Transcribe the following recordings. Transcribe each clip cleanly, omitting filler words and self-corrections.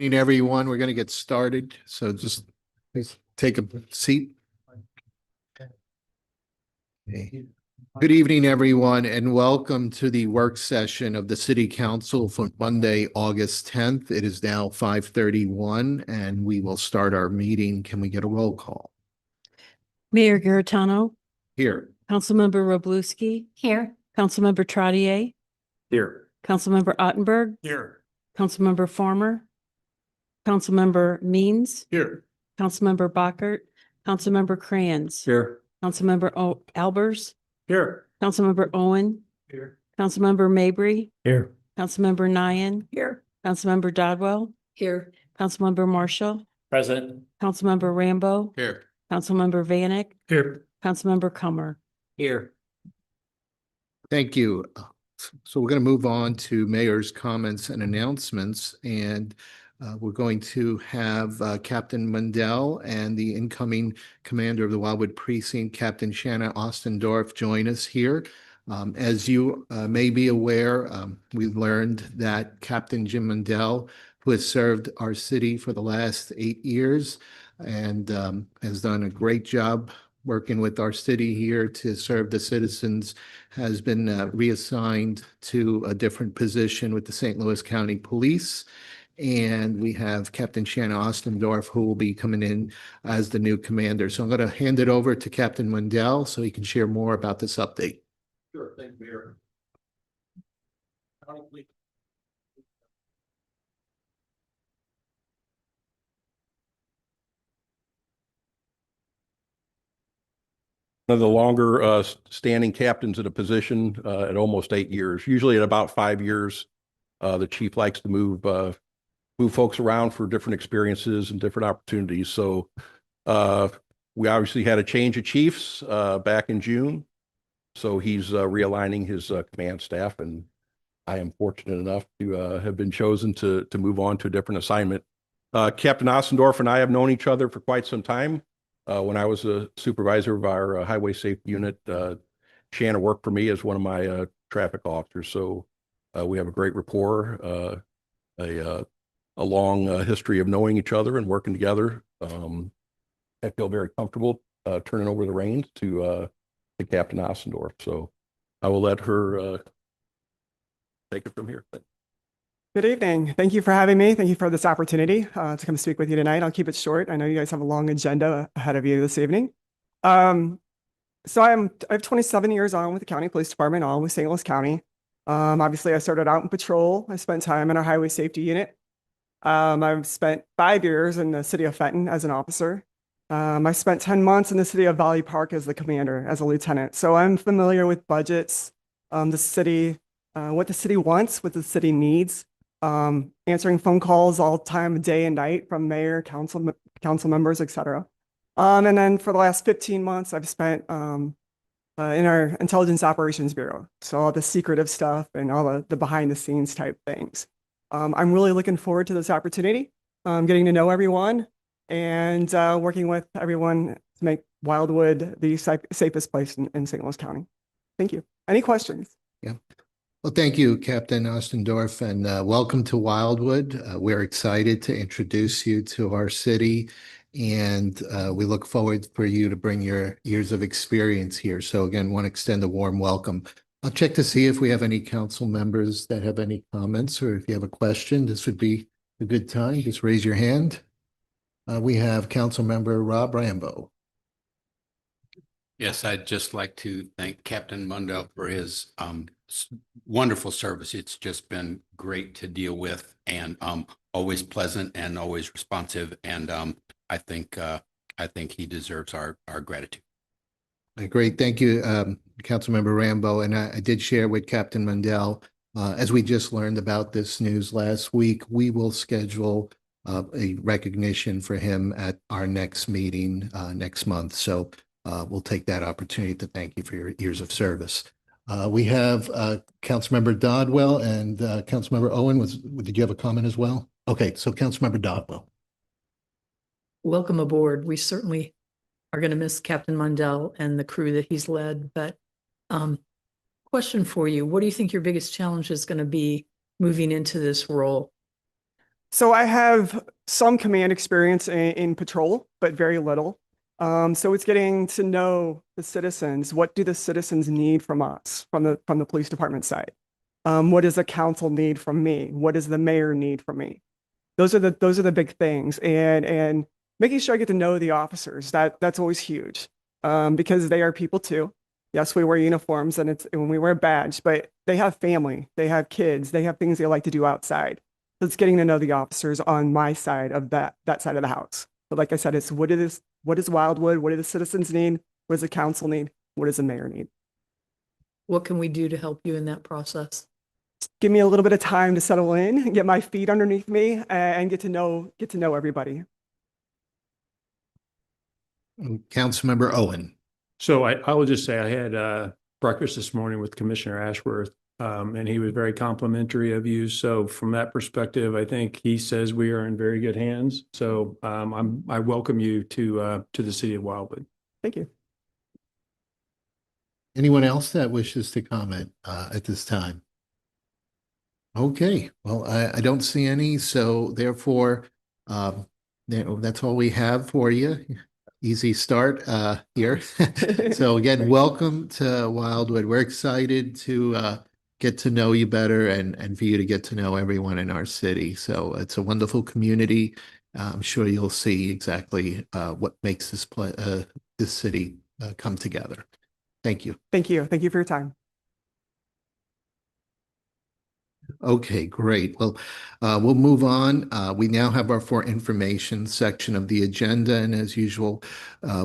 Evening, everyone. We're going to get started. So just please take a seat. Okay. Good evening, everyone, and welcome to the work session of the City Council for Monday, August 10th. It is now 5:31 and we will start our meeting. Can we get a roll call? Mayor Garitano, Here. Councilmember Roblewski, Here. Councilmember Trottier, Here. Councilmember Ottenberg, Here. Councilmember Farmer, Councilmember Means, Here. Councilmember Bockert, Councilmember Crayons, Here. Councilmember Albers, Here. Councilmember Owen, Here. Councilmember Mabry, Here. Councilmember Nyan, Here. Councilmember Dodwell, Here. Councilmember Marshall, Present. Councilmember Rambo, Here. Councilmember Vanek, Here. Councilmember Comer. Here. Thank you. So we're going to move on to mayor's comments and announcements, and we're going to have Captain Mundell and the incoming commander of the Wildwood Precinct, Captain Shanna Ostendorf, join us here. As you may be aware, we've learned that Captain Jim Mundell, who has served our city for the last 8 years and has done a great job working with our city here to serve the citizens, has been reassigned to a different position with the St. Louis County Police. And we have Captain Shanna Ostendorf, who will be coming in as the new commander. So I'm going to hand it over to Captain Mundell so he can share more about this update. Sure, thank you, Mayor. One of the longer standing captains in a position at almost 8 years. Usually at about 5 years, the chief likes to move folks around for different experiences and different opportunities. So we obviously had a change of chiefs back in June. So he's realigning his command staff, and I am fortunate enough to have been chosen to move on to a different assignment. Captain Ostendorf and I have known each other for quite some time. When I was a supervisor of our highway safety unit, Shanna worked for me as one of my traffic officers. So we have a great rapport, a long history of knowing each other and working together. I feel very comfortable turning over the reins to Captain Ostendorf. So I will let her take it from here. Good evening. Thank you for having me. Thank you for this opportunity to come speak with you tonight. I'll keep it short. I know you guys have a long agenda ahead of you this evening. So I have 27 years on with the County Police Department, all with St. Louis County. Obviously, I started out in patrol. I spent time in our highway safety unit. I've spent 5 years in the city of Fenton as an officer. I spent 10 months in the city of Valley Park as the commander, as a lieutenant. So I'm familiar with budgets, the city, what the city wants, what the city needs. Answering phone calls all time, day and night from mayor, council members, etc. And then for the last 15 months, I've spent in our Intelligence Operations Bureau. So all the secretive stuff and all the behind the scenes type things. I'm really looking forward to this opportunity, getting to know everyone and working with everyone to make Wildwood the safest place in St. Louis County. Thank you. Any questions? Yeah. Well, thank you, Captain Ostendorf, and welcome to Wildwood. We're excited to introduce you to our city, and we look forward for you to bring your years of experience here. So again, want to extend a warm welcome. I'll check to see if we have any council members that have any comments, or if you have a question, this would be a good time. Just raise your hand. We have Council Member Rob Rambo. Yes, I'd just like to thank Captain Mundell for his wonderful service. It's just been great to deal with, and always pleasant and always responsive. And I think he deserves our gratitude. Great, thank you, Councilmember Rambo. And I did share with Captain Mundell, as we just learned about this news last week, we will schedule a recognition for him at our next meeting next month. So we'll take that opportunity to thank you for your years of service. We have Councilmember Dodwell and Councilmember Owen. Did you have a comment as well? Okay, so Councilmember Dodwell. Welcome aboard. We certainly are going to miss Captain Mundell and the crew that he's led. But question for you, what do you think your biggest challenge is going to be moving into this role? So I have some command experience in patrol, but very little. So it's getting to know the citizens. What do the citizens need from us, from the police department side? What does the council need from me? What does the mayor need from me? Those are the big things, and making sure I get to know the officers. That's always huge, because they are people too. Yes, we wear uniforms and we wear a badge, but they have family, they have kids, they have things they like to do outside. So it's getting to know the officers on my side of that side of the house. But like I said, it's what is Wildwood? What do the citizens need? What does the council need? What does the mayor need? What can we do to help you in that process? Give me a little bit of time to settle in, get my feet underneath me, and get to know everybody. Councilmember Owen. So I will just say I had breakfast this morning with Commissioner Ashworth, and he was very complimentary of you. So from that perspective, I think he says we are in very good hands. So I welcome you to the city of Wildwood. Thank you. Anyone else that wishes to comment at this time? Okay, well, I don't see any, so therefore, that's all we have for you. Easy start here. So again, welcome to Wildwood. We're excited to get to know you better and for you to get to know everyone in our city. So it's a wonderful community. I'm sure you'll see exactly what makes this city come together. Thank you. Thank you. Thank you for your time. Okay, great. Well, we'll move on. We now have our for information section of the agenda, and as usual,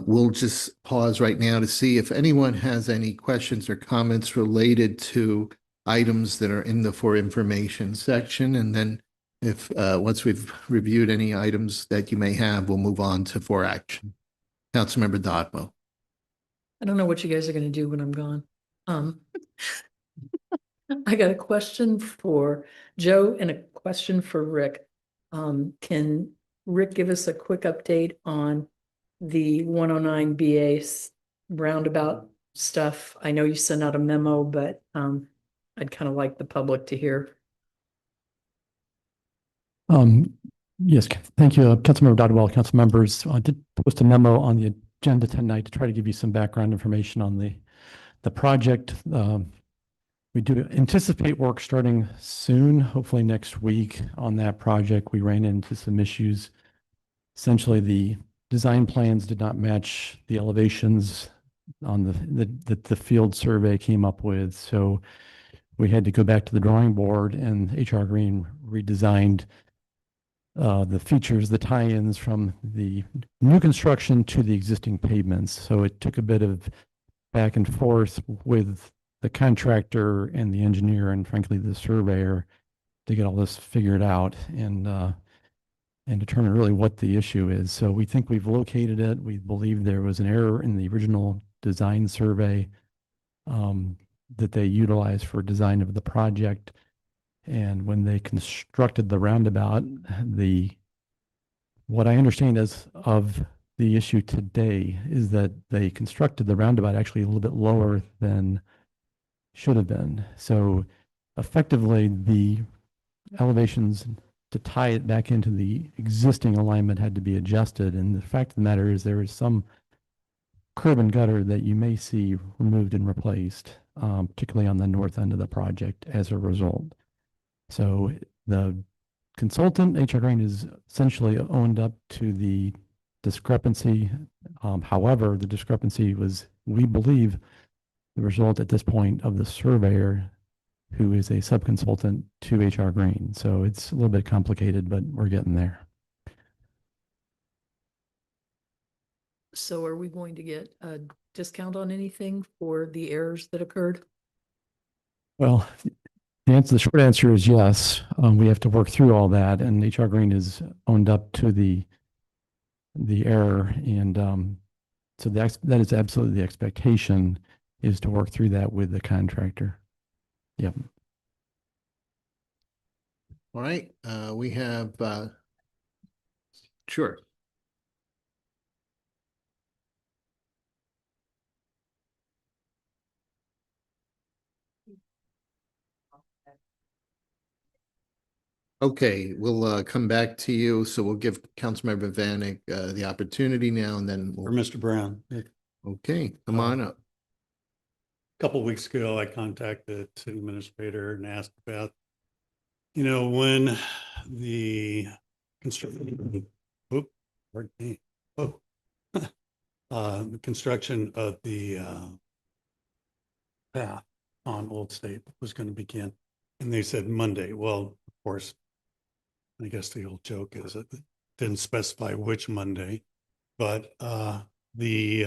we'll just pause right now to see if anyone has any questions or comments related to items that are in the for information section, and then if once we've reviewed any items that you may have, we'll move on to for action. Councilmember Dodwell. I don't know what you guys are gonna do when I'm gone. I got a question for Joe and a question for Rick. Can Rick give us a quick update on the 109 BA roundabout stuff? I know you sent out a memo, but I'd kind of like the public to hear. Yes, thank you, Councilmember Dodwell, council members. I did post a memo on the agenda tonight to try to give you some background information on the project. We do anticipate work starting soon, hopefully next week on that project. We ran into some issues. Essentially, the design plans did not match the elevations on the field survey came up with. So we had to go back to the drawing board, and HR Green redesigned the features, the tie-ins from the new construction to the existing pavements. So it took a bit of back and forth with the contractor and the engineer and frankly the surveyor to get all this figured out and determine really what the issue is. So we think we've located it. We believe there was an error in the original design survey that they utilized for design of the project. And when they constructed the roundabout, what I understand is of the issue today is that they constructed the roundabout actually a little bit lower than should have been. So effectively, the elevations to tie it back into the existing alignment had to be adjusted. And the fact of the matter is there is some curb and gutter that you may see removed and replaced, particularly on the north end of the project as a result. So the consultant, HR Green, is essentially owned up to the discrepancy. However, the discrepancy was, we believe, the result at this point of the surveyor, who is a subconsultant to HR Green. So it's a little bit complicated, but we're getting there. So are we going to get a discount on anything for the errors that occurred? Well, the short answer is yes. We have to work through all that, and HR Green is owned up to the error, and so that is absolutely the expectation, is to work through that with the contractor. Yep. All right, we have, sure. Okay, we'll come back to you. So we'll give Councilmember Vanek the opportunity now and then For we'll, Mr. Brown. A okay, come on up. couple weeks ago, I contacted the city administrator and asked about, when the construction, pardon me. The construction of the path on Old State was going to begin. And they said Monday. Well, of course, I guess the old joke is it didn't specify which Monday, but they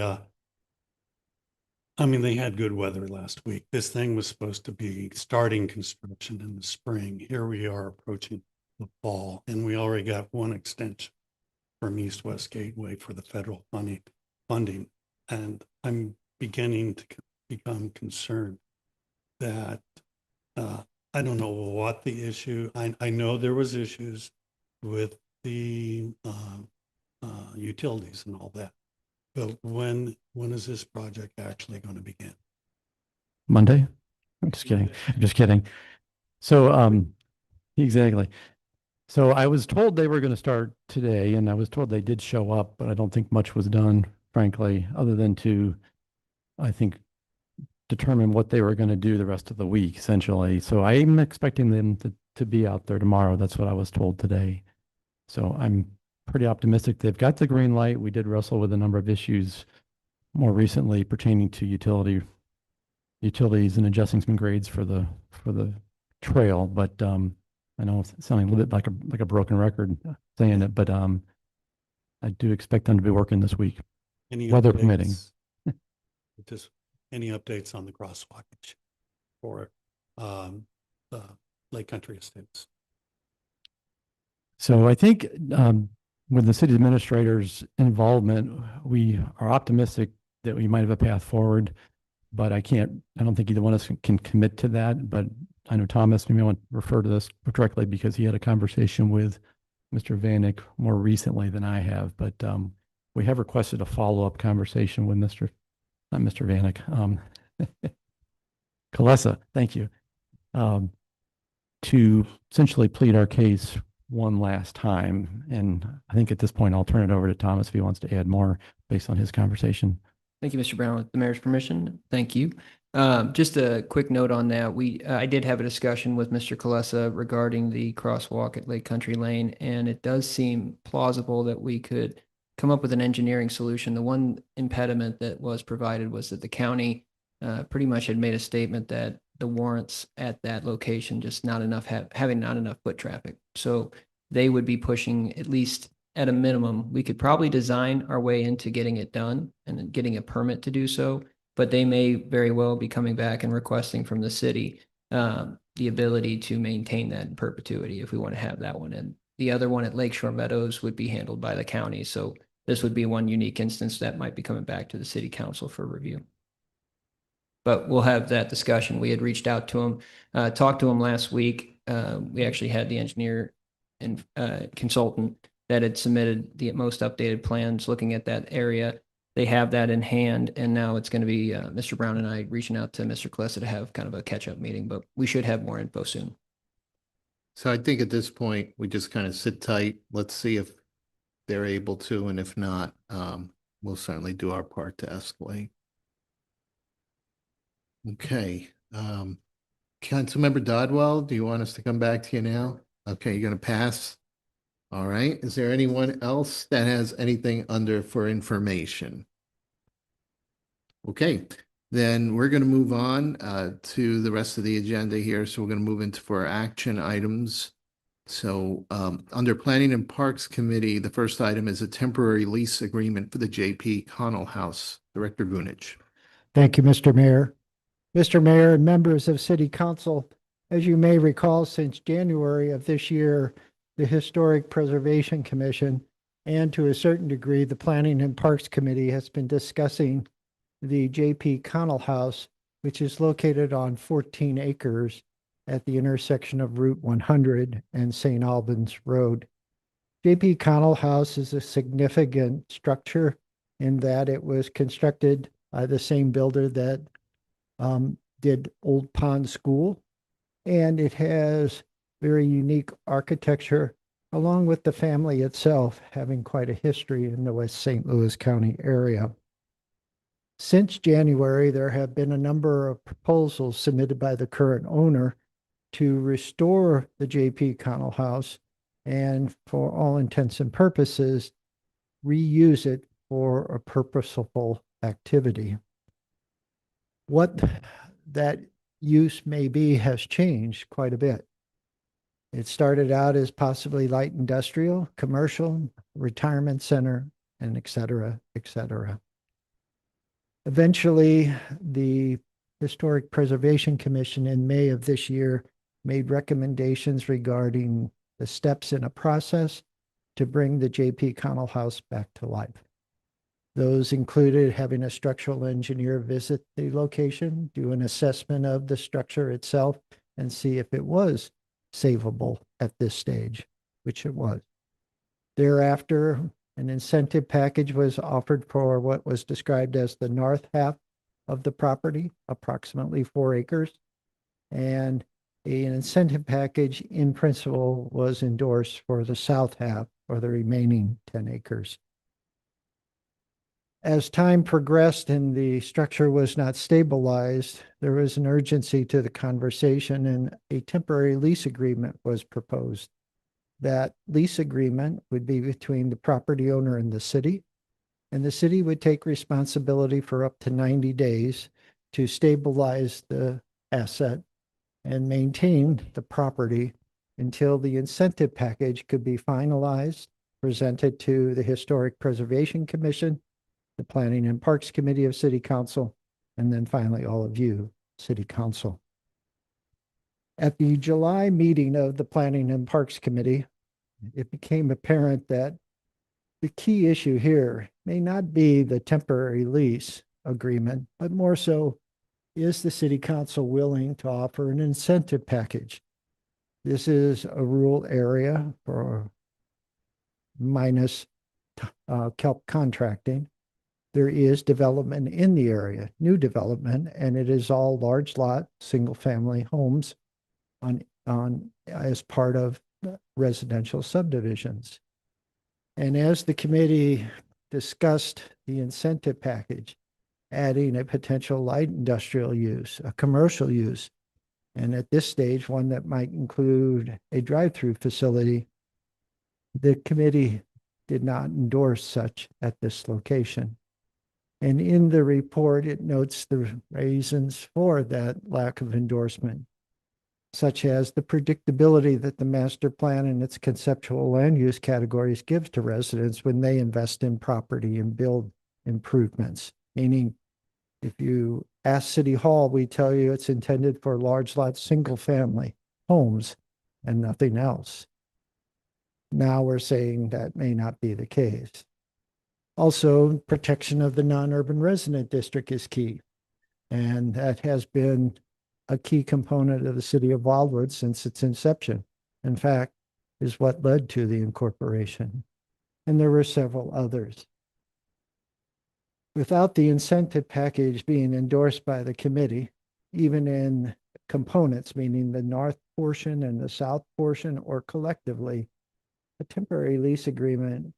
had good weather last week. This thing was supposed to be starting construction in the spring. Here we are approaching the fall, and we already got one extension from East West Gateway for the federal funding. And I'm beginning to become concerned that I don't know what the issue. I know there was issues with the utilities and all that. But when is this project actually going to begin? Monday? I'm just kidding. I'm just kidding. So, exactly. So I was told they were going to start today and I was told they did show up, but I don't think much was done, frankly, other than to, I think, determine what they were going to do the rest of the week, essentially. So I'm expecting them to be out there tomorrow. That's what I was told today. So I'm pretty optimistic. They've got the green light. We did wrestle with a number of issues more recently pertaining to utilities and adjusting some grades for the trail. But I know it's sounding a little bit like a broken record saying it, but I do expect them to be working this week. Any Weather permitting. updates? Just any updates on the crosswalk issue for Lake Country Estates? So I think with the city administrator's involvement, we are optimistic that we might have a path forward, but I don't think either one of us can commit to that. But I know Thomas, maybe I want to refer to this directly because he had a conversation with Mr. Vanek more recently than I have, but we have requested a follow-up conversation with not Mr. Vanek, Kalesa, thank you, to essentially plead our case one last time. And I think at this point, I'll turn it over to Thomas if he wants to add more based on his conversation. Thank you, Mr. Brown. With the mayor's permission, thank you. Just a quick note on that. I did have a discussion with Mr. Kalesa regarding the crosswalk at Lake Country Lane, and it does seem plausible that we could come up with an engineering solution. The one impediment that was provided was that the county pretty much had made a statement that the warrants at that location just not enough having not enough foot traffic. So they would be pushing, at least at a minimum. We could probably design our way into getting it done and getting a permit to do so, but they may very well be coming back and requesting from the city the ability to maintain that in perpetuity if we want to have that one. And the other one at Lakeshore Meadows would be handled by the county. So this would be one unique instance that might be coming back to the city council for review. But we'll have that discussion. We had reached out to him, talked to him last week. We actually had the engineer and consultant that had submitted the most updated plans looking at that area. They have that in hand, and now it's going to be Mr. Brown and I reaching out to Mr. Kalesa to have kind of a catch-up meeting, but we should have more info soon. So I think at this point, we just kind of sit tight. Let's see if they're able to, and if not, we'll certainly do our part to escalate. Okay. Councilmember Dodwell, do you want us to come back to you now? Okay, you're going to pass? All right. Is there anyone else that has anything under for information? Okay, then we're going to move on to the rest of the agenda here. So we're going to move into for action items. So under Planning and Parks Committee, the first item is a temporary lease agreement for the J.P. Connell House. Director Vunich. Thank you, Mr. Mayor. Mr. Mayor and members of City Council, as you may recall, since January of this year, the Historic Preservation Commission and to a certain degree, the Planning and Parks Committee has been discussing the J.P. Connell House, which is located on 14 acres at the intersection of Route 100 and St. Albans Road. J.P. Connell House is a significant structure in that it was constructed by the same builder that did Old Pond School, and it has very unique architecture, along with the family itself having quite a history in the West St. Louis County area. Since January, there have been a number of proposals submitted by the current owner to restore the J.P. Connell House and, for all intents and purposes, reuse it for a purposeful activity. What that use may be has changed quite a bit. It started out as possibly light industrial, commercial, retirement center, and et cetera, et cetera. Eventually, the Historic Preservation Commission in May of this year made recommendations regarding the steps in a process to bring the J.P. Connell House back to life. Those included having a structural engineer visit the location, do an assessment of the structure itself, and see if it was savable at this stage, which it was. Thereafter, an incentive package was offered for what was described as the north half of the property, approximately 4 acres, and an incentive package in principle was endorsed for the south half, or the remaining 10 acres. As time progressed and the structure was not stabilized, there was an urgency to the conversation, and a temporary lease agreement was proposed. That lease agreement would be between the property owner and the city would take responsibility for up to 90 days to stabilize the asset and maintain the property until the incentive package could be finalized, presented to the Historic Preservation Commission, the Planning and Parks Committee of City Council, and then finally all of you, City Council. At the July meeting of the Planning and Parks Committee, it became apparent that the key issue here may not be the temporary lease agreement, but more so, is the City Council willing to offer an incentive package? This is a rural area for minus kelp contracting. There is development in the area, new development, and it is all large lot, single family homes on as part of residential subdivisions. And as the committee discussed the incentive package, adding a potential light industrial use, a commercial use, and at this stage, one that might include a drive-through facility, the committee did not endorse such at this location. And in the report, it notes the reasons for that lack of endorsement, such as the predictability that the master plan and its conceptual land use categories gives to residents when they invest in property and build improvements. Meaning, if you ask City Hall, we tell you it's intended for large lot, single family homes and nothing else. Now we're saying that may not be the case. Also, protection of the non-urban resident district is key. And that has been a key component of the city of Wildwood since its inception. In fact, is what led to the incorporation. And there were several others. Without the incentive package being endorsed by the committee, even in components, meaning the north portion and the south portion, or collectively, a temporary lease agreement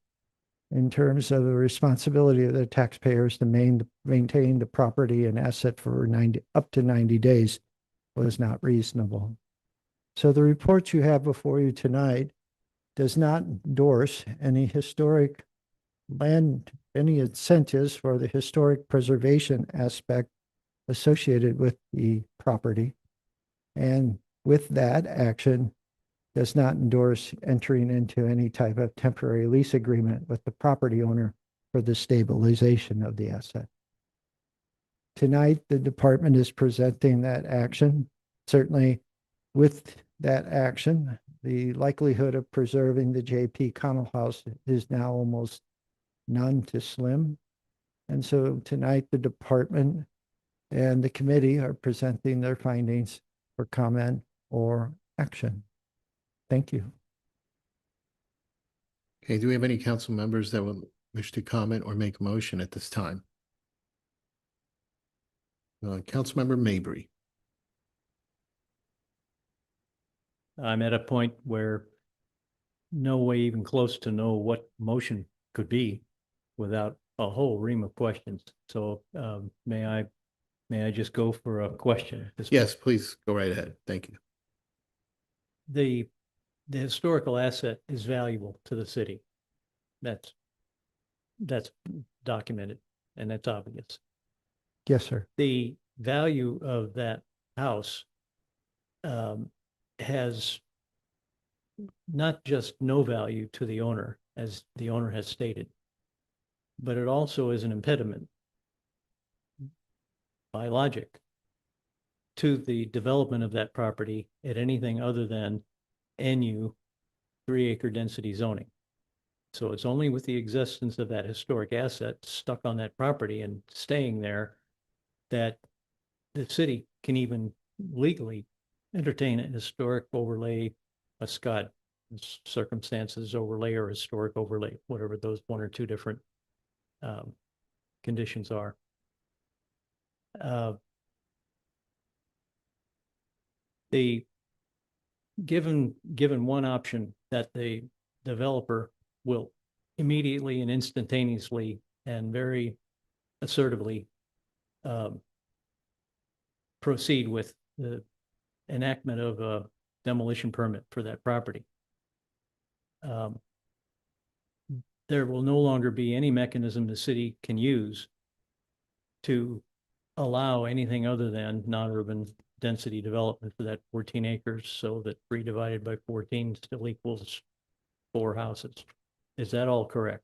in terms of the responsibility of the taxpayers to maintain the property and asset for up to 90 days was not reasonable. So the report you have before you tonight does not endorse any historic land, any incentives for the historic preservation aspect associated with the property. And with that action, does not endorse entering into any type of temporary lease agreement with the property owner for the stabilization of the asset. Tonight, the department is presenting that action. Certainly, with that action, the likelihood of preserving the J.P. Connell House is now almost none to slim. And so tonight, the department and the committee are presenting their findings for comment or action. Thank you. Okay, do we have any council members that would wish to comment or make a motion at this time? Councilmember Mabry. I'm at a point where no way even close to know what motion could be without a whole ream of questions. So may I just go for a question at this point? Yes, please go right ahead. Thank you. The historical asset is valuable to the city. That's documented and that's obvious. Yes, sir. The value of that house has not just no value to the owner, as the owner has stated, but it also is an impediment by logic to the development of that property at anything other than NU 3-acre density zoning. So it's only with the existence of that historic asset stuck on that property and staying there that the city can even legally entertain a historic overlay, a SCOT circumstances overlay or historic overlay, whatever those one or two different conditions are. The given one option that the developer will immediately and instantaneously and very assertively proceed with the enactment of a demolition permit for that property. There will no longer be any mechanism the city can use to allow anything other than non-urban density development for that 14 acres, so that 3 divided by 14 still equals 4 houses. Is that all correct?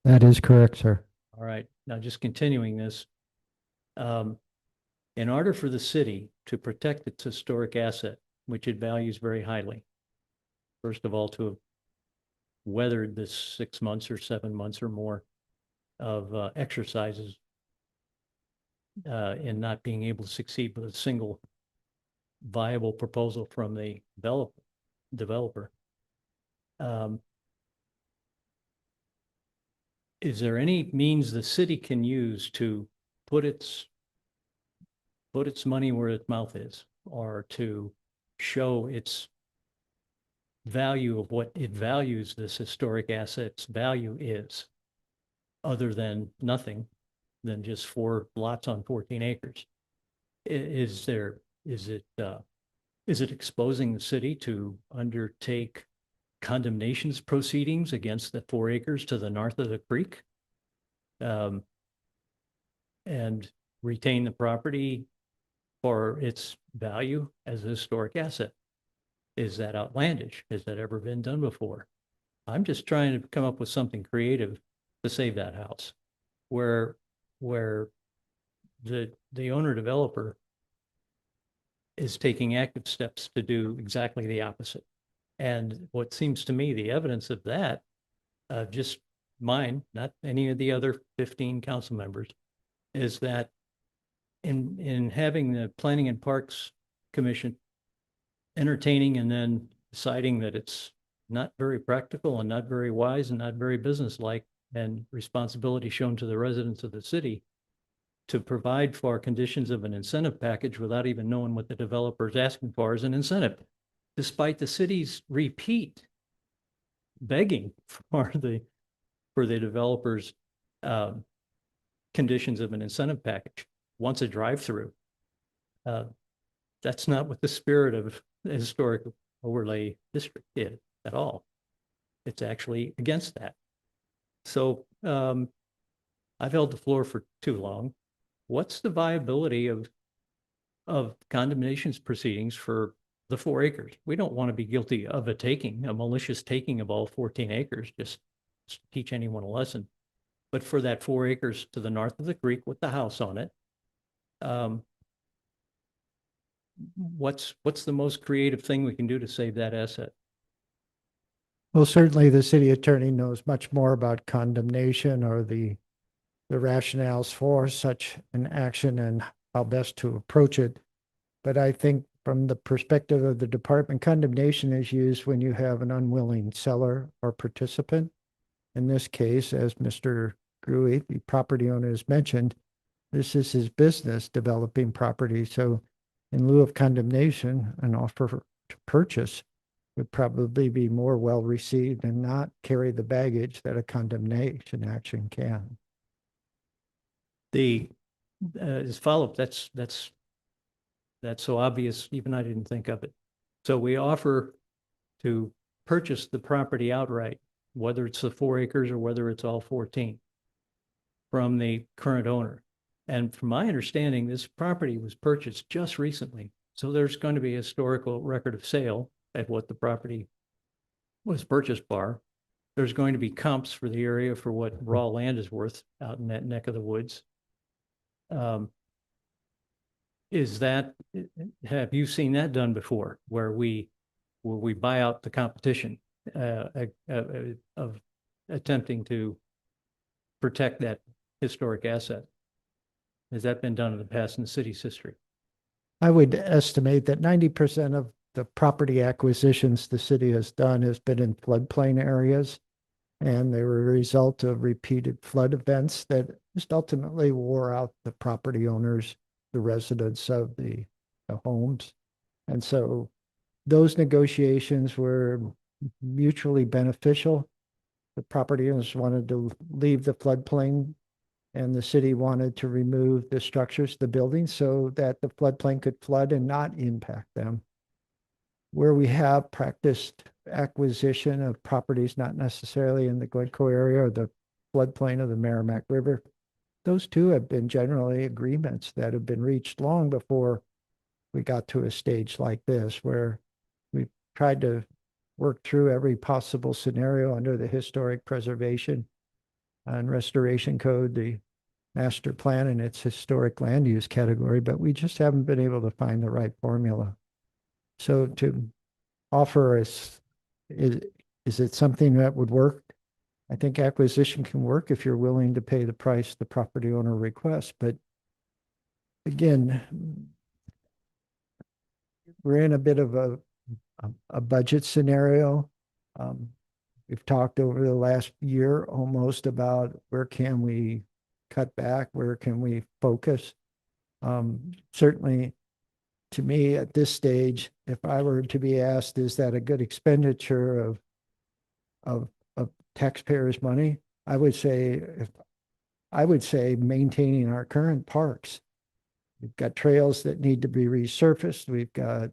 That is correct, sir. All right, now just continuing this. In order for the city to protect its historic asset, which it values very highly, first of all, to have weathered this 6 months or 7 months or more of exercises in not being able to succeed with a single viable proposal from the developer. Is there any means the city can use to put its money where its mouth is, or to show its value of what it values this historic asset's value is, other than nothing, than just 4 lots on 14 acres? Is it exposing the city to undertake condemnations proceedings against the 4 acres to the north of the creek, and retain the property for its value as a historic asset? Is that outlandish? Has that ever been done before? I'm just trying to come up with something creative to save that house, where the owner developer is taking active steps to do exactly the opposite. And what seems to me the evidence of that, just mine, not any of the other 15 council members, is that in having the Planning and Parks Commission entertaining and then deciding that it's not very practical and not very wise and not very businesslike, and responsibility shown to the residents of the city to provide for conditions of an incentive package without even knowing what the developer is asking for as an incentive, despite the city's repeat begging for the developers conditions of an incentive package. Once a drive-through. That's not what the spirit of the historic overlay district did at all. It's actually against that. So I've held the floor for too long. What's the viability of condemnations proceedings for the 4 acres? We don't want to be guilty of a malicious taking of all 14 acres, just to teach anyone a lesson. But for that 4 acres to the north of the creek with the house on it, what's the most creative thing we can do to save that asset? Well, certainly the city attorney knows much more about condemnation or the rationales for such an action and how best to approach it. But I think from the perspective of the department, condemnation is used when you have an unwilling seller or participant. In this case, as Mr. Gruey, the property owner, has mentioned, this is his business, developing property. So in lieu of condemnation, an offer to purchase would probably be more well received and not carry the baggage that a condemnation action can. The, as follow-up, that's so obvious, even I didn't think of it. So we offer to purchase the property outright, whether it's the 4 acres or whether it's all 14 from the current owner. And from my understanding, this property was purchased just recently. So there's going to be a historical record of sale at what the property was purchased for. There's going to be comps for the area for what raw land is worth out in that neck of the woods. Have you seen that done before, where we buy out the competition of attempting to protect that historic asset? Has that been done in the past in the city's history? I would estimate that 90% of the property acquisitions the city has done has been in floodplain areas. And they were a result of repeated flood events that just ultimately wore out the property owners, the residents of the homes. And so those negotiations were mutually beneficial. The property owners wanted to leave the floodplain, and the city wanted to remove the structures, the buildings, so that the floodplain could flood and not impact them. Where we have practiced acquisition of properties not necessarily in the Glencoe area or the floodplain of the Merrimack River, those two have been generally agreements that have been reached long before we got to a stage like this, where we've tried to work through every possible scenario under the Historic Preservation and Restoration Code, the master plan and its historic land use category, but we just haven't been able to find the right formula. So to offer us, is it something that would work? I think acquisition can work if you're willing to pay the price the property owner requests. But again, we're in a bit of a budget scenario. We've talked over the last year almost about where can we cut back, where can we focus. Certainly, to me at this stage, if I were to be asked, is that a good expenditure of taxpayers' money? I would say maintaining our current parks. We've got trails that need to be resurfaced. We've got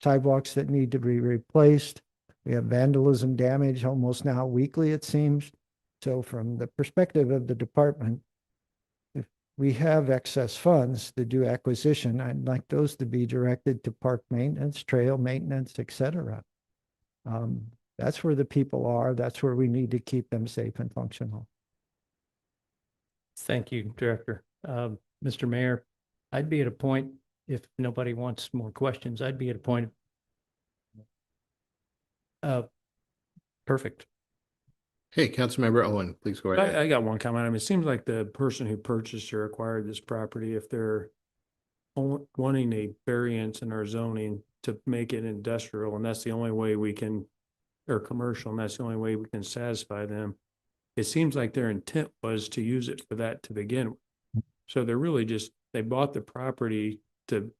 sidewalks that need to be replaced. We have vandalism damage almost now weekly, it seems. So from the perspective of the department, if we have excess funds to do acquisition, I'd like those to be directed to park maintenance, trail maintenance, et cetera. That's where the people are. That's where we need to keep them safe and functional. Thank you, Director. Mr. Mayor, I'd be at a point, if nobody wants more questions, I'd be at a point. Perfect. Hey, Councilmember Owen, please go ahead. I got one comment. I mean, it seems like the person who purchased or acquired this property, if they're wanting a variance in our zoning to make it industrial, and that's the only way we can, or commercial, and that's the only way we can satisfy them. It seems like their intent was to use it for that to begin with. So they're really just, they bought the property to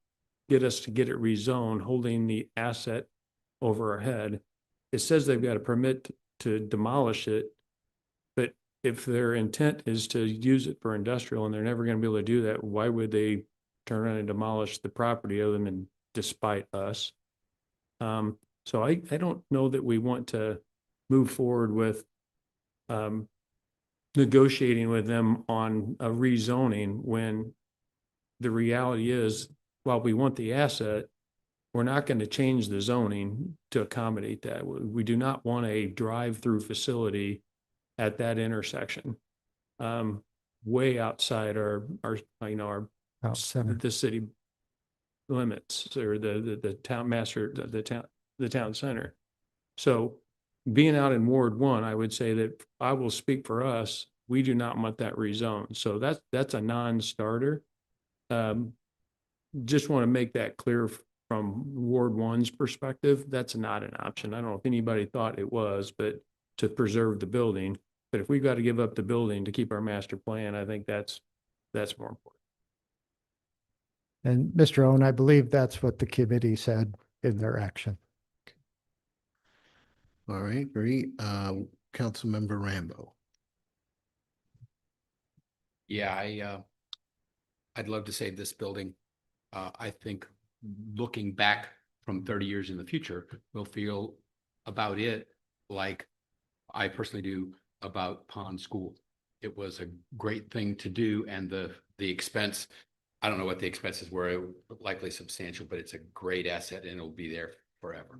get us to get it rezoned, holding the asset over our head. It says they've got a permit to demolish it, but if their intent is to use it for industrial and they're never going to be able to do that, why would they turn around and demolish the property other than despite us? So I don't know that we want to move forward with negotiating with them on a rezoning when the reality is, while we want the asset, we're not going to change the zoning to accommodate that. We do not want a drive-through facility at that intersection, way outside our the city limits or the town master, the town center. So being out in Ward 1, I would say that I will speak for us. We do not want that rezoned. So that's a non-starter. Just want to make that clear from Ward 1's perspective. That's not an option. I don't know if anybody thought it was, but to preserve the building. But if we've got to give up the building to keep our master plan, I think that's more important. And Mr. Owen, I believe that's what the committee said in their action. All right, great. Councilmember Rambo. Yeah, I'd love to save this building. I think looking back from 30 years in the future, we'll feel about it like I personally do about Pond School. It was a great thing to do, and the expense, I don't know what the expenses were, likely substantial, but it's a great asset and it'll be there forever.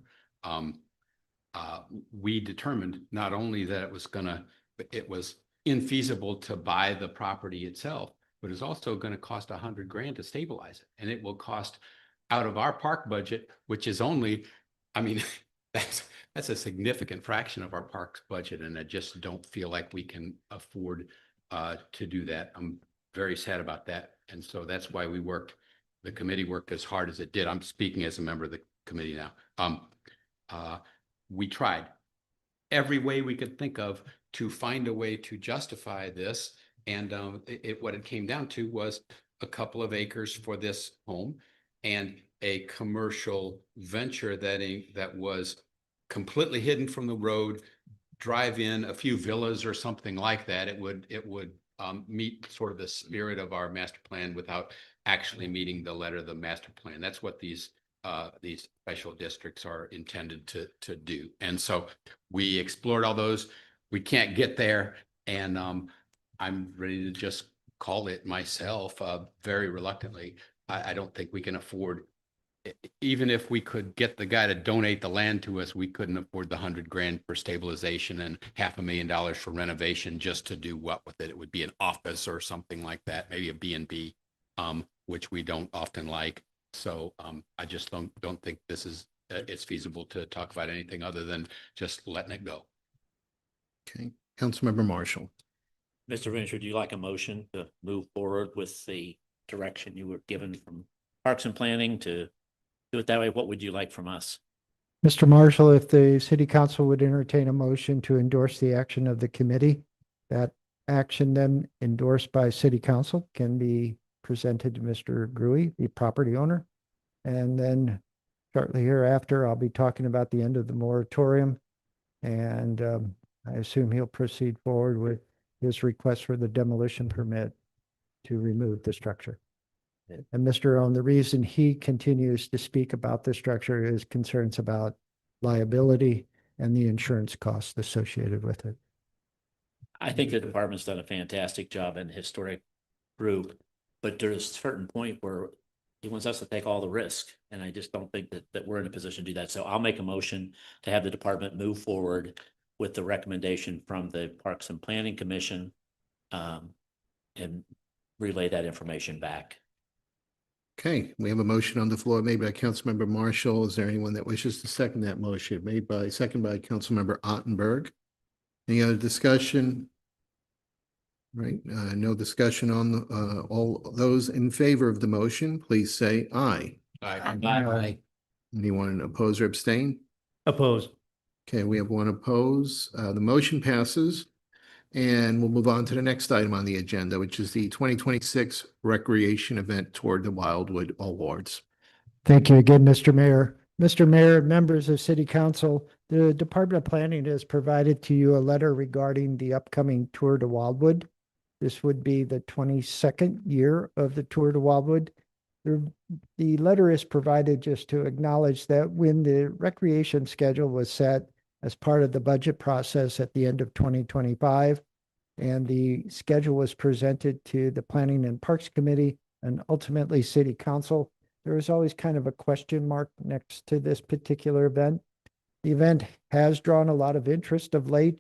We determined not only that it was infeasible to buy the property itself, but it's also going to cost $100,000 to stabilize it. And it will cost out of our park budget, which is only, I mean, that's a significant fraction of our parks budget. And I just don't feel like we can afford to do that. I'm very sad about that. And so that's why the committee worked as hard as it did. I'm speaking as a member of the committee now. We tried every way we could think of to find a way to justify this. And what it came down to was a couple of acres for this home and a commercial venture that was completely hidden from the road, drive in a few villas or something like that. It would meet sort of the spirit of our master plan without actually meeting the letter of the master plan. That's what these special districts are intended to do. And so we explored all those. We can't get there. And I'm ready to just call it myself very reluctantly. I don't think we can afford, even if we could get the guy to donate the land to us, we couldn't afford the $100,000 for stabilization and $500,000 for renovation just to do what with it? It would be an office or something like that, maybe a B&B, which we don't often like. So I just don't think this is it's feasible to talk about anything other than just letting it go. Okay, Councilmember Marshall. Mr. Venture, would you like a motion to move forward with the direction you were given from Parks and Planning to do it that way? What would you like from us? Mr. Marshall, if the city council would entertain a motion to endorse the action of the committee, that action then endorsed by city council can be presented to Mr. Gruey, the property owner. And then shortly hereafter, I'll be talking about the end of the moratorium. And I assume he'll proceed forward with his request for the demolition permit to remove the structure. And Mr. Owen, the reason he continues to speak about the structure is concerns about liability and the insurance costs associated with it. I think the department's done a fantastic job in the historic group, but there's a certain point where he wants us to take all the risk. And I just don't think that we're in a position to do that. So I'll make a motion to have the department move forward with the recommendation from the Parks and Planning Commission and relay that information back. Okay, we have a motion on the floor made by Councilmember Marshall. Is there anyone that wishes to second that motion? Second by Councilmember Ottenberg. Any other discussion? Right, no discussion on all those in favor of the motion, please say aye. Aye. Anyone oppose or abstain? Opposed. Okay, we have one oppose. The motion passes. And we'll move on to the next item on the agenda, which is the 2026 recreation event toward the Wildwood Awards. Thank you again, Mr. Mayor. Mr. Mayor, members of City Council, the Department of Planning has provided to you a letter regarding the upcoming Tour to Wildwood. This would be the 22nd year of the Tour to Wildwood. The letter is provided just to acknowledge that when the recreation schedule was set as part of the budget process at the end of 2025, and the schedule was presented to the Planning and Parks Committee and ultimately City Council, there was always kind of a question mark next to this particular event. The event has drawn a lot of interest of late.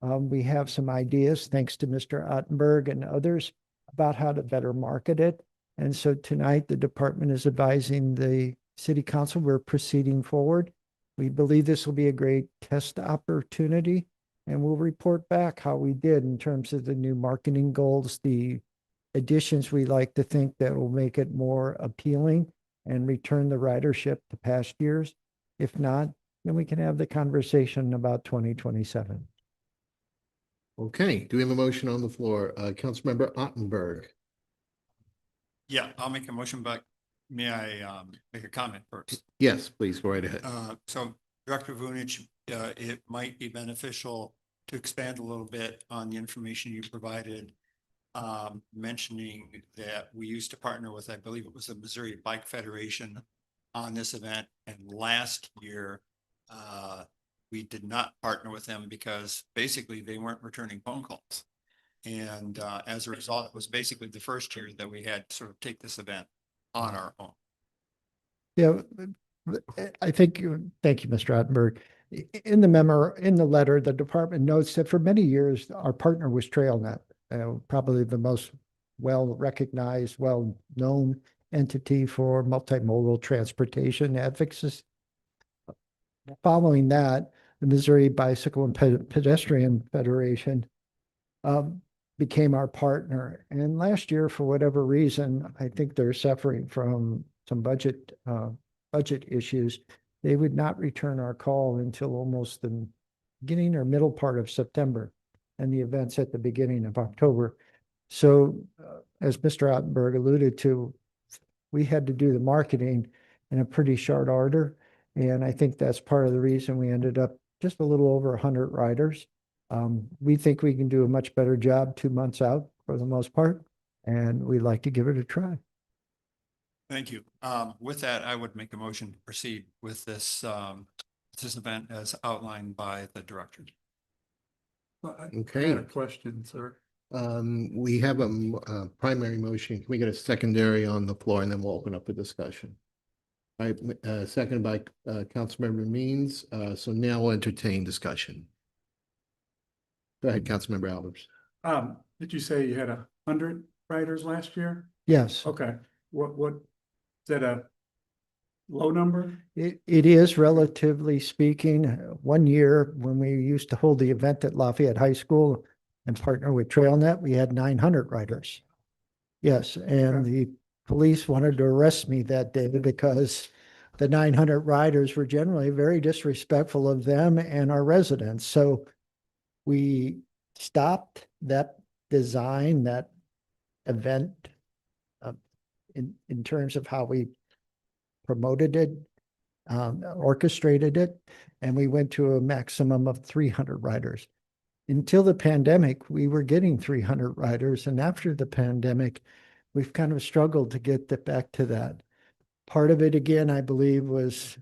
We have some ideas, thanks to Mr. Ottenberg and others, about how to better market it. And so tonight, the department is advising the City Council we're proceeding forward. We believe this will be a great test opportunity, and we'll report back how we did in terms of the new marketing goals, the additions we like to think that will make it more appealing and return the ridership to past years. If not, then we can have the conversation about 2027. Okay, do we have a motion on the floor? Councilmember Ottenberg. Yeah, I'll make a motion, but may I make a comment first? Yes, please go right ahead. So Director Vunich, it might be beneficial to expand a little bit on the information you provided, mentioning that we used to partner with, I believe it was the Missouri Bike Federation on this event. And last year, we did not partner with them because basically they weren't returning phone calls. And as a result, it was basically the first year that we had to sort of take this event on our own. Yeah, I think, thank you, Mr. Attenberg. In the memo, in the letter, the department notes that for many years, our partner was TrailNet, probably the most well-recognized, well-known entity for multimodal transportation advocacy. Following that, the Missouri Bicycle and Pedestrian Federation became our partner. And last year, for whatever reason, I think they're suffering from some budget issues. They would not return our call until almost the beginning or middle part of September, and the event's at the beginning of October. So as Mr. Attenberg alluded to, we had to do the marketing in a pretty short order. And I think that's part of the reason we ended up just a little over 100 riders. We think we can do a much better job 2 months out for the most part, and we'd like to give it a try. Thank you. With that, I would make a motion to proceed with this event as outlined by the director. Okay. I had a question, sir. We have a primary motion. Can we get a secondary on the floor and then we'll open up the discussion? All right, seconded by Councilmember Means. So now we'll entertain discussion. Go ahead, Councilmember Albers. Did you say you had 100 riders last year? Yes. Okay. What, is that a low number? It is, relatively speaking. One year when we used to hold the event at Lafayette High School and partner with TrailNet, we had 900 riders. Yes, and the police wanted to arrest me that day because the 900 riders were generally very disrespectful of them and our residents. So we stopped that design, that event, in terms of how we promoted it, orchestrated it, and we went to a maximum of 300 riders. Until the pandemic, we were getting 300 riders, and after the pandemic, we've kind of struggled to get back to that. Part of it, again, I believe, was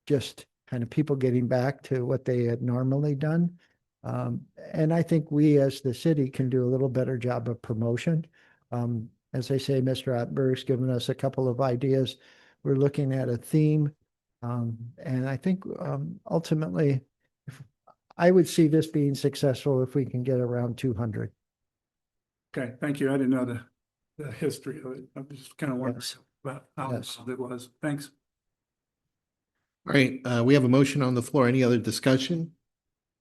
just kind of people getting back to what they had normally done. And I think we as the city can do a little better job of promotion. As I say, Mr. Attenberg's given us a couple of ideas. We're looking at a theme. And I think ultimately, I would see this being successful if we can get around 200. Okay, thank you. I didn't know the history of it. I'm just kind of wondering Yes. about how Yes. it was. Thanks. All right, we have a motion on the floor. Any other discussion?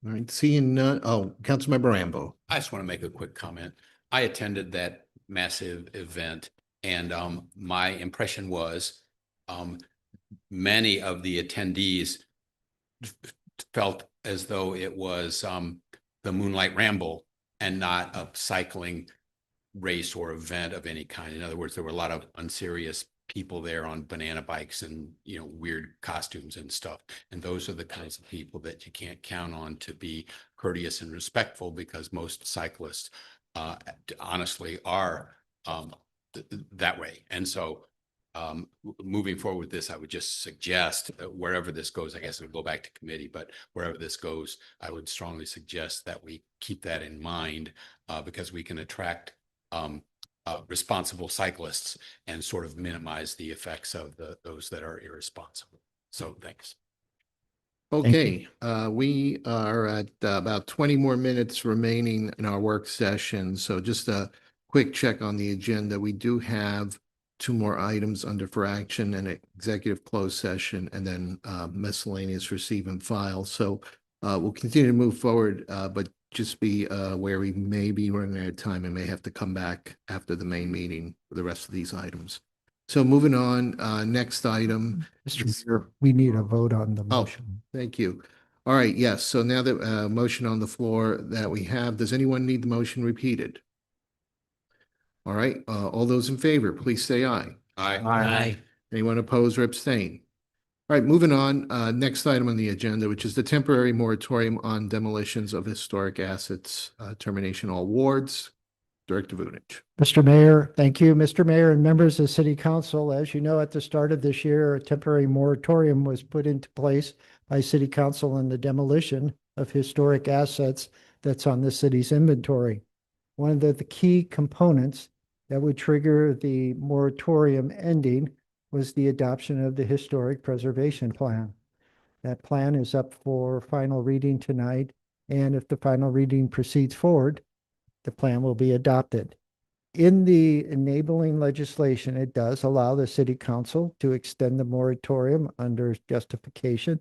All right, seeing none. Oh, Councilmember Rambo. I just want to make a quick comment. I attended that massive event and my impression was many of the attendees felt as though it was the Moonlight Ramble and not a cycling race or event of any kind. In other words, there were a lot of unserious people there on banana bikes and, you know, weird costumes and stuff. And those are the kinds of people that you can't count on to be courteous and respectful, because most cyclists honestly are that way. And so moving forward with this, I would just suggest wherever this goes, I guess it'll go back to committee, but wherever this goes, I would strongly suggest that we keep that in mind because we can attract responsible cyclists and sort of minimize the effects of those that are irresponsible. So thanks. Okay, we are at about 20 more minutes remaining in our work session. So just a quick check on the agenda. We do have 2 more items under for action, an executive closed session, and then miscellaneous receive and file. So we'll continue to move forward, but just be aware we may be running out of time and may have to come back after the main meeting for the rest of these items. So moving on, next item. Mr. Mayor, we need a vote on the Oh, motion. thank you. All right, yes. So now that motion on the floor that we have, does anyone need the motion repeated? All right, all those in favor, please say aye. Aye. Aye. Anyone opposed or abstain? All right, moving on, next item on the agenda, which is the temporary moratorium on demolitions of historic assets, termination all wards. Director Vunich. Mr. Mayor, thank you. Mr. Mayor and members of City Council, as you know, at the start of this year, a temporary moratorium was put into place by City Council on the demolition of historic assets that's on the city's inventory. One of the key components that would trigger the moratorium ending was the adoption of the Historic Preservation Plan. That plan is up for final reading tonight, and if the final reading proceeds forward, the plan will be adopted. In the enabling legislation, it does allow the City Council to extend the moratorium under justification.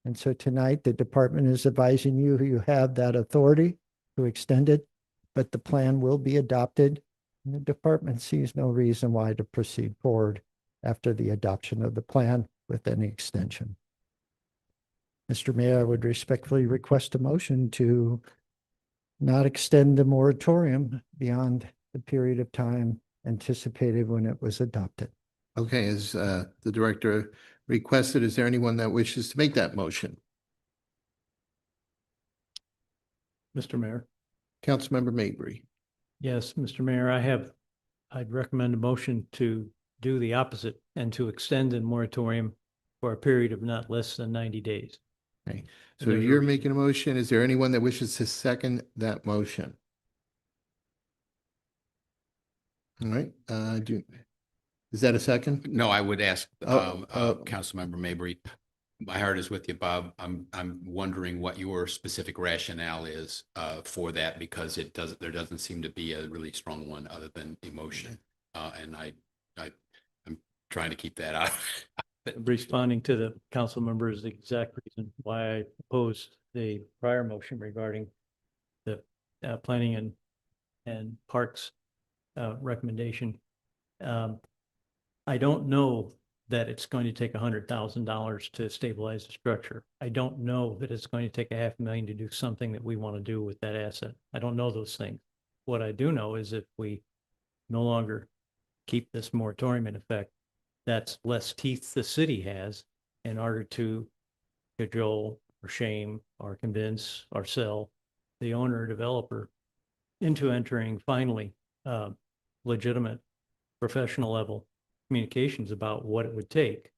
And so tonight, the department is advising you have that authority to extend it, but the plan will be adopted. And the department sees no reason why to proceed forward after the adoption of the plan with any extension. Mr. Mayor, I would respectfully request a motion to not extend the moratorium beyond the period of time anticipated when it was adopted. Okay, as the director requested, is there anyone that wishes to make that motion? Mr. Mayor. Councilmember Mabry. Yes, Mr. Mayor, I'd recommend a motion to do the opposite and to extend the moratorium for a period of not less than 90 days. Okay, so there's a you're reason. making a motion. Is there anyone that wishes to second that motion? All right, is that a second? No, I would ask, Oh, Councilmember Mabry, my heart is with you, Bob. I'm wondering what your specific rationale is, for that, because there doesn't seem to be a really strong one other than emotion. And I'm trying to keep that out. Responding to the council members, the exact reason why I opposed the prior motion regarding the planning and parks recommendation. I don't know that it's going to take $100,000 to stabilize the structure. I don't know that it's going to take $500,000 to do something that we want to do with that asset. I don't know those things. What I do know is if we no longer keep this moratorium in effect, that's less teeth the city has in order to cajole or shame or convince or sell the owner or developer into entering finally legitimate professional level communications about what it would take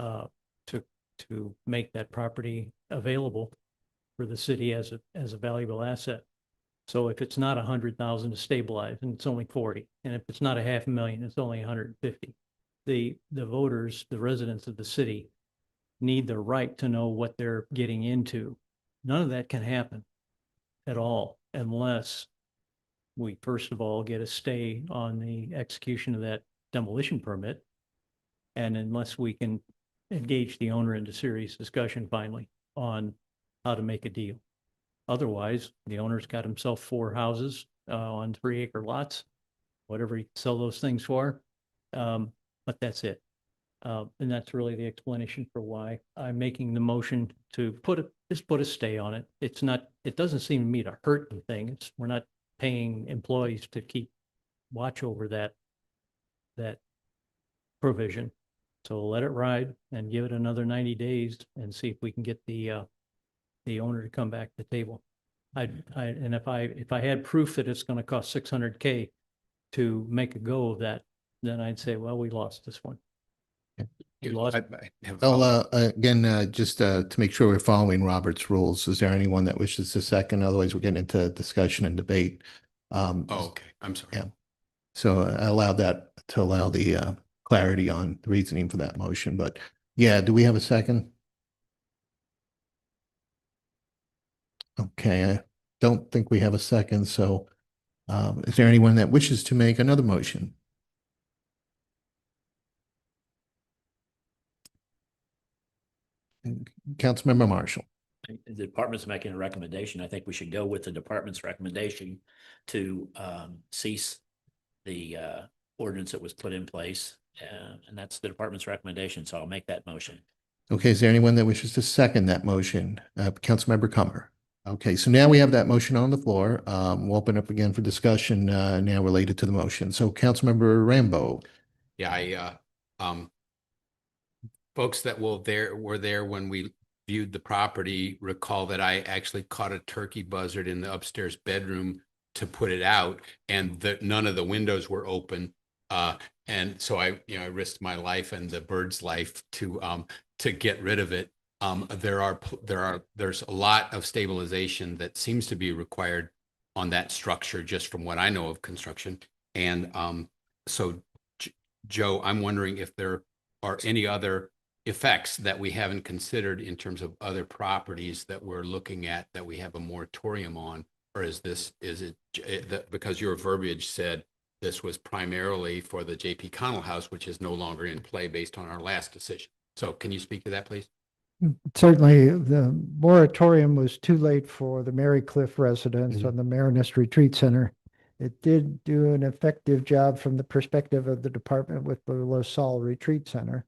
to make that property available for the city as a valuable asset. So if it's not 100,000 to stabilize, and it's only 40, and if it's not $500,000, it's only 150. The voters, the residents of the city need the right to know what they're getting into. None of that can happen at all unless we first of all get a stay on the execution of that demolition permit. And unless we can engage the owner into serious discussion finally on how to make a deal. Otherwise, the owner's got himself 4 houses on 3-acre lots, whatever he can sell those things for. But that's it. And that's really the explanation for why I'm making the motion to just put a stay on it. It doesn't seem to me to hurt anything. We're not paying employees to keep watch over that provision. So let it ride and give it another 90 days and see if we can get the owner to come back to the table. And if I had proof that it's going to cost $600K to make a go of that, then I'd say, well, we lost this one. We lost. Again, just to make sure we're following Robert's rules, is there anyone that wishes to second? Otherwise, we're getting into discussion and debate. Okay, I'm sorry. Yeah. So I allowed that to allow the clarity on the reasoning for that motion. But yeah, do we have a second? Okay, I don't think we have a second. So is there anyone that wishes to make another motion? Councilmember Marshall. The department's making a recommendation. I think we should go with the department's recommendation to cease the ordinance that was put in place. And that's the department's recommendation. So I'll make that motion. Okay, is there anyone that wishes to second that motion? Councilmember Comer. Okay, so now we have that motion on the floor. We'll open up again for discussion now related to the motion. So Councilmember Rambo. Yeah, folks that were there when we viewed the property recall that I actually caught a turkey buzzard in the upstairs bedroom to put it out, and that none of the windows were open. And so I risked my life and the bird's life to get rid of it. There's a lot of stabilization that seems to be required on that structure, just from what I know of construction. And so, Joe, I'm wondering if there are any other effects that we haven't considered in terms of other properties that we're looking at that we have a moratorium on, or is it because your verbiage said this was primarily for the JP Connell House, which is no longer in play based on our last decision. So can you speak to that, please? Certainly, the moratorium was too late for the Mary Cliff residents on the Marinist Retreat Center. It did do an effective job from the perspective of the department with the La Salle Retreat Center.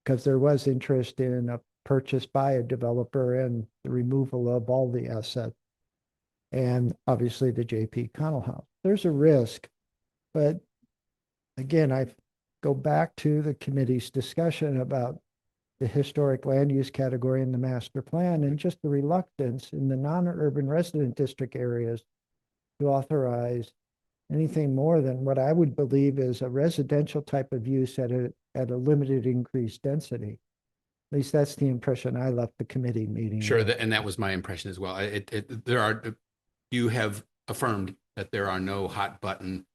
Because there was interest in a purchase by a developer and the removal of all the assets. And obviously the JP Connell House. There's a risk, but again, I go back to the committee's discussion about the historic land use category in the master plan and just the reluctance in the non-urban resident district areas to authorize anything more than what I would believe is a residential type of use at a limited increased density. At least that's the impression I left the committee meeting. Sure, and that was my impression as well. You have affirmed that there are no hot button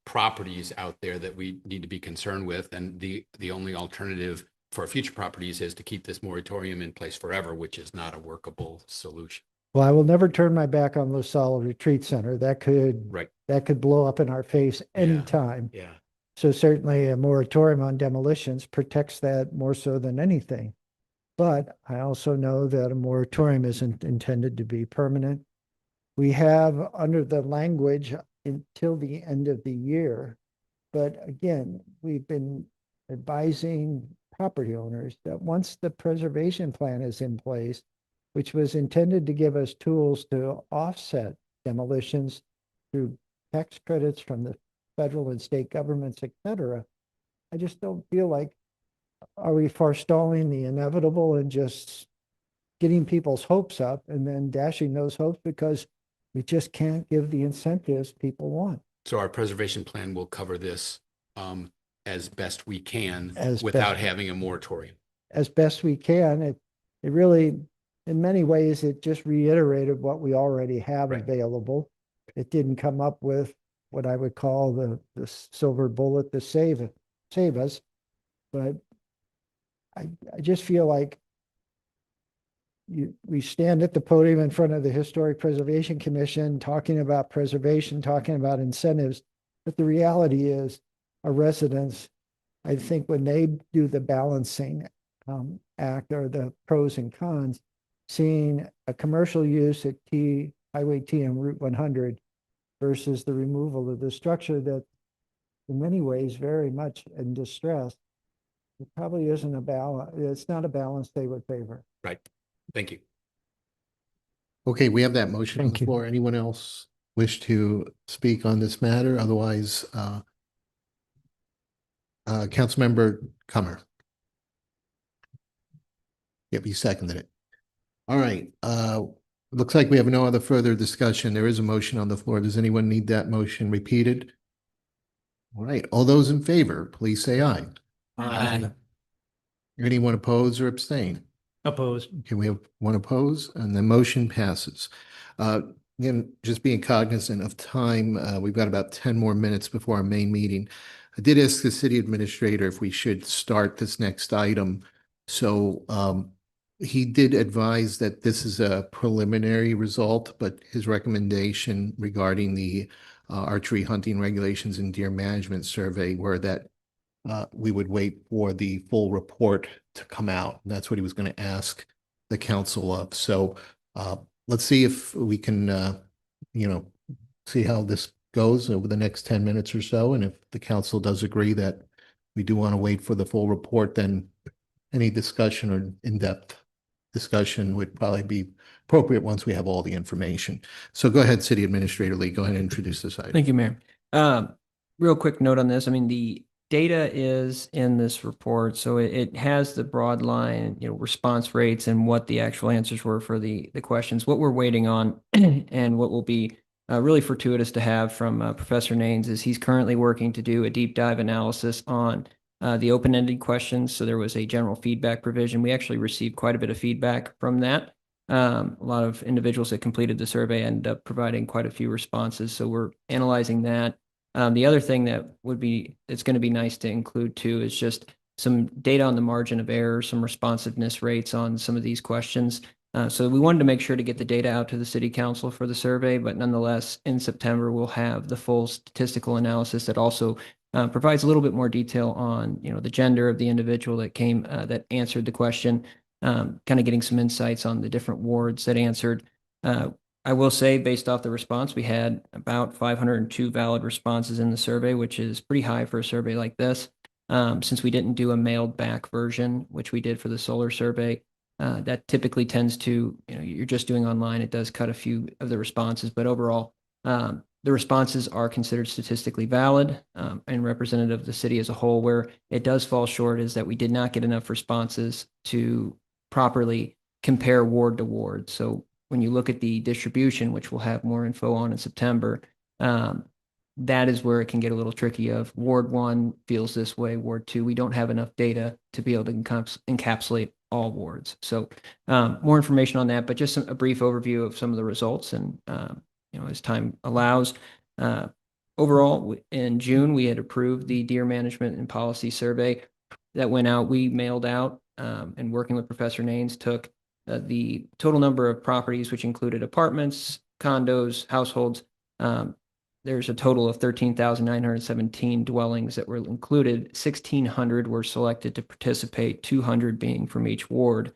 properties out there that we need to be concerned with, and the only alternative for future properties is to keep this moratorium in place forever, which is not a workable solution. Well, I will never turn my back on La Salle Retreat Center. That could blow up in our face anytime. Yeah. So certainly a moratorium on demolitions protects that more so than anything. But I also know that a moratorium isn't intended to be permanent. We have under the language until the end of the year. But again, we've been advising property owners that once the preservation plan is in place, which was intended to give us tools to offset demolitions through tax credits from the federal and state governments, et cetera. I just don't feel like, are we forestalling the inevitable and just getting people's hopes up and then dashing those hopes because we just can't give the incentives people want? So our preservation plan will cover this as best we can As without best- having a moratorium. As best we can. It really, in many ways, it just reiterated what we already have available. It didn't come up with what I would call the silver bullet to save us. But I just feel like we stand at the podium in front of the Historic Preservation Commission talking about preservation, talking about incentives. But the reality is our residents, I think when they do the balancing act or the pros and cons, seeing a commercial use at Highway T and Route 100 versus the removal of the structure that in many ways very much in distress, it probably isn't a balance. It's not a balance they would favor. Right. Thank you. Okay, we have that motion on Thank the you. floor. Anyone else wish to speak on this matter? Otherwise, Councilmember Comer. Yep, he seconded it. All right, looks like we have no other further discussion. There is a motion on the floor. Does anyone need that motion repeated? All right, all those in favor, please say aye. Aye. Anyone oppose or abstain? Opposed. Okay, we have one oppose and the motion passes. Again, just being cognizant of time, we've got about 10 more minutes before our main meeting. I did ask the city administrator if we should start this next item. So he did advise that this is a preliminary result, but his recommendation regarding the archery hunting regulations and deer management survey were that we would wait for the full report to come out. And that's what he was going to ask the council of. So let's see if we can, see how this goes over the next 10 minutes or so. And if the council does agree that we do want to wait for the full report, then any discussion or in-depth discussion would probably be appropriate once we have all the information. So go ahead, City Administrator Lee, go ahead and introduce this item. Thank you, Mayor. Real quick note on this. I mean, the data is in this report, so it has the broad line, response rates and what the actual answers were for the questions. What we're waiting on and what will be really fortuitous to have from Professor Naines is he's currently working to do a deep dive analysis on the open-ended questions. So there was a general feedback provision. We actually received quite a bit of feedback from that. A lot of individuals that completed the survey ended up providing quite a few responses. So we're analyzing that. The other thing it's going to be nice to include too is just some data on the margin of error, some responsiveness rates on some of these questions. So we wanted to make sure to get the data out to the city council for the survey, but nonetheless, in September, we'll have the full statistical analysis that also provides a little bit more detail on, the gender of the individual that answered the question, kind of getting some insights on the different wards that answered. I will say, based off the response, we had about 502 valid responses in the survey, which is pretty high for a survey like this. Since we didn't do a mailed back version, which we did for the solar survey, that typically tends to, you're just doing online. It does cut a few of the responses, but overall, the responses are considered statistically valid and representative of the city as a whole. Where it does fall short is that we did not get enough responses to properly compare ward to ward. So when you look at the distribution, which we'll have more info on in September, that is where it can get a little tricky of Ward 1 feels this way, Ward 2, we don't have enough data to be able to encapsulate all wards. So more information on that, but just a brief overview of some of the results. And, as time allows, overall, in June, we had approved the Deer Management and Policy Survey that went out. We mailed out and working with Professor Naines took the total number of properties, which included apartments, condos, households. There's a total of 13,917 dwellings that were included. 1,600 were selected to participate, 200 being from each ward.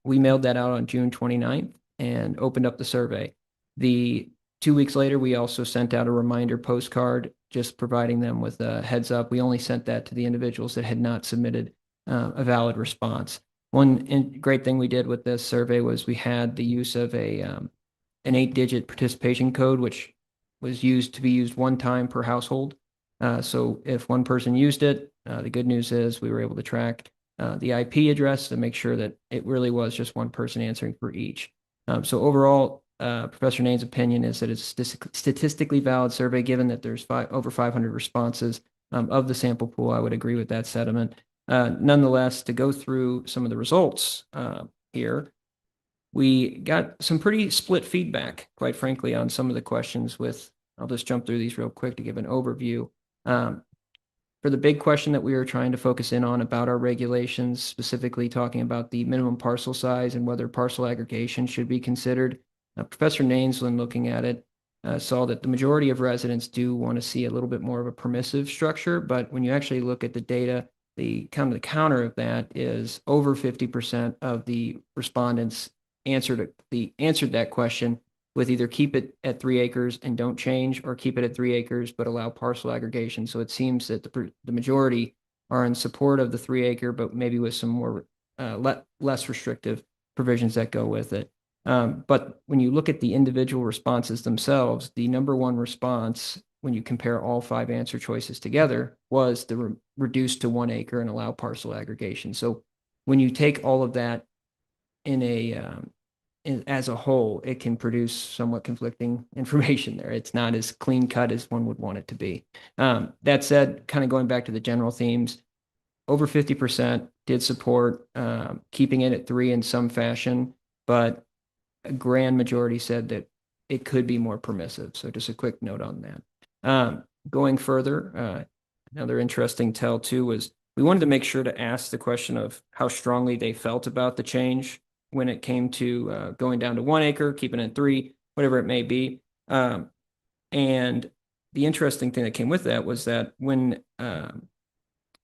We mailed that out on June 29th and opened up the survey. 2 weeks later, we also sent out a reminder postcard, just providing them with a heads up. We only sent that to the individuals that had not submitted a valid response. One great thing we did with this survey was we had the use of an 8-digit participation code, which was used to be used one time per household. So if one person used it, the good news is we were able to track the IP address to make sure that it really was just one person answering for each. So overall, Professor Naines' opinion is that it's a statistically valid survey, given that there's over 500 responses of the sample pool. I would agree with that sentiment. Nonetheless, to go through some of the results here, we got some pretty split feedback, quite frankly, on some of the questions I'll just jump through these real quick to give an overview. For the big question that we were trying to focus in on about our regulations, specifically talking about the minimum parcel size and whether parcel aggregation should be considered, Professor Naines, when looking at it, saw that the majority of residents do want to see a little bit more of a permissive structure, but when you actually look at the data, the counter of that is over 50% of the respondents answered that question with either keep it at 3 acres and don't change, or keep it at 3 acres but allow parcel aggregation. So it seems that the majority are in support of the 3 acre, but maybe with some more less restrictive provisions that go with it. But when you look at the individual responses themselves, the number one response when you compare all 5 answer choices together was the reduce to 1 acre and allow parcel aggregation. So when you take all of that as a whole, it can produce somewhat conflicting information there. It's not as clean cut as one would want it to be. That said, kind of going back to the general themes, over 50% did support keeping it at 3 in some fashion, but a grand majority said that it could be more permissive. So just a quick note on that. Going further, another interesting tell too was we wanted to make sure to ask the question of how strongly they felt about the change when it came to going down to 1 acre, keeping it at 3, whatever it may be. And the interesting thing that came with that was that when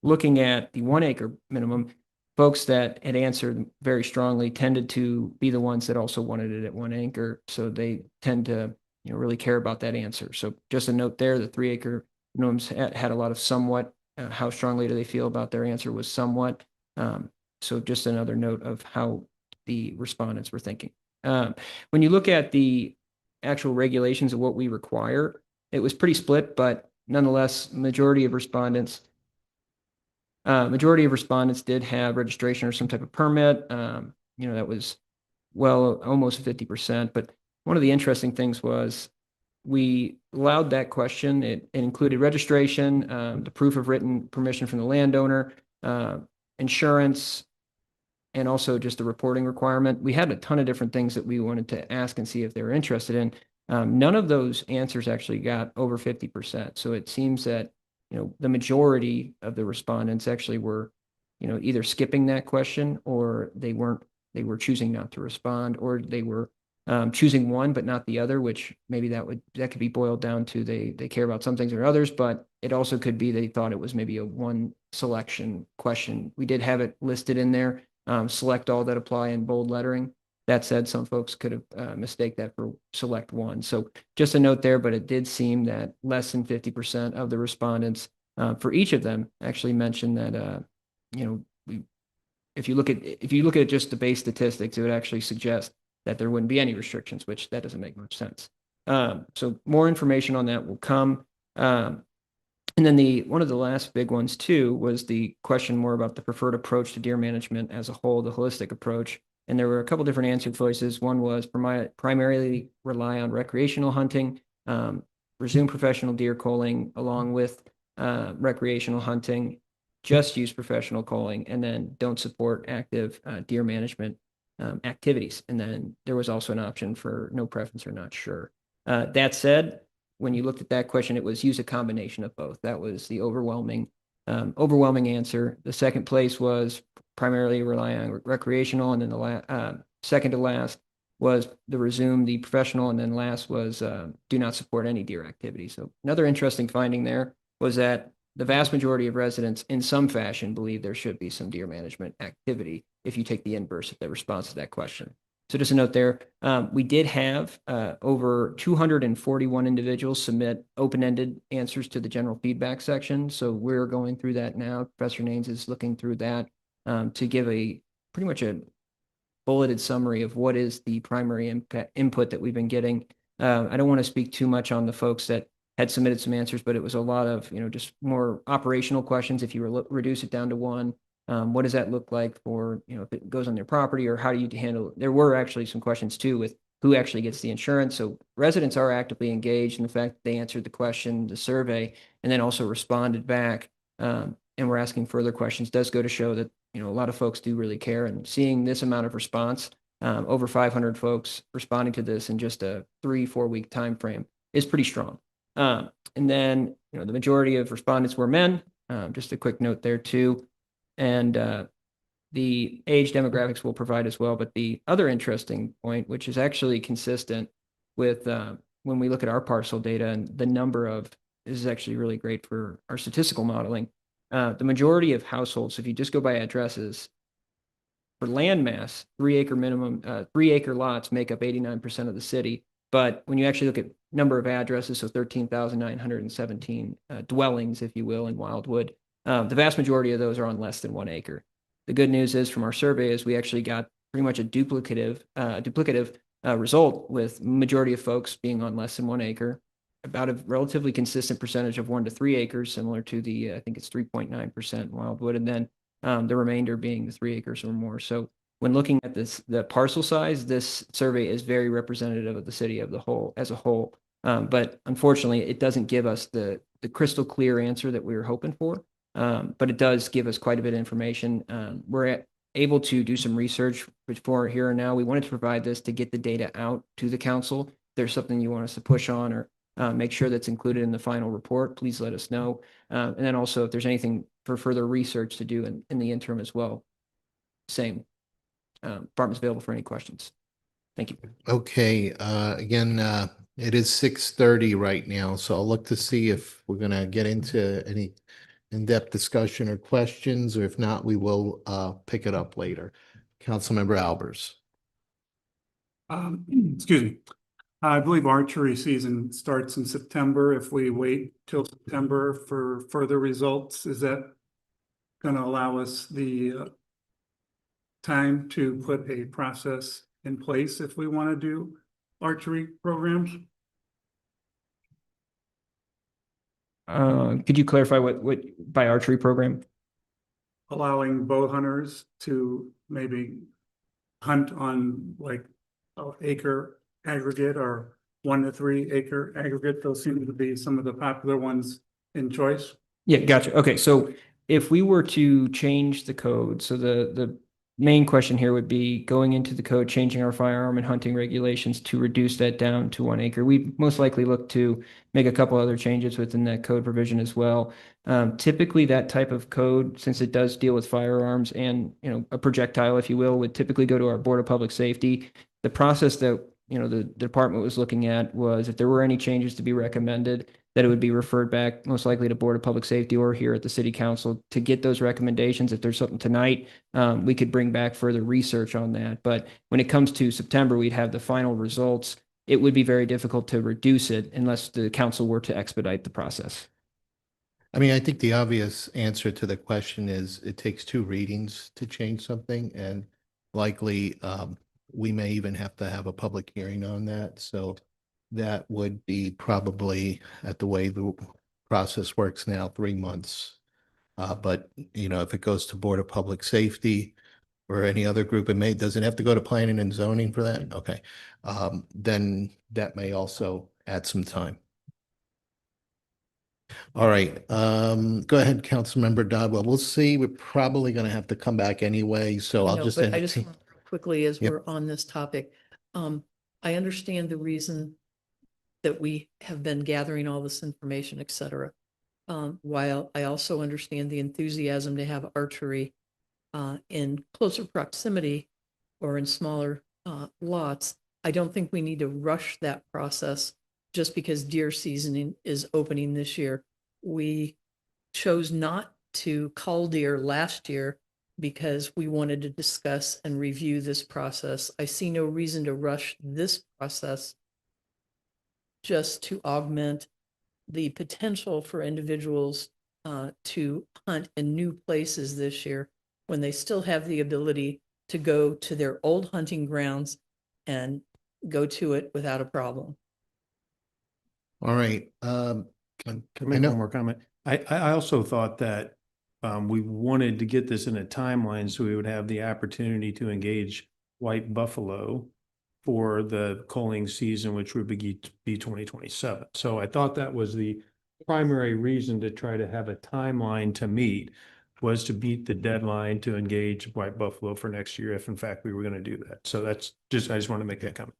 looking at the 1 acre minimum, folks that had answered very strongly tended to be the ones that also wanted it at 1 acre. So they tend to really care about that answer. So just a note there, the 3 acre minimums had a lot of somewhat. How strongly do they feel about their answer was somewhat. So just another note of how the respondents were thinking. When you look at the actual regulations of what we require, it was pretty split, but nonetheless, majority of respondents Majority of respondents did have registration or some type of permit. That was well, almost 50%. But one of the interesting things was we allowed that question. It included registration, the proof of written permission from the landowner, insurance, and also just the reporting requirement. We had a ton of different things that we wanted to ask and see if they were interested in. None of those answers actually got over 50%. So it seems that, the majority of the respondents actually were, either skipping that question, or they were choosing not to respond, or they were choosing one but not the other, which maybe that could be boiled down to they care about some things or others, but it also could be they thought it was maybe a one selection question. We did have it listed in there, select all that apply in bold lettering. That said, some folks could have mistake that for select one. So just a note there, but it did seem that less than 50% of the respondents for each of them actually mentioned that, if you look at just the base statistics, it would actually suggest that there wouldn't be any restrictions, which that doesn't make much sense. So more information on that will come. And then one of the last big ones too was the question more about the preferred approach to deer management as a whole, the holistic approach. And there were a couple different answer choices. One was primarily rely on recreational hunting, resume professional deer culling along with recreational hunting, just use professional culling, and then don't support active deer management activities. And then there was also an option for no preference or not sure. That said, when you looked at that question, it was use a combination of both. That was the overwhelming answer. The second place was primarily rely on recreational, and then the second to last was the resume the professional, and then last was do not support any deer activity. So another interesting finding there was that the vast majority of residents in some fashion believe there should be some deer management activity if you take the inverse of the response to that question. So just a note there, we did have over 241 individuals submit open-ended answers to the general feedback section. So we're going through that now. Professor Naines is looking through that to give pretty much a bulleted summary of what is the primary input that we've been getting. I don't want to speak too much on the folks that had submitted some answers, but it was a lot of, just more operational questions. If you reduce it down to one, what does that look like for, if it goes on their property, or how do you handle it? There were actually some questions too with who actually gets the insurance. So residents are actively engaged in the fact that they answered the question, the survey, and then also responded back. And we're asking further questions does go to show that, a lot of folks do really care, and seeing this amount of response, over 500 folks responding to this in just a 3-4 week time frame is pretty strong. And then, the majority of respondents were men. Just a quick note there too. And the age demographics will provide as well. But the other interesting point, which is actually consistent with when we look at our parcel data and the number of, this is actually really great for our statistical modeling. The majority of households, if you just go by addresses, for land mass, 3 acre lots make up 89% of the city. But when you actually look at number of addresses, so 13,917 dwellings, if you will, in Wildwood, the vast majority of those are on less than 1 acre. The good news is from our survey is we actually got pretty much a duplicative result, with majority of folks being on less than 1 acre, about a relatively consistent percentage of 1 to 3 acres, similar to the, I think it's 3.9% in Wildwood, and then the remainder being the 3 acres or more. So when looking at the parcel size, this survey is very representative of the city as a whole. But unfortunately, it doesn't give us the crystal clear answer that we were hoping for. But it does give us quite a bit of information. We're able to do some research before here and now. We wanted to provide this to get the data out to the council. If there's something you want us to push on or make sure that's included in the final report, please let us know. And then also if there's anything for further research to do in the interim as well, same. Department's available for any questions. Thank you. Okay, again, it is 6:30 right now, so I'll look to see if we're gonna get into any in-depth discussion or questions, or if not, we will pick it up later. Councilmember Albers. Excuse me. I believe archery season starts in September. If we wait till September for further results, is that going to allow us the time to put a process in place if we want to do archery programs? Could you clarify what by archery program? allowing bow hunters to maybe hunt on like acre aggregate or 1 to 3 acre aggregate. Those seem to be some of the popular ones in choice. Yeah, gotcha. Okay, so if we were to change the code, so the main question here would be going into the code, changing our firearm and hunting regulations to reduce that down to 1 acre. We most likely look to make a couple other changes within that code provision as well. Typically, that type of code, since it does deal with firearms and a projectile, if you will, would typically go to our Board of Public Safety. The process that the department was looking at was if there were any changes to be recommended, that it would be referred back most likely to Board of Public Safety or here at the City Council to get those recommendations. If there's something tonight, we could bring back further research on that. But when it comes to September, we'd have the final results. It would be very difficult to reduce it unless the council were to expedite the process. I mean, I think the obvious answer to the question is it takes 2 readings to change something, and likely we may even have to have a public hearing on that. So that would be probably, at the way the process works now, 3 months. But if it goes to Board of Public Safety or any other group, does it have to go to planning and zoning for that? Okay. Then that may also add some time. All right, go ahead, Councilmember Dodwell. We'll see. We're probably going to have to come back anyway, so I'll No, just. but I just want to quickly, as Yep. we're on this topic, I understand the reason that we have been gathering all this information, et cetera. While I also understand the enthusiasm to have archery in closer proximity or in smaller lots, I don't think we need to rush that process just because deer season is opening this year. We chose not to cull deer last year because we wanted to discuss and review this process. I see no reason to rush this process just to augment the potential for individuals to hunt in new places this year when they still have the ability to go to their old hunting grounds and go to it without a problem. All right. Can I I make know- one more comment? I also thought that we wanted to get this in a timeline so we would have the opportunity to engage white buffalo for the culling season, which would be 2027. So I thought that was the primary reason to try to have a timeline to meet, was to beat the deadline to engage white buffalo for next year, if in fact we were going to do that. So I just want to make that comment.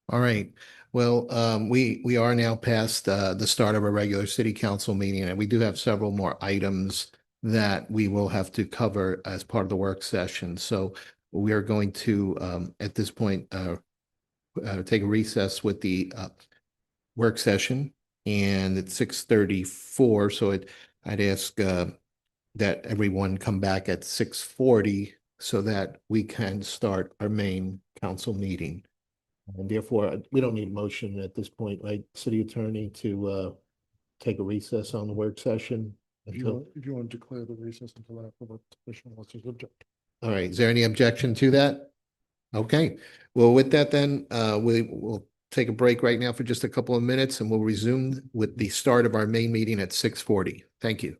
All right. Well, we are now past the start of a regular city council meeting, and we do have several more items that we will have to cover as part of the work session. So we are going to, at this point, take a recess with the work session, and it's 6:34. So I'd ask that everyone come back at 6:40 so that we can start our main council meeting. And therefore, we don't need motion at this point, right, City Attorney, to take a recess on the work session? If you want to declare the recess until after the commission wants to object. All right, is there any objection to that? Okay, well, with that then, we will take a break right now for just a couple of minutes, and we'll resume with the start of our main meeting at 6:40. Thank you.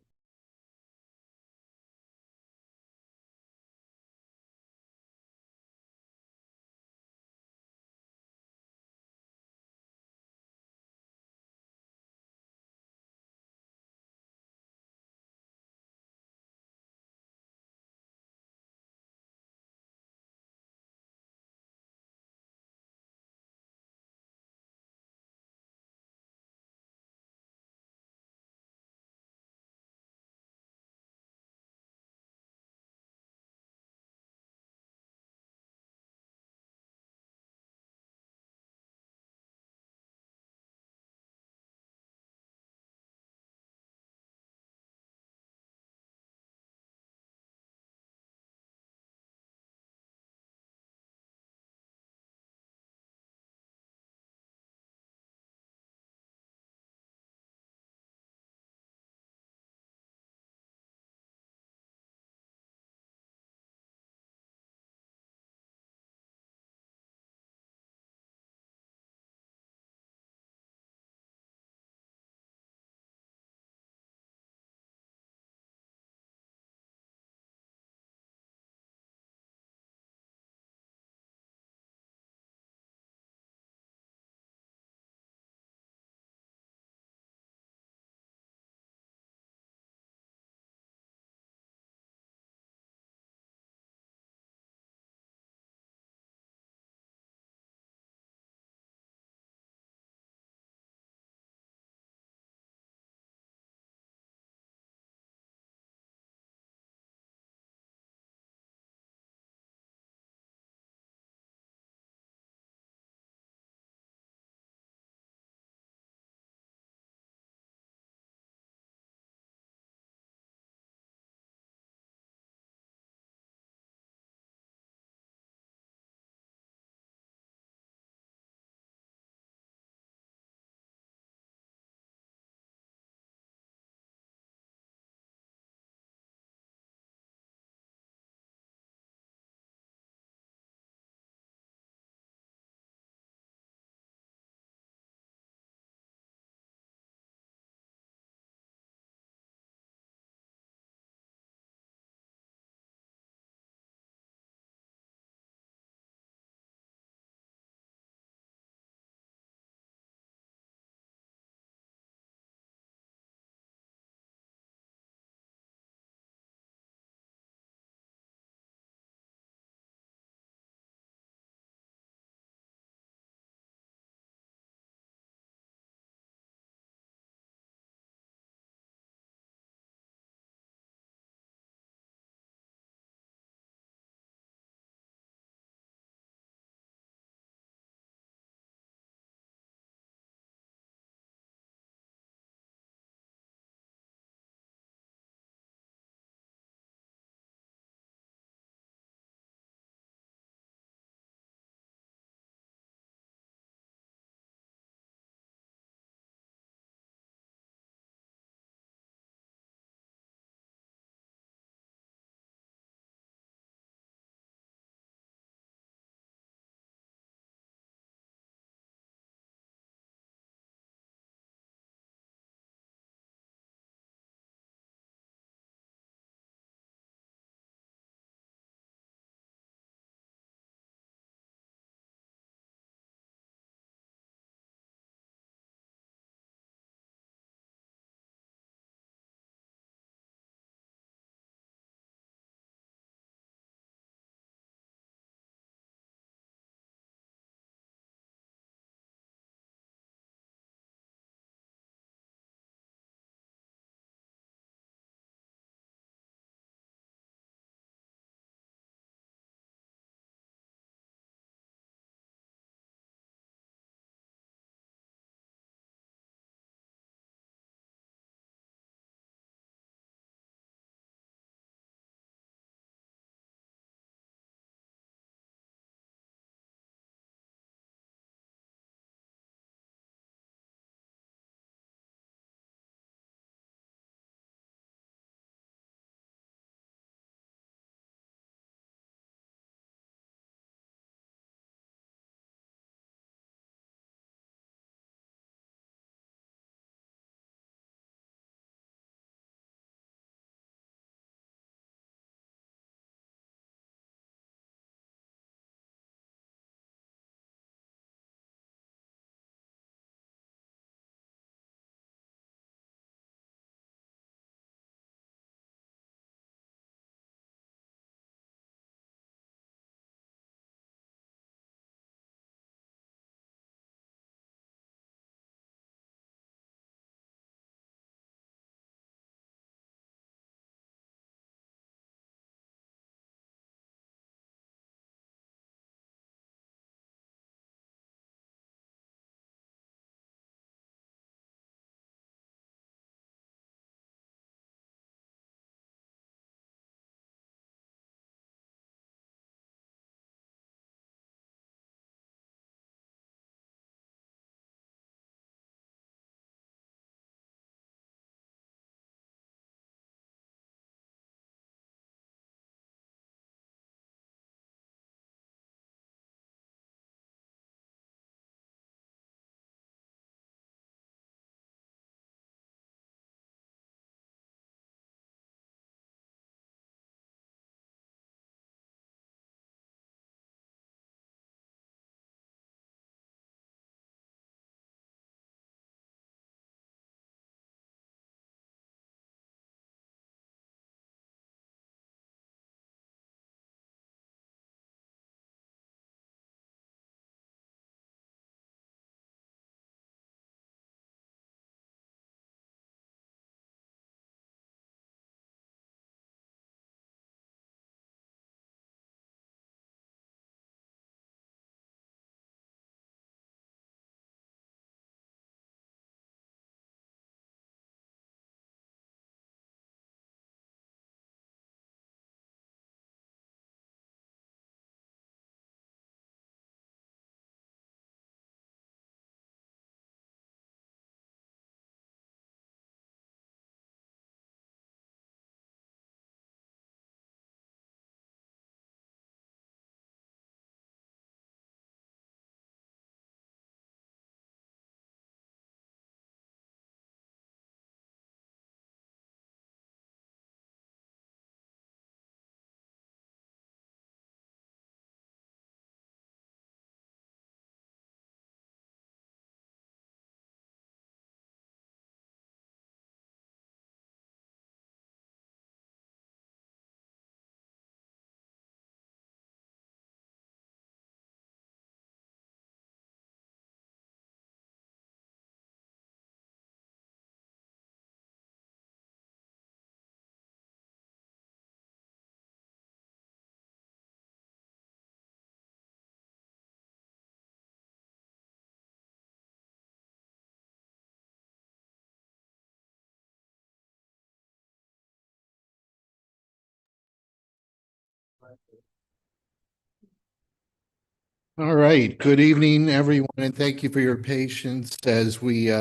All right, good evening, everyone, and thank you for your patience as we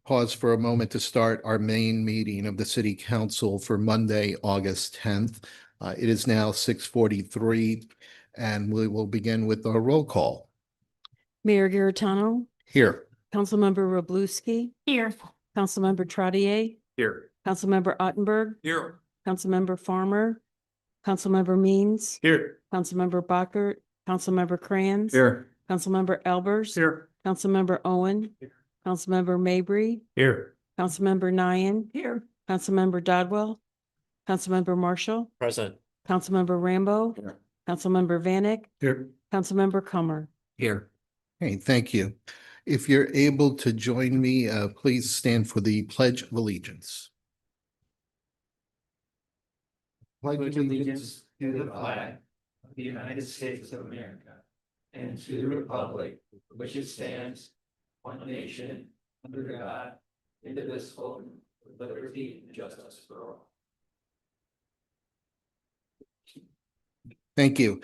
pause for a moment to start our main meeting of the City Council for Monday, August 10th. It is now 6:43, and we will begin with our roll call. Mayor Giratano, Here. Councilmember Roblewski. Here. Councilmember Trottier, Here. Councilmember Ottenberg, Here. Councilmember Farmer, Councilmember Means, Here. Councilmember Bockert, Councilmember Kranz. Here. Councilmember Albers. Here. Councilmember Owen. Councilmember Mabry. Here. Councilmember Nian. Here. Councilmember Dodwell. Councilmember Marshall. Present. Councilmember Rambo. Here. Councilmember Vanek. Here. Councilmember Comer. Here. Okay, thank you. If you're able to join me, please stand for the Pledge of Allegiance. Pledge allegiance to the flag of the United States of America and to the republic which it stands, one nation, under God, indivisible, with liberty and justice for all. Thank you.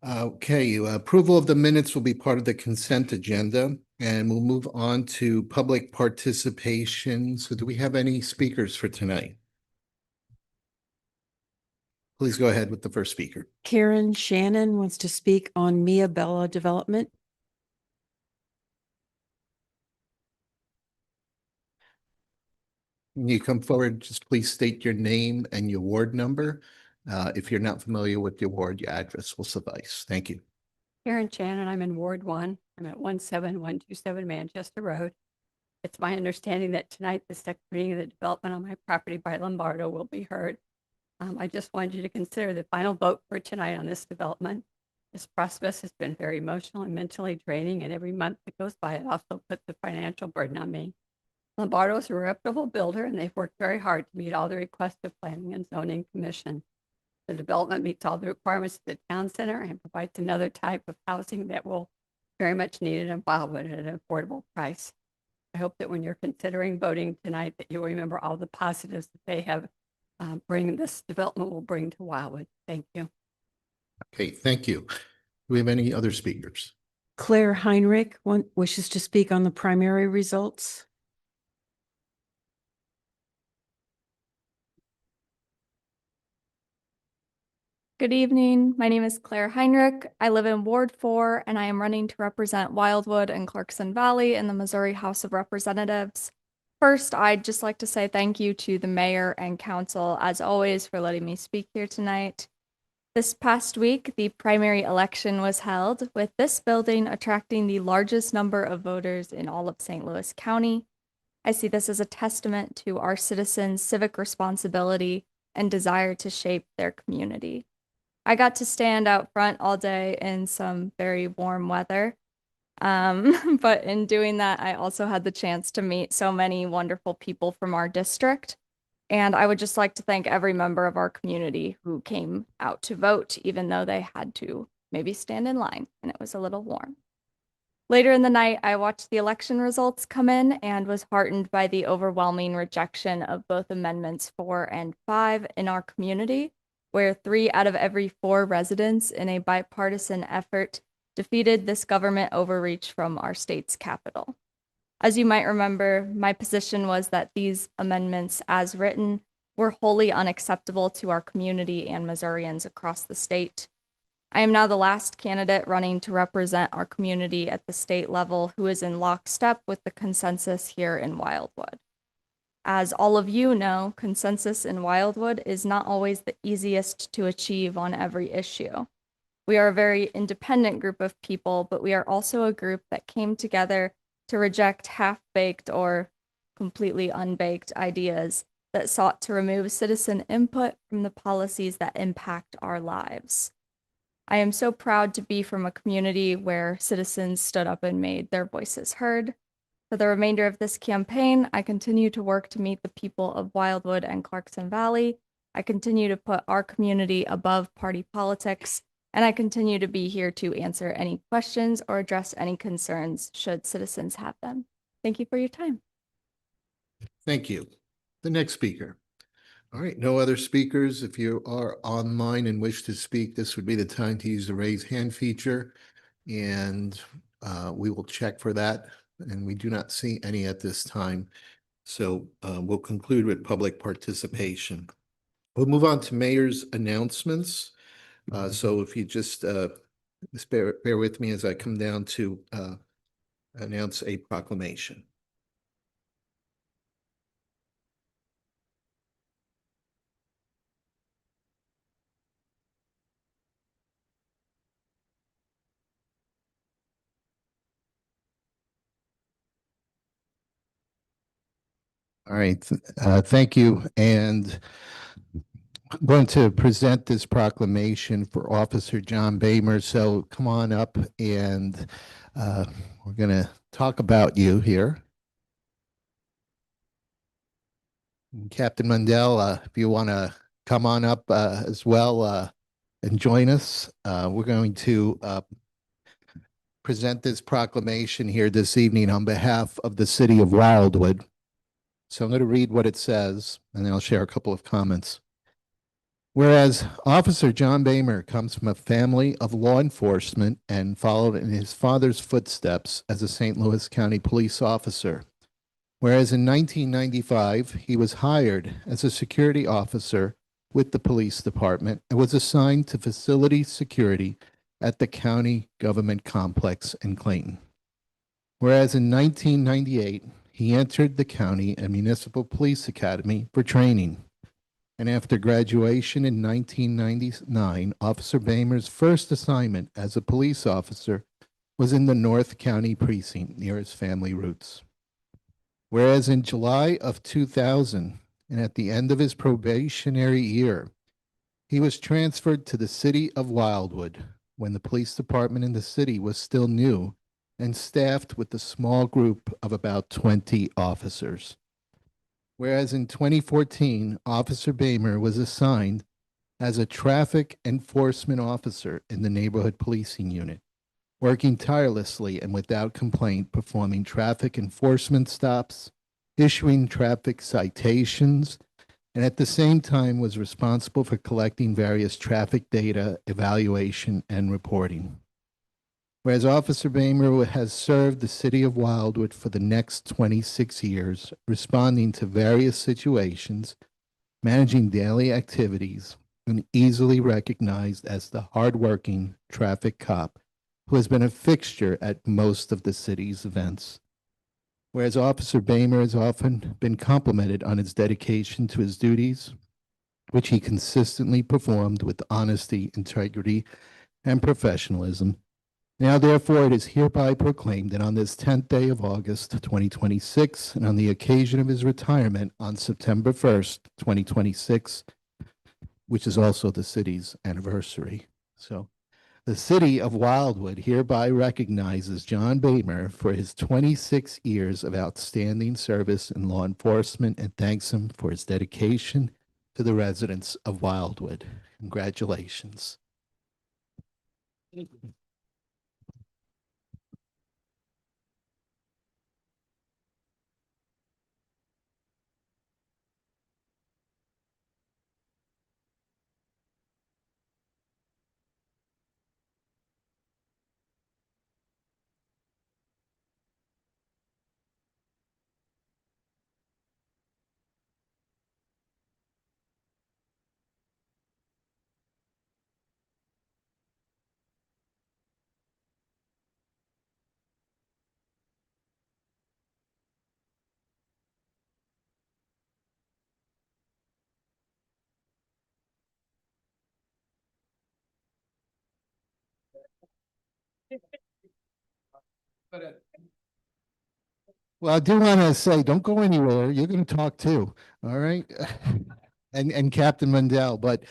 Okay, approval of the minutes will be part of the consent agenda, and we'll move on to public participation. So do we have any speakers for tonight? Please go ahead with the first speaker. Karen Shannon wants to speak on Mia Bella development. When you come forward, just please state your name and your ward number. If you're not familiar with your ward, your address will suffice. Thank you. Karen Shannon, I'm in Ward 1. I'm at 17127 Manchester Road. It's my understanding that tonight the second reading of the development on my property by Lombardo will be heard. I just wanted you to consider the final vote for tonight on this development. This process has been very emotional and mentally draining, and every month that goes by, it also puts a financial burden on me. Lombardo is a reputable builder, and they've worked very hard to meet all the requests of Planning and Zoning Commission. The development meets all the requirements of the town center and provides another type of housing that will very much needed in Wildwood at an affordable price. I hope that when you're considering voting tonight, that you'll remember all the positives that they have this development will bring to Wildwood. Thank you. Okay, thank you. Do we have any other speakers? Claire Heinrich wishes to speak on the primary results. Good evening. My name is Claire Heinrich. I live in Ward 4, and I am running to represent Wildwood and Clarkson Valley in the Missouri House of Representatives. First, I'd just like to say thank you to the mayor and council, as always, for letting me speak here tonight. This past week, the primary election was held, with this building attracting the largest number of voters in all of St. Louis County. I see this as a testament to our citizens' civic responsibility and desire to shape their community. I got to stand out front all day in some very warm weather. But in doing that, I also had the chance to meet so many wonderful people from our district. And I would just like to thank every member of our community who came out to vote, even though they had to maybe stand in line and it was a little warm. Later in the night, I watched the election results come in and was heartened by the overwhelming rejection of both amendments 4 and 5 in our community, where 3 out of every 4 residents in a bipartisan effort defeated this government overreach from our state's capital. As you might remember, my position was that these amendments, as written, were wholly unacceptable to our community and Missourians across the state. I am now the last candidate running to represent our community at the state level who is in lockstep with the consensus here in Wildwood. As all of you know, consensus in Wildwood is not always the easiest to achieve on every issue. We are a very independent group of people, but we are also a group that came together to reject half-baked or completely unbaked ideas that sought to remove citizen input from the policies that impact our lives. I am so proud to be from a community where citizens stood up and made their voices heard. For the remainder of this campaign, I continue to work to meet the people of Wildwood and Clarkson Valley. I continue to put our community above party politics, and I continue to be here to answer any questions or address any concerns should citizens have them. Thank you for your time. Thank you. The next speaker. All right, no other speakers. If you are online and wish to speak, this would be the time to use the raise hand feature. And we will check for that. And we do not see any at this time. So we'll conclude with public participation. We'll move on to mayor's announcements. So if you just bear with me as I come down to announce a proclamation. All right, thank you. And I'm going to present this proclamation for Officer John Boehmer. So come on up and we're going to talk about you here. And Captain Mundell, if you want to come on up as well and join us, we're going to present this proclamation here this evening on behalf of the city of Wildwood. So I'm going to read what it says, and then I'll share a couple of comments. Whereas Officer John Boehmer comes from a family of law enforcement and followed in his father's footsteps as a St. Louis County police officer. Whereas in 1995, he was hired as a security officer with the police department and was assigned to facility security at the county government complex in Clayton. Whereas in 1998, he entered the county and municipal police academy for training. And after graduation in 1999, Officer Boehmer's first assignment as a police officer was in the North County precinct near his family roots. Whereas in July of 2000, and at the end of his probationary year, he was transferred to the city of Wildwood when the police department in the city was still new and staffed with a small group of about 20 officers. Whereas in 2014, Officer Boehmer was assigned as a traffic enforcement officer in the neighborhood policing unit, working tirelessly and without complaint, performing traffic enforcement stops, issuing traffic citations, and at the same time was responsible for collecting various traffic data, evaluation, and reporting. Whereas Officer Boehmer has served the city of Wildwood for the next 26 years, responding to various situations, managing daily activities, and easily recognized as the hardworking traffic cop who has been a fixture at most of the city's events. Whereas Officer Boehmer has often been complimented on his dedication to his duties, which he consistently performed with honesty, integrity, and professionalism. Now, therefore, it is hereby proclaimed that on this 10th day of August, 2026, and on the occasion of his retirement on September 1st, 2026, which is also the city's anniversary. So the city of Wildwood hereby recognizes John Boehmer for his 26 years of outstanding service in law enforcement and thanks him for his dedication to the residents of Wildwood. Congratulations. Thank you. Well, I do want to say, don't go anywhere. You're going to talk too. All right. And Captain Mundell, but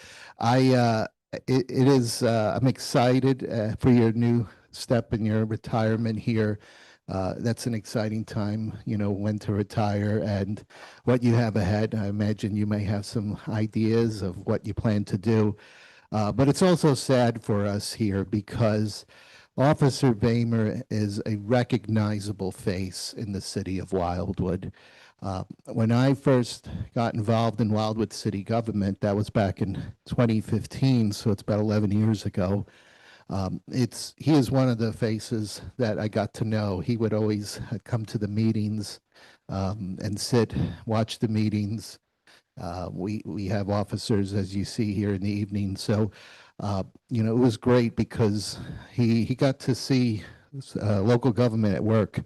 it is, I'm excited for your new step in your retirement here. That's an exciting time, you know, when to retire and what you have ahead. I imagine you may have some ideas of what you plan to do. But it's also sad for us here because Officer Boehmer is a recognizable face in the city of Wildwood. When I first got involved in Wildwood City government, that was back in 2015, so it's about 11 years ago. He is one of the faces that I got to know. He would always come to the meetings and sit, watch the meetings. We have officers, as you see here in the evening. So, you know, it was great because he got to see local government at work.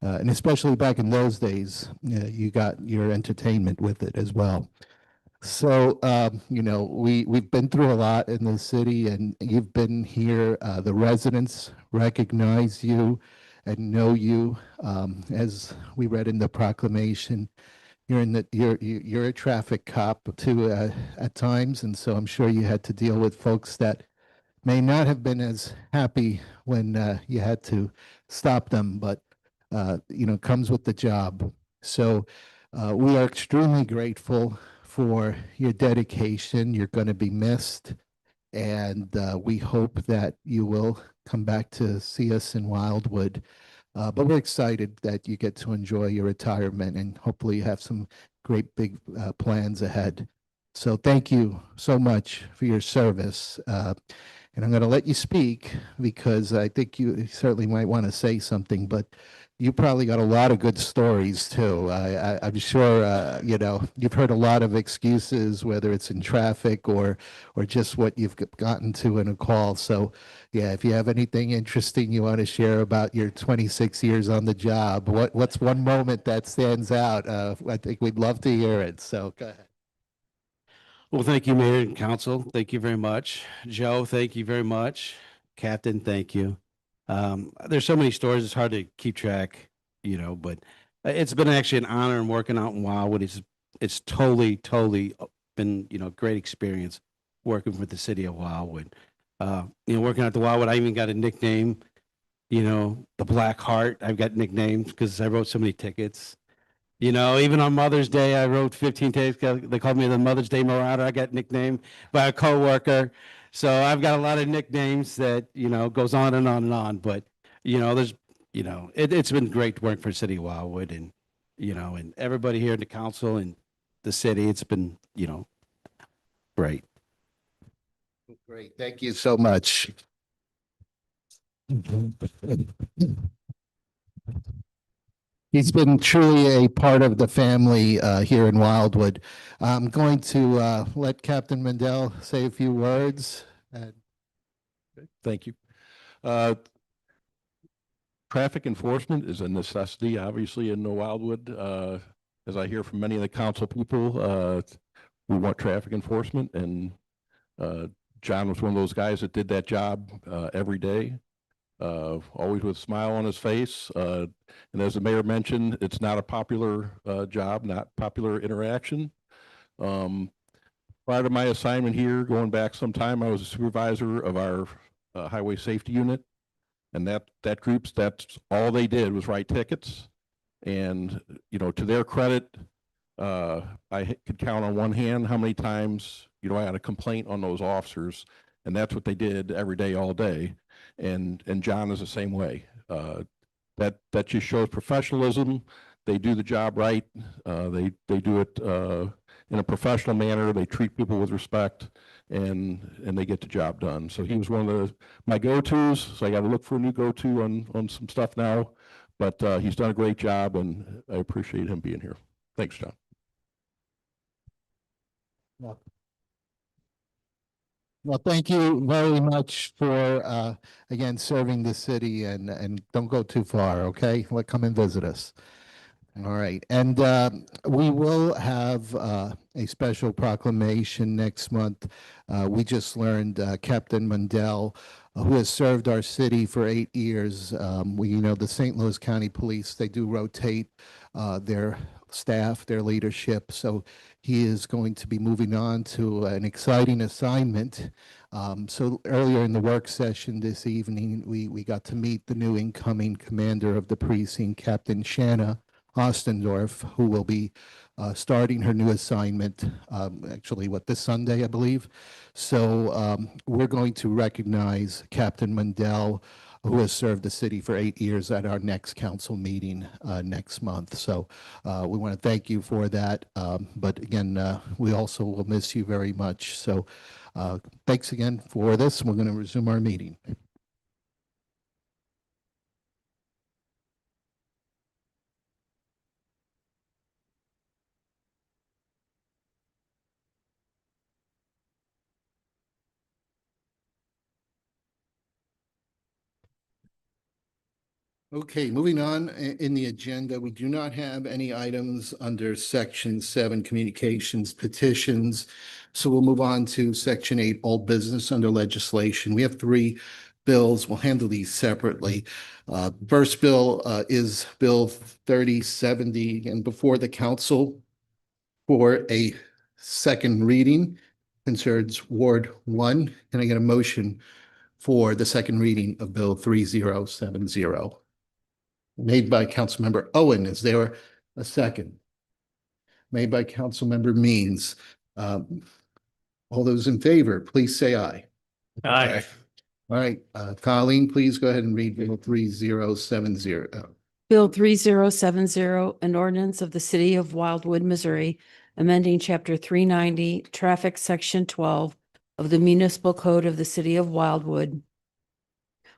And especially back in those days, you got your entertainment with it as well. So, you know, we've been through a lot in the city, and you've been here. The residents recognize you and know you. As we read in the proclamation, you're a traffic cop too at times, and so I'm sure you had to deal with folks that may not have been as happy when you had to stop them, but you know, comes with the job. So we are extremely grateful for your dedication. You're going to be missed, and we hope that you will come back to see us in Wildwood. But we're excited that you get to enjoy your retirement, and hopefully you have some great big plans ahead. So thank you so much for your service. And I'm going to let you speak because I think you certainly might want to say something, but you probably got a lot of good stories too. I'm sure, you know, you've heard a lot of excuses, whether it's in traffic or just what you've gotten to in a call. So yeah, if you have anything interesting you want to share about your 26 years on the job, what's one moment that stands out? I think we'd love to hear it. So go ahead. Well, thank you, Mayor and Council. Thank you very much. Joe, thank you very much. Captain, thank you. There's so many stories, it's hard to keep track, you know, but it's been actually an honor and working out in Wildwood. It's totally been, you know, great experience working with the city of Wildwood. You know, working at the Wildwood, I even got a nickname, you know, the Black Heart. I've got nicknames because I wrote so many tickets. You know, even on Mother's Day, I wrote 15 tickets. They called me the Mother's Day Marauder. I got nicknamed by a coworker. So I've got a lot of nicknames that, you know, goes on and on and on. But, you know, there's, you know, it's been great to work for City of Wildwood, and, you know, and everybody here in the council and the city. It's been, you know, great. Great. Thank you so much. He's been truly a part of the family here in Wildwood. I'm going to let Captain Mendel say a few words. Thank you. Traffic enforcement is a necessity, obviously, in Wildwood. As I hear from many of the council people, we want traffic enforcement, and John was one of those guys that did that job every day. Always with a smile on his face. And as the mayor mentioned, it's not a popular job, not popular interaction. Prior to my assignment here, going back some time, I was a supervisor of our highway safety unit. And that group's, that's all they did was write tickets. And, you know, to their credit, I could count on one hand how many times, you know, I had a complaint on those officers. And that's what they did every day, all day. And John is the same way. That just shows professionalism. They do the job right. They do it in a professional manner. They treat people with respect, and they get the job done. So he was one of my go-tos. So I got to look for a new go-to on some stuff now. But he's done a great job, and I appreciate him being here. Thanks, John. Well, thank you very much for, again, serving the city, and don't go too far, okay? Come and visit us. All right. And we will have a special proclamation next month. We just learned Captain Mundell, who has served our city for 8 years. You know, the St. Louis County Police, they do rotate their staff, their leadership. So he is going to be moving on to an exciting assignment. So earlier in the work session this evening, we got to meet the new incoming commander of the precinct, Captain Shanna Ostendorf, who will be starting her new assignment, actually, this Sunday, I believe. So we're going to recognize Captain Mundell who has served the city for 8 years at our next council meeting next month. So we want to thank you for that. But again, we also will miss you very much. So thanks again for this. We're going to resume our meeting. Okay, moving on in the agenda, we do not have any items under Section 7, Communications, Petitions. So we'll move on to Section 8, All Business under Legislation. We have 3 bills. We'll handle these separately. First bill is Bill 3070, and before the council for a second reading, concerns Ward 1. Can I get a motion for the second reading of Bill 3070? Made by Councilmember Owen. Is there a second? Made by Councilmember Means. All those in favor, please say aye. Aye. All right, Colleen, please go ahead and read Bill 3070. Bill 3070, an ordinance of the city of Wildwood, Missouri, amending chapter 390, traffic section 12 of the municipal code of the city of Wildwood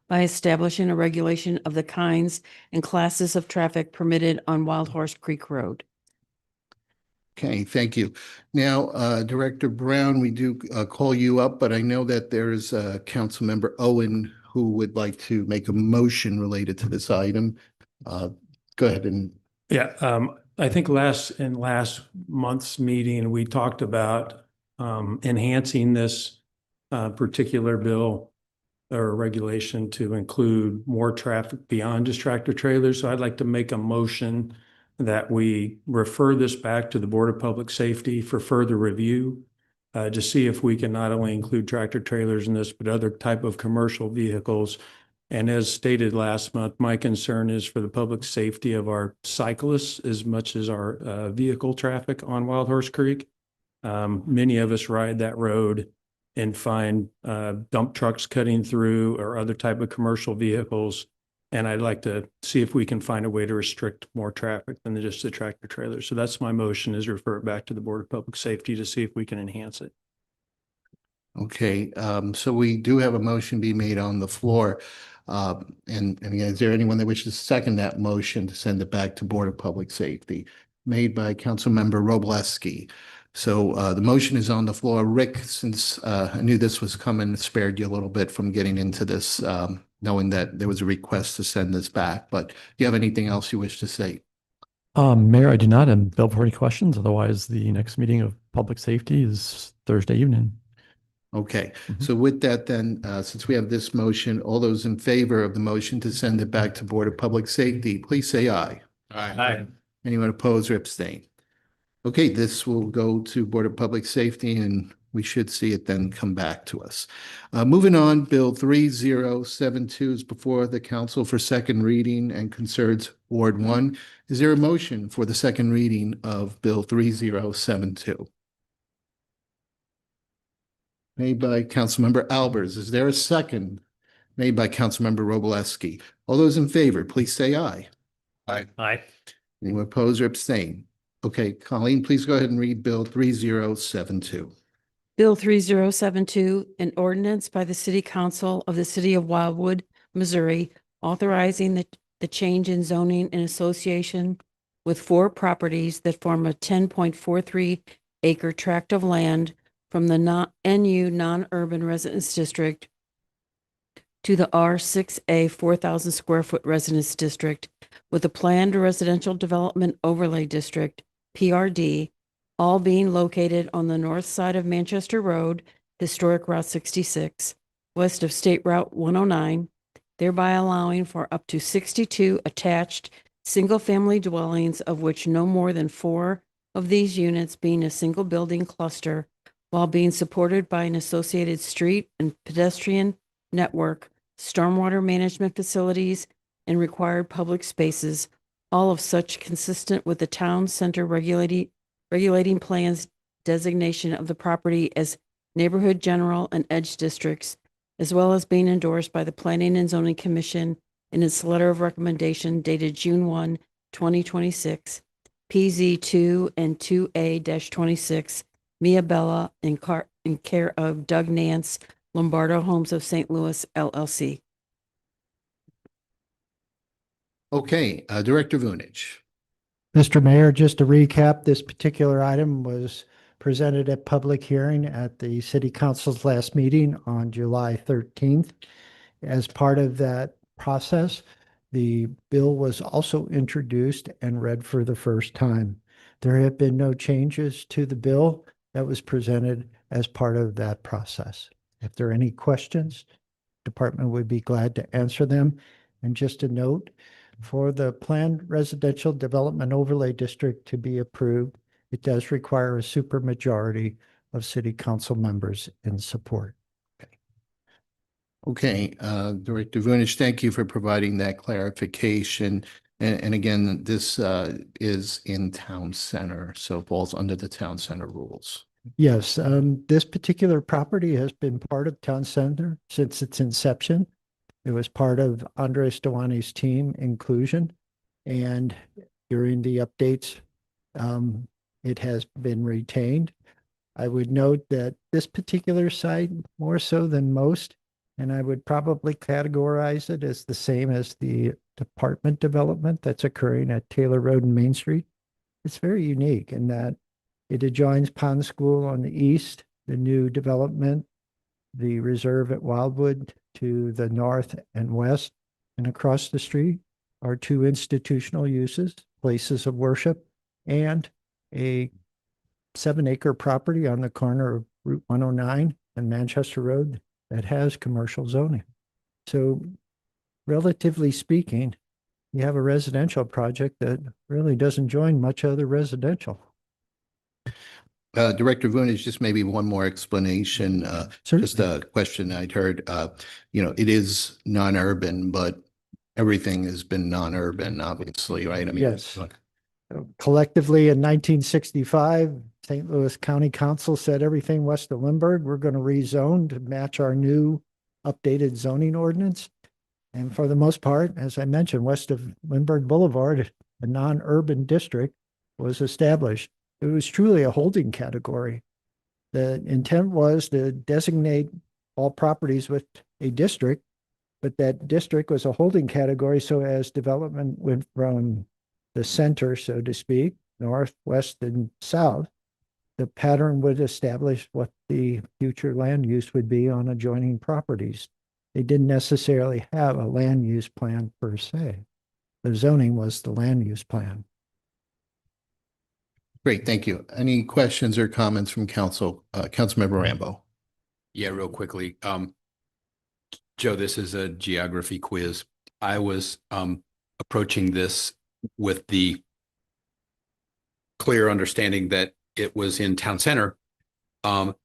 by establishing a regulation of the kinds and classes of traffic permitted on Wild Horse Creek Road. Okay, thank you. Now, Director Brown, we do call you up, but I know that there's Councilmember Owen who would like to make a motion related to this item. Go ahead and. Yeah, I think last month's meeting, we talked about enhancing this particular bill or regulation to include more traffic beyond just tractor trailers. So I'd like to make a motion that we refer this back to the Board of Public Safety for further review to see if we can not only include tractor trailers in this, but other type of commercial vehicles. And as stated last month, my concern is for the public safety of our cyclists as much as our vehicle traffic on Wild Horse Creek. Many of us ride that road and find dump trucks cutting through or other type of commercial vehicles. And I'd like to see if we can find a way to restrict more traffic than just the tractor trailer. So that's my motion, is refer it back to the Board of Public Safety to see if we can enhance it. Okay, so we do have a motion being made on the floor. And again, is there anyone that wishes to second that motion to send it back to Board of Public Safety? Made by Councilmember Robleski. So the motion is on the floor. Rick, since I knew this was coming, spared you a little bit from getting into this, knowing that there was a request to send this back. But do you have anything else you wish to say? Mayor, I do not. And Bill, for any questions? Otherwise, the next meeting of Public Safety is Thursday evening. Okay, so with that then, since we have this motion, all those in favor of the motion to send it back to Board of Public Safety, please say aye. Aye. Anyone opposed or abstain? Okay, this will go to Board of Public Safety and we should see it then come back to us. Moving on, Bill 3072 is before the council for second reading and concerns Ward 1. Is there a motion for the second reading of Bill 3072? Made by Councilmember Albers. Is there a second? Made by Councilmember Robleski. All those in favor, please say aye. Aye. Aye. Anyone oppose or abstain? Okay, Colleen, please go ahead and read Bill 3072. Bill 3072, an ordinance by the City Council of the City of Wildwood, Missouri, authorizing the change in zoning in association with 4 properties that form a 10.43 acre tract of land from the NU non-urban residence district to the R6A 4,000 square foot residence district with a planned residential development overlay district, PRD, all being located on the north side of Manchester Road, Historic Route 66, west of State Route 109, thereby allowing for up to 62 attached single-family dwellings, of which no more than 4 of these units being a single building cluster, while being supported by an associated street and pedestrian network, stormwater management facilities, and required public spaces, all of such consistent with the town center regulating plans designation of the property as neighborhood general and edge districts, as well as being endorsed by the Planning and Zoning Commission in its letter of recommendation dated June 1, 2026, PZ 2 and 2A-26, Mia Bella in care of Doug Nance, Lombardo Homes of St. Louis, LLC. Okay, Director Vunich. Mr. Mayor, just to recap, this particular item was presented at public hearing at the City Council's last meeting on July 13th. As part of that process, the bill was also introduced and read for the first time. There have been no changes to the bill that was presented as part of that process. If there are any questions, the department would be glad to answer them. And just a note, for the planned residential development overlay district to be approved, it does require a supermajority of city council members in support. Okay, Director Vunich, thank you for providing that clarification. And again, this is in town center, so falls under the town center rules. Yes, this particular property has been part of town center since its inception. It was part of Andres Dewani's team inclusion, and during the updates, it has been retained. I would note that this particular site, more so than most, and I would probably categorize it as the same as the department development that's occurring at Taylor Road and Main Street. It's very unique in that it adjoins Pond School on the east, the new development, the reserve at Wildwood to the north and west, and across the street are two institutional uses, places of worship, and a 7-acre property on the corner of Route 109 and Manchester Road that has commercial zoning. So relatively speaking, you have a residential project that really doesn't join much other residential. Director Vunich, just maybe one more explanation. Just a question I'd heard. It is non-urban, but everything has been non-urban, obviously, right? I mean, Yes. Collectively, in 1965, St. Louis County Council said everything west of Lindbergh, we're going to rezone to match our new updated zoning ordinance. And for the most part, as I mentioned, west of Lindbergh Boulevard, a non-urban district was established. It was truly a holding category. The intent was to designate all properties with a district, but that district was a holding category. So as development went from the center, so to speak, north, west, and south, the pattern would establish what the future land use would be on adjoining properties. They didn't necessarily have a land use plan per se. The zoning was the land use plan. Great, thank you. Any questions or comments from council? Councilmember Rambo. Yeah, real quickly. Joe, this is a geography quiz. I was approaching this with the clear understanding that it was in town center. But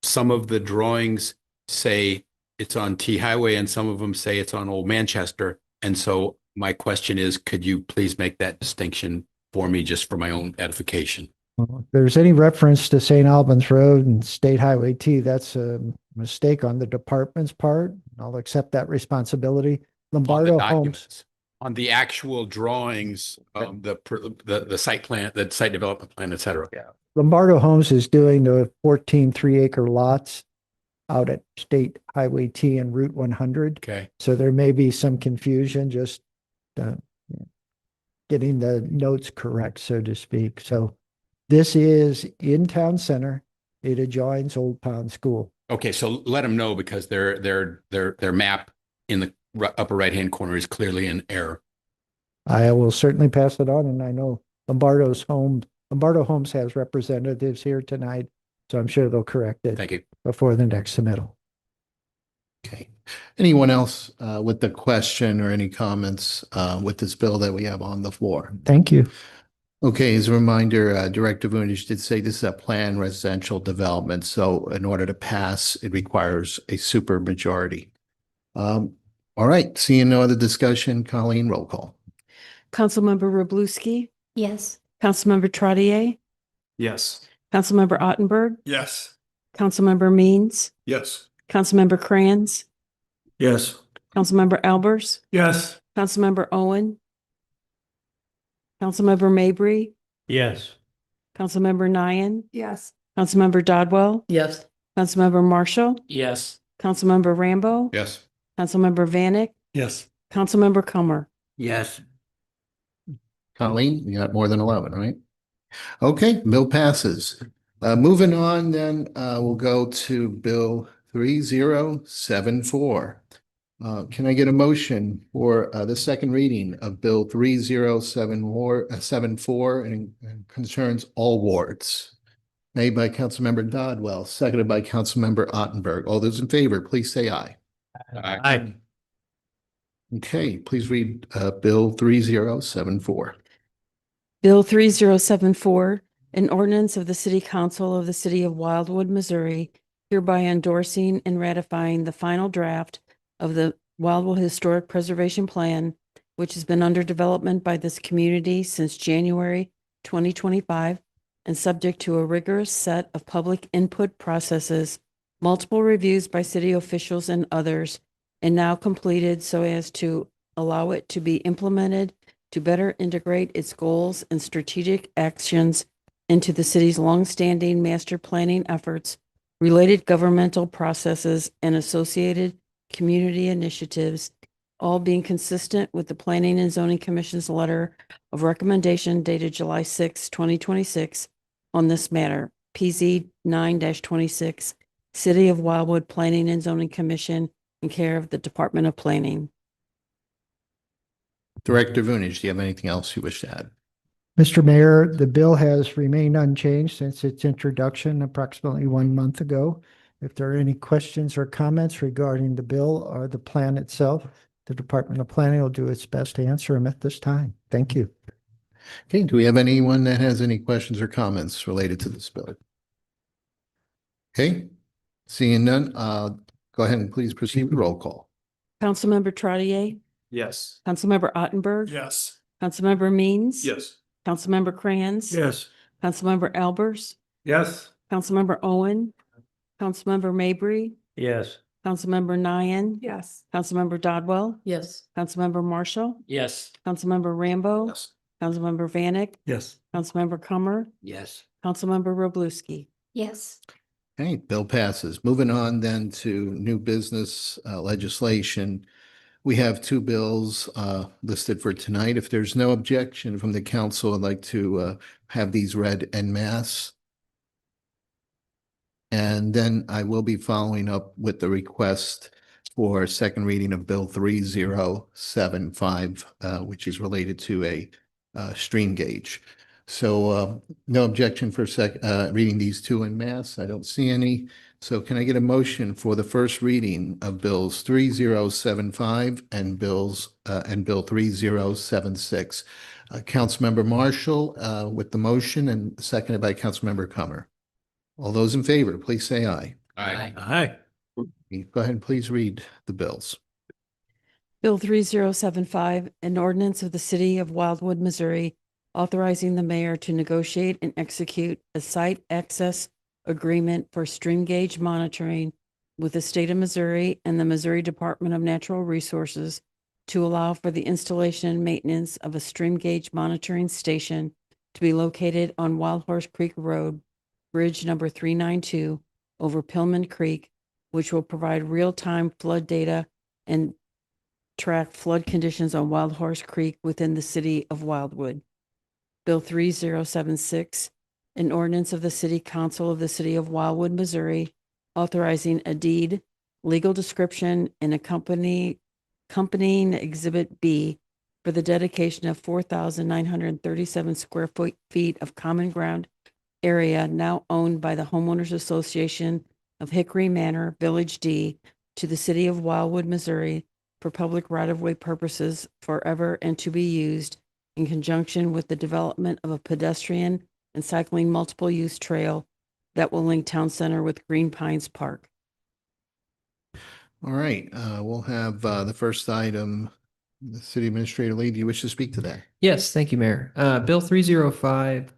some of the drawings say it's on T Highway and some of them say it's on Old Manchester. And so my question is, could you please make that distinction for me just for my own edification? Well, if there's any reference to St. Albans Road and State Highway T, that's a mistake on the department's part. I'll accept that responsibility. Lombardo Homes. On the actual drawings, the site plan, the site development plan, et cetera. Yeah. Lombardo Homes is doing the 14 3-acre lots out at State Highway T and Route 100. Okay. So there may be some confusion, just getting the notes correct, so to speak. So this is in town center. It adjoins Old Pond School. Okay, so let them know because their map in the upper right-hand corner is clearly in error. I will certainly pass it on, and I know Lombardo Homes has representatives here tonight, so I'm sure they'll correct it. Thank you. Before the next submittal. Okay. Anyone else with the question or any comments with this bill that we have on the floor? Thank you. Okay, as a reminder, Director Vunich did say this is a planned residential development. So in order to pass, it requires a super majority. All right, seeing no other discussion, Colleen, roll call. Councilmember Roblewski, Yes. Councilmember Trottier, Yes. Councilmember Ottenberg, Yes. Councilmember Means, Yes. Councilmember Crayons, Yes. Councilmember Albers, Yes. Councilmember Owen, Councilmember Mabry, Yes. Councilmember Nian, Yes. Councilmember Dodwell, Yes. Councilmember Marshall, Yes. Councilmember Rambo, Yes. Councilmember Vanek, Yes. Councilmember Comer. Yes. Colleen, you got more than 11, right? Okay, bill passes. Moving on, then we'll go to Bill 3074. Can I get a motion for the second reading of Bill 3074 and concerns all wards? Made by Councilmember Dodwell, seconded by Councilmember Ottenberg. All those in favor, please say aye. Aye. Okay, please read Bill 3074. Bill 3074, an ordinance of the City Council of the City of Wildwood, Missouri, hereby endorsing and ratifying the final draft of the Wildwood Historic Preservation Plan, which has been under development by this community since January 2025 and subject to a rigorous set of public input processes, multiple reviews by city officials and others, and now completed so as to allow it to be implemented to better integrate its goals and strategic actions into the city's longstanding master planning efforts, related governmental processes, and associated community initiatives, all being consistent with the Planning and Zoning Commission's letter of recommendation dated July 6, 2026 on this matter, PZ 9-26, City of Wildwood Planning and Zoning Commission in care of the Department of Planning. Director Vunich, do you have anything else you wish to add? Mr. Mayor, the bill has remained unchanged since its introduction approximately 1 month ago. If there are any questions or comments regarding the bill or the plan itself, the Department of Planning will do its best to answer them at this time. Thank you. Okay, do we have anyone that has any questions or comments related to this bill? Okay, seeing none, go ahead and please proceed with roll call. Councilmember Trottier, Yes. Councilmember Ottenberg, Yes. Councilmember Means, Yes. Councilmember Crayons, Yes. Councilmember Albers, Yes. Councilmember Owen, Councilmember Mabry, Yes. Councilmember Nian, Yes. Councilmember Dodwell, Yes. Councilmember Marshall, Yes. Councilmember Rambo, Yes. Councilmember Vanek, Yes. Councilmember Comer, Yes. Councilmember Roblewski. Yes. Okay, bill passes. Moving on then to new business legislation. We have two bills listed for tonight. If there's no objection from the council, I'd like to have these read en masse. And then I will be following up with the request for second reading of Bill 3075, which is related to a stream gauge. So no objection for reading these two en masse. I don't see any. So can I get a motion for the first reading of Bills 3075 and Bill 3076? Councilmember Marshall with the motion and seconded by Councilmember Comer. All those in favor, please say aye. Aye. Aye. Go ahead and please read the bills. Bill 3075, an ordinance of the City of Wildwood, Missouri, authorizing the mayor to negotiate and execute a site access agreement for stream gauge monitoring with the state of Missouri and the Missouri Department of Natural Resources to allow for the installation and maintenance of a stream gauge monitoring station to be located on Wild Horse Creek Road, Bridge number 392 over Pillman Creek, which will provide real-time flood data and track flood conditions on Wild Horse Creek within the city of Wildwood. Bill 3076, an ordinance of the City Council of the City of Wildwood, Missouri, authorizing a deed, legal description, and accompanying Exhibit B for the dedication of 4,937 square feet of common ground area now owned by the Homeowners Association of Hickory Manor, Village D, to the City of Wildwood, Missouri, for public right-of-way purposes forever and to be used in conjunction with the development of a pedestrian and cycling multiple-use trail that will link Town Center with Green Pines Park. All right, we'll have the first item. The City Administrator Lee, do you wish to speak to that? Yes, thank you, Mayor. Bill 305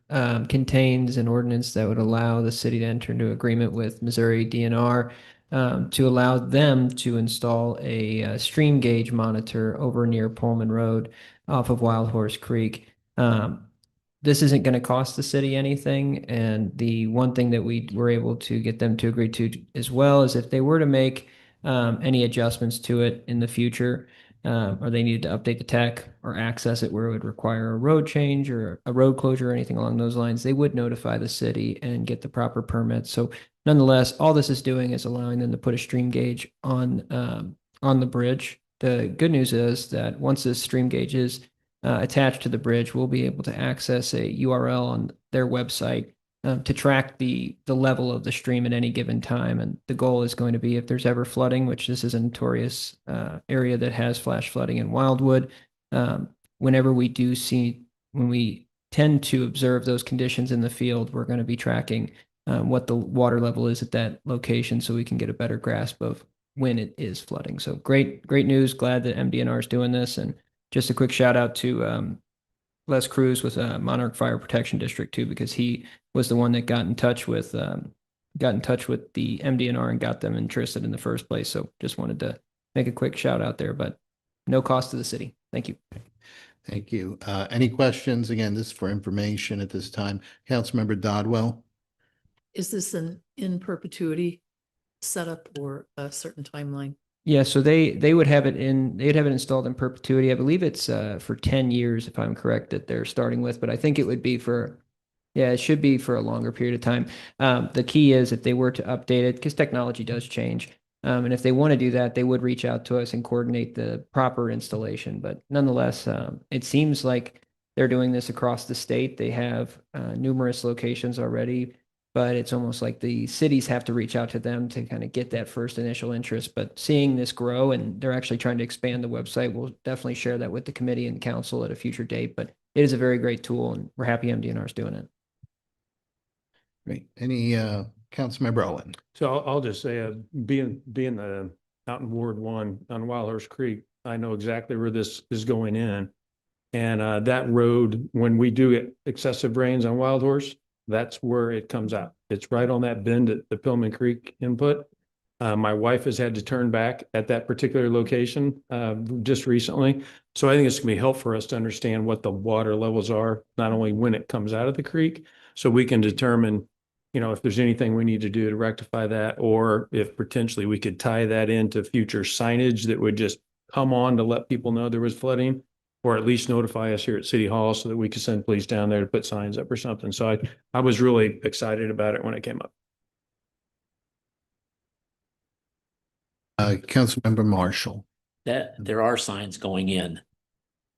contains an ordinance that would allow the city to enter into agreement with Missouri DNR to allow them to install a stream gauge monitor over near Pullman Road off of Wild Horse Creek. This isn't going to cost the city anything. And the one thing that we were able to get them to agree to as well is if they were to make any adjustments to it in the future, or they needed to update the tech or access it where it would require a road change or a road closure or anything along those lines, they would notify the city and get the proper permits. So nonetheless, all this is doing is allowing them to put a stream gauge on the bridge. The good news is that once this stream gauge is attached to the bridge, we'll be able to access a URL on their website to track the level of the stream at any given time. And the goal is going to be if there's ever flooding, which this is a notorious area that has flash flooding in Wildwood, whenever we do see, when we tend to observe those conditions in the field, we're going to be tracking what the water level is at that location so we can get a better grasp of when it is flooding. So great news. Glad that MDNR is doing this. And just a quick shout out to Les Cruz with Monarch Fire Protection District too, because he was the one that got in touch with the MDNR and got them interested in the first place. So just wanted to make a quick shout out there, but no cost to the city. Thank you. Thank you. Any questions? Again, this is for information at this time. Councilmember Dodwell. Is this an in perpetuity setup or a certain timeline? Yeah, so they'd have it installed in perpetuity. I believe it's for 10 years, if I'm correct, that they're starting with, but I think it would be it should be for a longer period of time. The key is if they were to update it, because technology does change. And if they want to do that, they would reach out to us and coordinate the proper installation. But nonetheless, it seems like they're doing this across the state. They have numerous locations already, but it's almost like the cities have to reach out to them to kind of get that first initial interest. But seeing this grow and they're actually trying to expand the website, we'll definitely share that with the committee and council at a future date. But it is a very great tool and we're happy MDNR is doing it. Great. Any Councilmember Owen? So I'll just say, being out in Ward 1 on Wild Horse Creek, I know exactly where this is going in. And that road, when we do get excessive rains on Wild Horse, that's where it comes out. It's right on that bend at the Pillman Creek input. My wife has had to turn back at that particular location just recently. So I think it's gonna be helpful for us to understand what the water levels are, not only when it comes out of the creek, so we can determine, if there's anything we need to do to rectify that, or if potentially we could tie that into future signage that would just come on to let people know there was flooding, or at least notify us here at City Hall so that we could send police down there to put signs up or something. So I was really excited about it when it came up. Councilmember Marshall. That there are signs going in.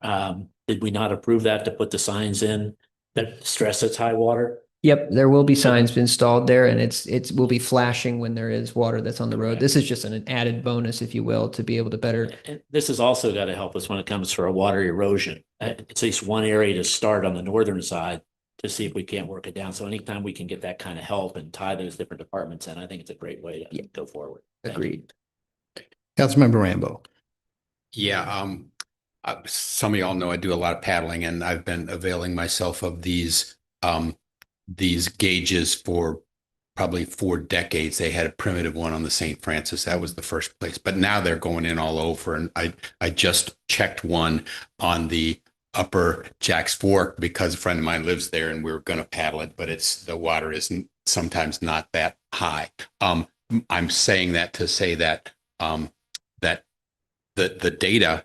Did we not approve that to put the signs in that stress it's high water? Yep, there will be signs installed there and it will be flashing when there is water that's on the road. This is just an added bonus, if you will, to be able to better. And this has also got to help us when it comes for a water erosion. It's at least one area to start on the northern side to see if we can't work it down. So anytime we can get that kind of help and tie those different departments in, I think it's a great way to go forward. Agreed. Councilmember Rambo. Yeah, some of y'all know I do a lot of paddling, and I've been availing myself of these gauges for probably 4 decades. They had a primitive one on the St. Francis. That was the first place, but now they're going in all over. And I just checked one on the upper Jack's Fork because a friend of mine lives there and we were going to paddle it, but the water isn't sometimes not that high. I'm saying that to say that that the data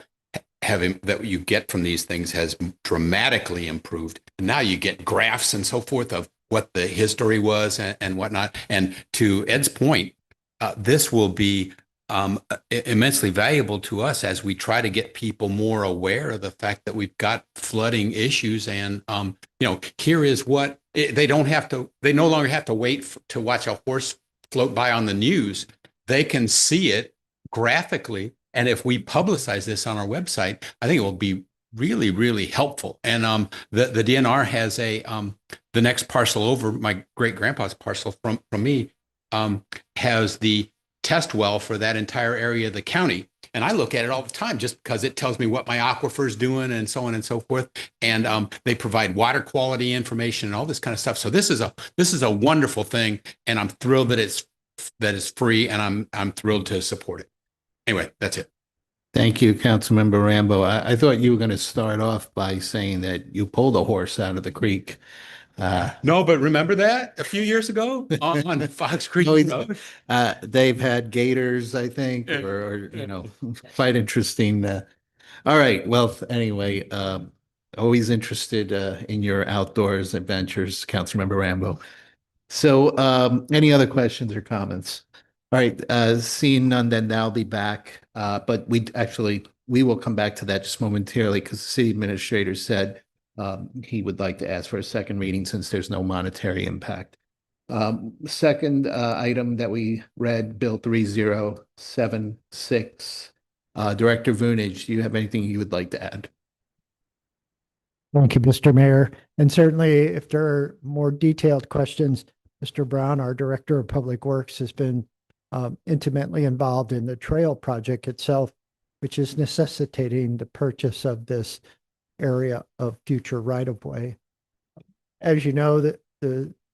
that you get from these things has dramatically improved. And now you get graphs and so forth of what the history was and whatnot. And to Ed's point, this will be immensely valuable to us as we try to get people more aware of the fact that we've got flooding issues. And, here is what they no longer have to wait to watch a horse float by on the news. They can see it graphically. And if we publicize this on our website, I think it will be really, really helpful. And the DNR has the next parcel over, my great grandpa's parcel from me, has the test well for that entire area of the county. And I look at it all the time just because it tells me what my aquifer is doing and so on and so forth. And they provide water quality information and all this kind of stuff. So this is a wonderful thing. And I'm thrilled that it's that is free, and I'm thrilled to support it. Anyway, that's it. Thank you, Councilmember Rambo. I thought you were going to start off by saying that you pulled a horse out of the creek. No, but remember that a few years ago on Fox Creek No, Road? they've had gators, I think, or quite interesting. All right. Well, anyway, always interested in your outdoors adventures, Councilmember Rambo. So, any other questions or comments? All right, seeing none, then I'll be back. But we will come back to that just momentarily because the city administrator said he would like to ask for a second reading since there's no monetary impact. Second item that we read, Bill 3076. Director Vunich, do you have anything you would like to add? Thank you, Mr. Mayor. And certainly if there are more detailed questions, Mr. Brown, our Director of Public Works, has been intimately involved in the trail project itself, which is necessitating the purchase of this area of future right-of-way. As you know, the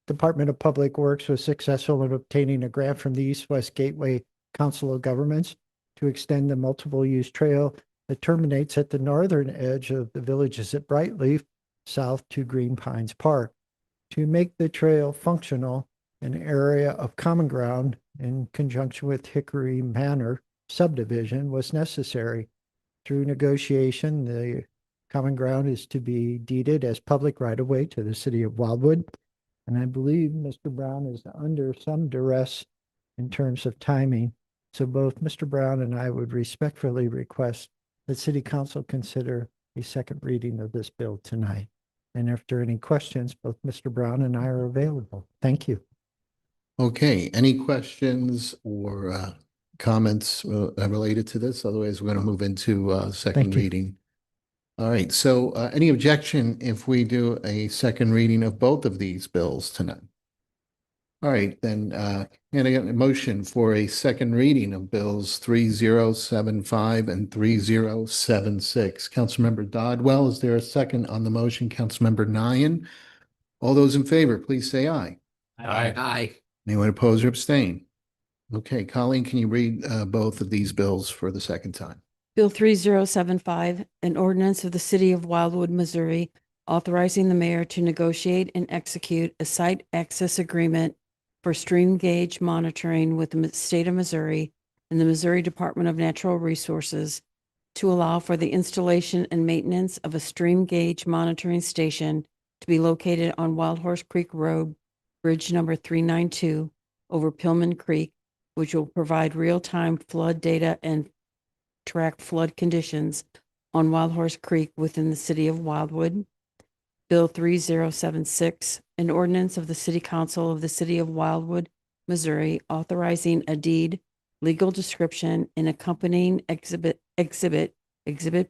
Department of Public Works was successful in obtaining a grant from the East-West Gateway Council of Governments to extend the multiple-use trail that terminates at the northern edge of the villages at Brightleaf, south to Green Pines Park. To make the trail functional, an area of common ground in conjunction with Hickory Manor subdivision was necessary. Through negotiation, the common ground is to be deeded as public right-of-way to the city of Wildwood. And I believe Mr. Brown is under some duress in terms of timing. So both Mr. Brown and I would respectfully request that City Council consider a second reading of this bill tonight. And if there are any questions, both Mr. Brown and I are available. Thank you. Okay, any questions or comments related to this? Otherwise, we're going to move into second Thank you. reading. All right, so any objection if we do a second reading of both of these bills tonight? All right, then, and I get a motion for a second reading of bills 3075 and 3076. Councilmember Dodwell, is there a second on the motion? Councilmember Nyan? All those in favor, please say aye. Aye. Anyone oppose or abstain? Okay, Colleen, can you read both of these bills for the second time? Bill 3075, an ordinance of the city of Wildwood, Missouri, authorizing the mayor to negotiate and execute a site access agreement for stream gauge monitoring with the state of Missouri and the Missouri Department of Natural Resources to allow for the installation and maintenance of a stream gauge monitoring station to be located on Wild Horse Creek Road, Bridge number 392 over Pillman Creek, which will provide real-time flood data and track flood conditions on Wild Horse Creek within the city of Wildwood. Bill 3076, an ordinance of the City Council of the City of Wildwood, Missouri, authorizing a deed, legal description, and accompanying exhibit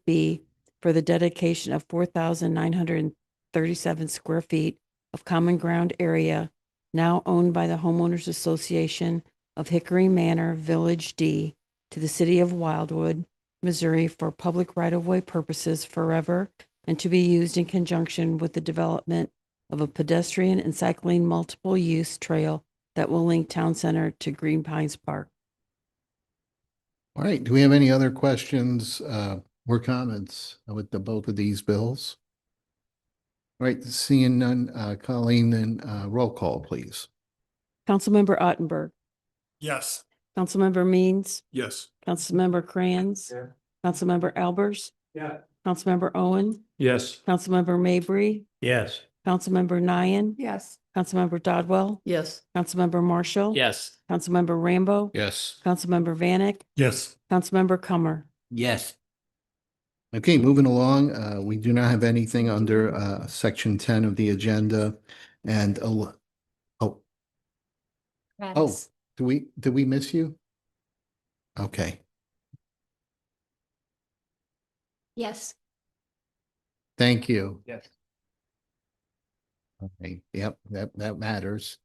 B for the dedication of 4,937 square feet of common ground area now owned by the Homeowners Association of Hickory Manor Village D to the City of Wildwood, Missouri for public right-of-way purposes forever and to be used in conjunction with the development of a pedestrian and cycling multiple-use trail that will link Town Center to Green Pines Park. All right, do we have any other questions or comments with both of these bills? All right, seeing none, Colleen, then roll call, please. Councilmember Ottenberg, Yes. Councilmember Means, Yes. Councilmember Crayons, Councilmember Albers, Yeah. Councilmember Owen, Yes. Councilmember Mabry, Yes. Councilmember Nyan, Yes. Councilmember Dodwell, Yes. Councilmember Marshall. Yes. Councilmember Rambo. Yes. Councilmember Vanek, Yes. Councilmember Comer. Yes. Okay, moving along, we do not have anything under section 10 of the agenda. And oh, did we miss you? Okay, Yes. thank you. Yes. Okay, yep, that matters.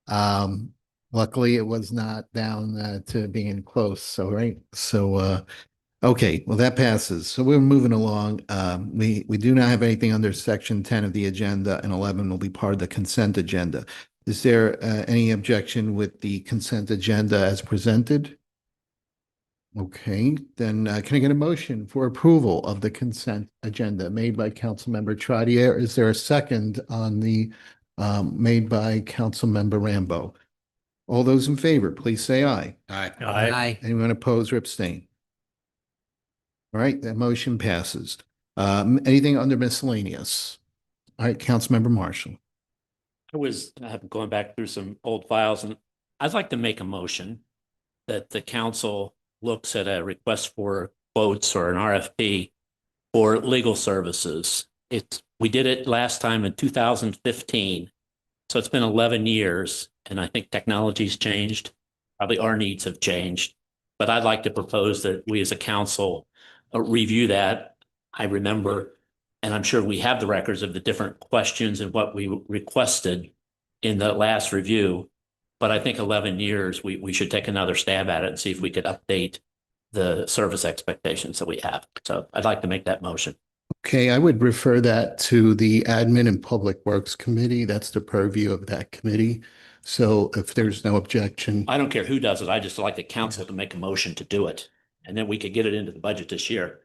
Luckily it was not down to being close, so right, so okay, well, that passes. So we're moving along. We do not have anything under section 10 of the agenda, and 11 will be part of the consent agenda. Is there any objection with the consent agenda as presented? Okay, then can I get a motion for approval of the consent agenda made by Councilmember Trottier? Is there a second on the made by Councilmember Rambo? All those in favor, please say aye. Aye. Anyone oppose or abstain? All right, that motion passes. Anything under miscellaneous? All right, Councilmember Marshall. I was going back through some old files, and I'd like to make a motion that the council looks at a request for quotes or an RFP for legal services. We did it last time in 2015. So it's been 11 years, and I think technology's changed. Probably our needs have changed. But I'd like to propose that we as a council review that. I remember, and I'm sure we have the records of the different questions and what we requested in the last review. But I think 11 years, we should take another stab at it and see if we could update the service expectations that we have. So I'd like to make that motion. Okay, I would refer that to the Admin and Public Works Committee. That's the purview of that committee. So if there's no objection. I don't care who does it. I just like the council to make a motion to do it. And then we could get it into the budget this year.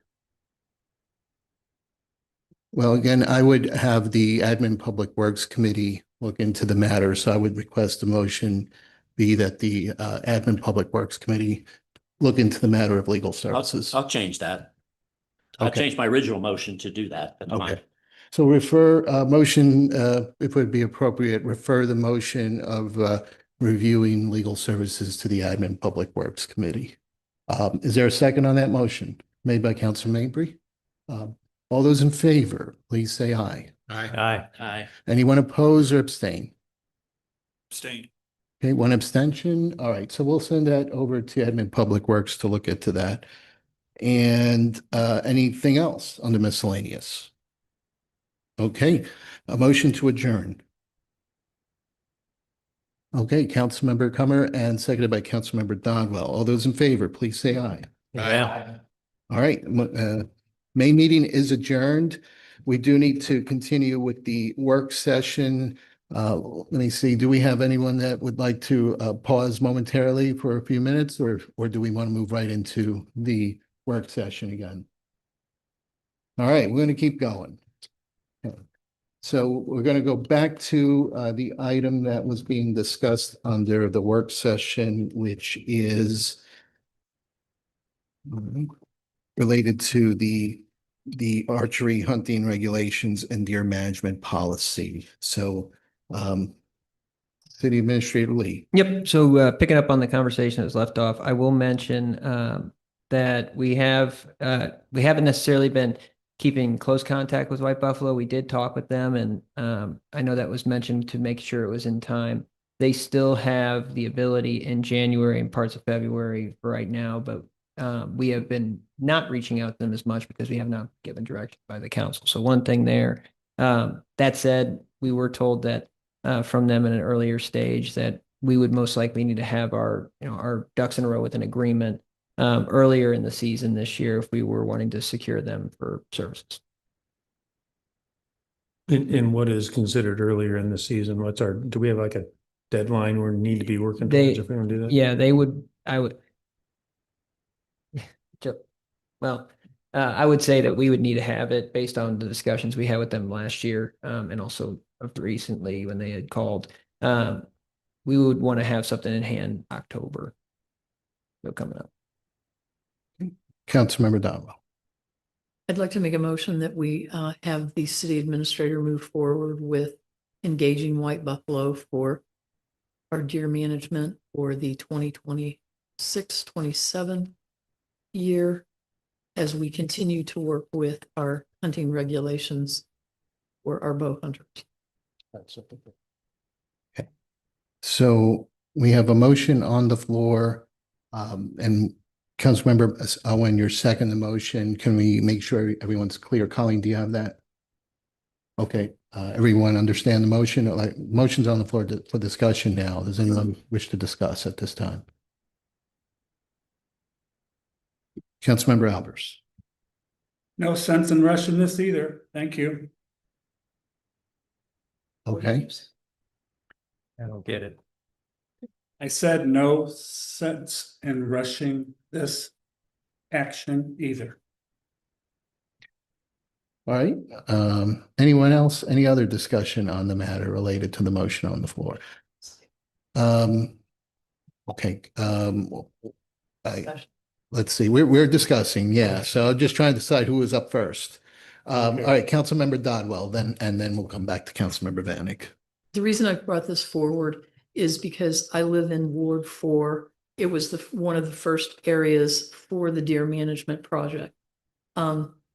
Well, again, I would have the Admin Public Works Committee look into the matter. So I would request a motion be that the Admin Public Works Committee look into the matter of legal services. I'll change that. I'll Okay. change my original motion to do that. That's fine. Okay. So refer motion, if it would be appropriate, refer the motion of reviewing legal services to the Admin Public Works Committee. Is there a second on that motion made by Councilor Mabry? All those in favor, please say aye. Aye. Anyone oppose or abstain? Abstain. Okay, one abstention. All right, so we'll send that over to Admin Public Works to look into that. And anything else under miscellaneous? Okay, a motion to adjourn. Okay, Councilmember Comer and seconded by Councilmember Dodwell. All those in favor, please say aye. All right, May meeting is adjourned. We do need to continue with the work session. Let me see, do we have anyone that would like to pause momentarily for a few minutes, or do we want to move right into the work session again? All right, we're going to keep going. Okay. So we're going to go back to the item that was being discussed under the work session, which is related to the archery hunting regulations and deer management policy. So City Administrator Lee. Yep. So picking up on the conversation that was left off, I will mention that we haven't necessarily been keeping close contact with White Buffalo. We did talk with them, and I know that was mentioned to make sure it was in time. They still have the ability in January and parts of February for right now, but we have been not reaching out to them as much because we have not given direction by the council. So one thing there. That said, we were told that from them in an earlier stage that we would most likely need to have our ducks in a row with an agreement earlier in the season this year if we were wanting to secure them for services. In what is considered earlier in the season? Do we have like a deadline we need to be working They, towards if we want to do that? yeah, I would say that we would need to have it based on the discussions we had with them last year, and also recently when they had called. We would want to have something in hand October. So coming up. Councilmember Dodwell. I'd like to make a motion that we have the city administrator move forward with engaging White Buffalo for our deer management for the 2026-27 year as we continue to work with our hunting regulations for our bow hunters. Okay. So we have a motion on the floor, and Councilmember Owen, you're second the motion. Can we make sure everyone's clear? Colleen, do you have that? Okay, everyone understand the motion? Like, motion's on the floor for discussion now. Does anyone wish to discuss at this time? Councilmember Albers. No sense in rushing this either. Thank you. Okay. I don't get it. I said no sense in rushing this action either. All right, anyone else, any other discussion on the matter related to the motion on the floor? Okay, let's see, we're discussing, yeah, so I'm just trying to decide who was up first. All right, Councilmember Dodwell, and then we'll come back to Councilmember Vanek. The reason I brought this forward is because I live in Ward 4. It was one of the first areas for the deer management project.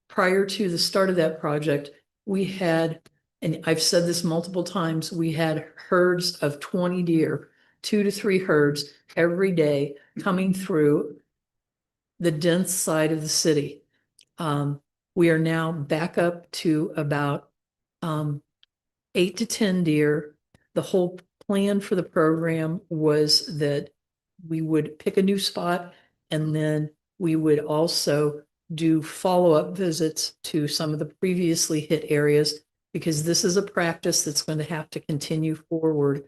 Prior to the start of that project, we had, and I've said this multiple times, we had herds of 20 deer, 2 to 3 herds every day coming through the dense side of the city. We are now back up to about 8 to 10 deer. The whole plan for the program was that we would pick a new spot, and then we would also do follow-up visits to some of the previously hit areas, because this is a practice that's going to have to continue forward.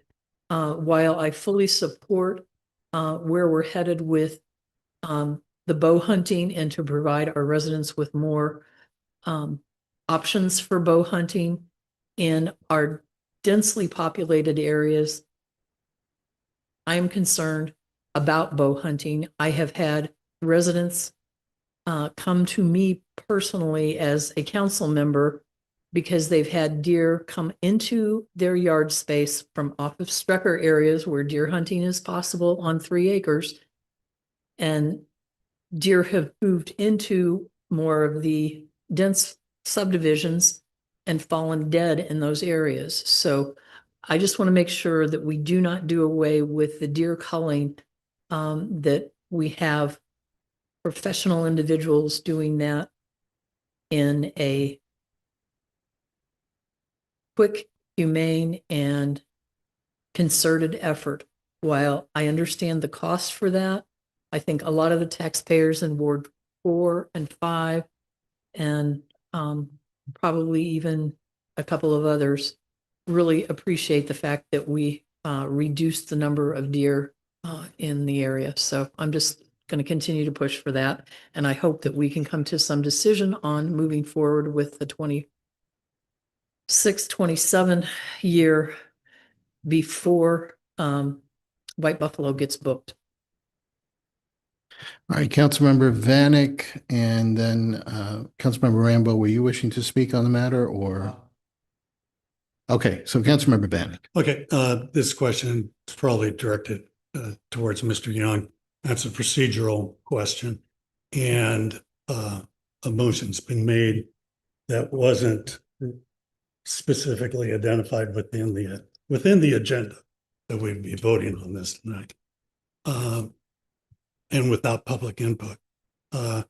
While I fully support where we're headed with the bow hunting and to provide our residents with more options for bow hunting in our densely populated areas, I am concerned about bow hunting. I have had residents come to me personally as a council member because they've had deer come into their yard space from off of Strecker areas where deer hunting is possible on 3 acres. And deer have moved into more of the dense subdivisions and fallen dead in those areas. So I just want to make sure that we do not do away with the deer culling, that we have professional individuals doing that in a quick, humane, and concerted effort. While I understand the cost for that, I think a lot of the taxpayers in Ward 4 and 5, and probably even a couple of others, really appreciate the fact that we reduced the number of deer in the area. So I'm just going to continue to push for that. And I hope that we can come to some decision on moving forward with the 26-27 year before White Buffalo gets booked. All right, Councilmember Vanek, and then Councilmember Rambo, were you wishing to speak on the matter, or? Okay, so Councilmember Vanek. Okay, this question is probably directed towards Mr. Young. That's a procedural question, and a motion's been made that wasn't specifically identified within the agenda that we'd be voting on this tonight, and without public input. Are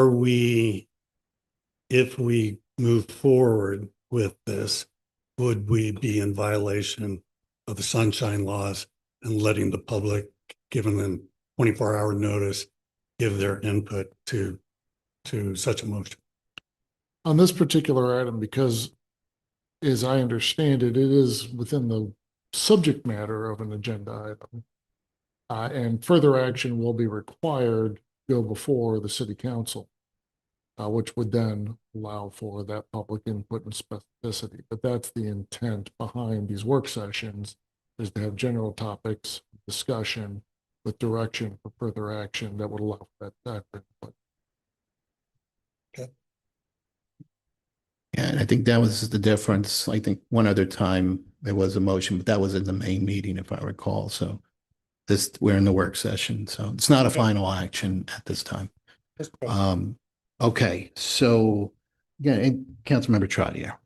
we, if we move forward with this, would we be in violation of the sunshine laws and letting the public, given them 24-hour notice, give their input to such a motion? On this particular item, because as I understand it, it is within the subject matter of an agenda item. And further action will be required to go before the city council, which would then allow for that public input and specificity. But that's the intent behind these work sessions, is to have general topics, discussion with direction for further action that would allow for that input. Okay. Yeah, and I think that was the difference. I think one other time there was a motion, but that was in the main meeting, if I recall. So we're in the work session, so it's not a final action at this time. Okay, so yeah, Councilmember Trotter.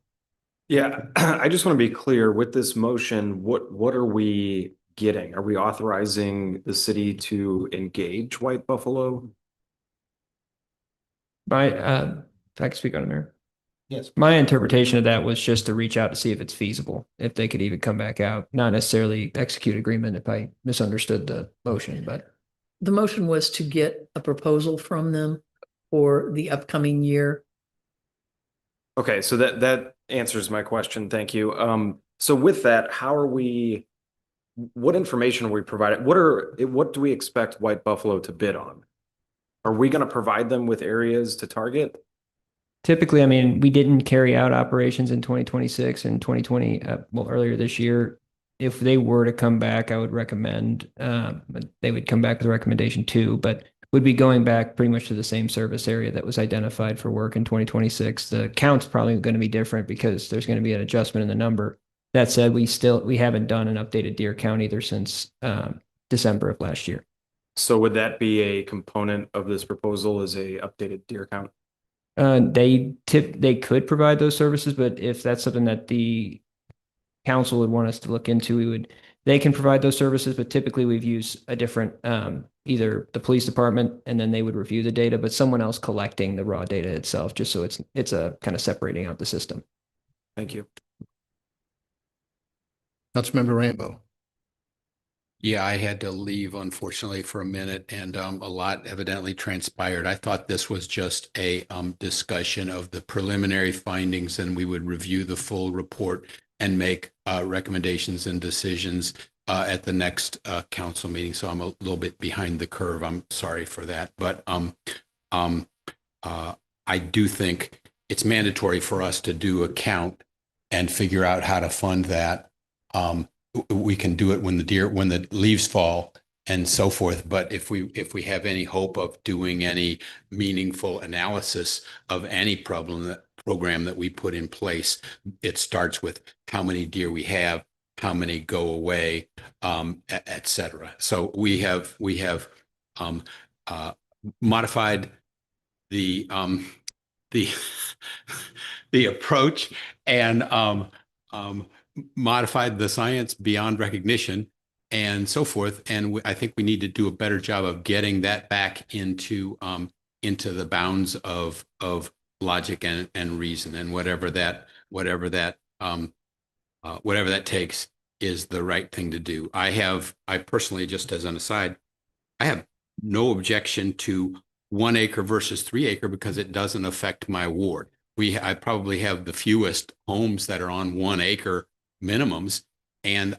Yeah, I just want to be clear with this motion, what are we getting? Are we authorizing the city to engage White Buffalo? If I can speak on it, Mayor. Yes. My interpretation of that was just to reach out to see if it's feasible, if they could even come back out, not necessarily execute agreement if I misunderstood the motion, but. The motion was to get a proposal from them for the upcoming year. Okay, so that answers my question. Thank you. So with that, what information are we providing? What do we expect White Buffalo to bid on? Are we going to provide them with areas to target? Typically, I mean, we didn't carry out operations in 2026 and 2020, earlier this year. If they were to come back, I would recommend, they would come back with a recommendation too, but would be going back pretty much to the same service area that was identified for work in 2026. The count's probably going to be different because there's going to be an adjustment in the number. That said, we haven't done an updated deer count either since December of last year. So would that be a component of this proposal as a updated deer count? They could provide those services, but if that's something that the council would want us to look into, they can provide those services, but typically we've used a different, either the police department and then they would review the data, but someone else collecting the raw data itself, just so it's a kind of separating out the system. Thank you. Councilmember Rambo. Yeah, I had to leave unfortunately for a minute and a lot evidently transpired. I thought this was just a discussion of the preliminary findings and we would review the full report and make recommendations and decisions at the next council meeting. So I'm a little bit behind the curve. I'm sorry for that. But I do think it's mandatory for us to do a count and figure out how to fund that. We can do it when the leaves fall and so forth. But if we have any hope of doing any meaningful analysis of any program that we put in place, it starts with how many deer we have, how many go away, et cetera. So we have modified the approach and modified the science beyond recognition and so forth. And I think we need to do a better job of getting that back into the bounds of logic and reason, and whatever that takes is the right thing to do. I personally, just as an aside, I have no objection to 1 acre versus 3 acre because it doesn't affect my ward. I probably have the fewest homes that are on 1 acre minimums, and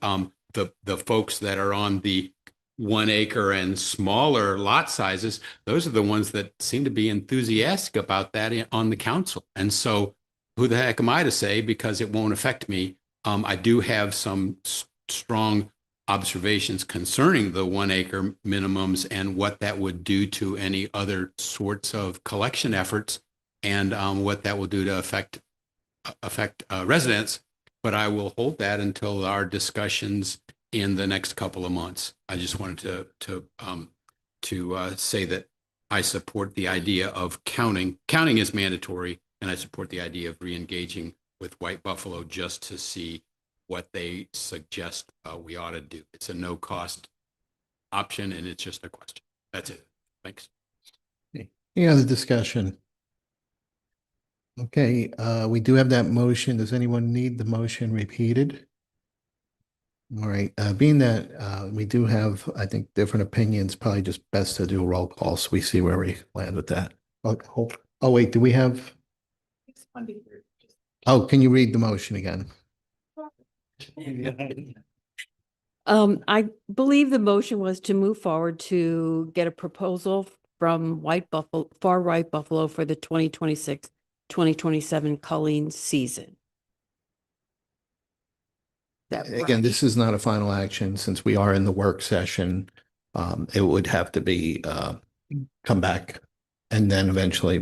the folks that are on the 1 acre and smaller lot sizes, those are the ones that seem to be enthusiastic about that on the council. And so who the heck am I to say, because it won't affect me? I do have some strong observations concerning the 1 acre minimums and what that would do to any other sorts of collection efforts, and what that will do to affect residents. But I will hold that until our discussions in the next couple of months. I just wanted to say that I support the idea of counting. Counting is mandatory, and I support the idea of re-engaging with White Buffalo just to see what they suggest we ought to do. It's a no-cost option, and it's just a question. That's it. Thanks. Any other discussion? Okay, we do have that motion. Does anyone need the motion repeated? All right, being that we do have, I think, different opinions, probably just best to do a roll call so we see where we land with that. Oh, wait, do we have? Oh, can you read the motion again? I believe the motion was to move forward to get a proposal from Far White Buffalo for the 2026-2027 culling season. Again, this is not a final action since we are in the work session. It would have to be come back and then eventually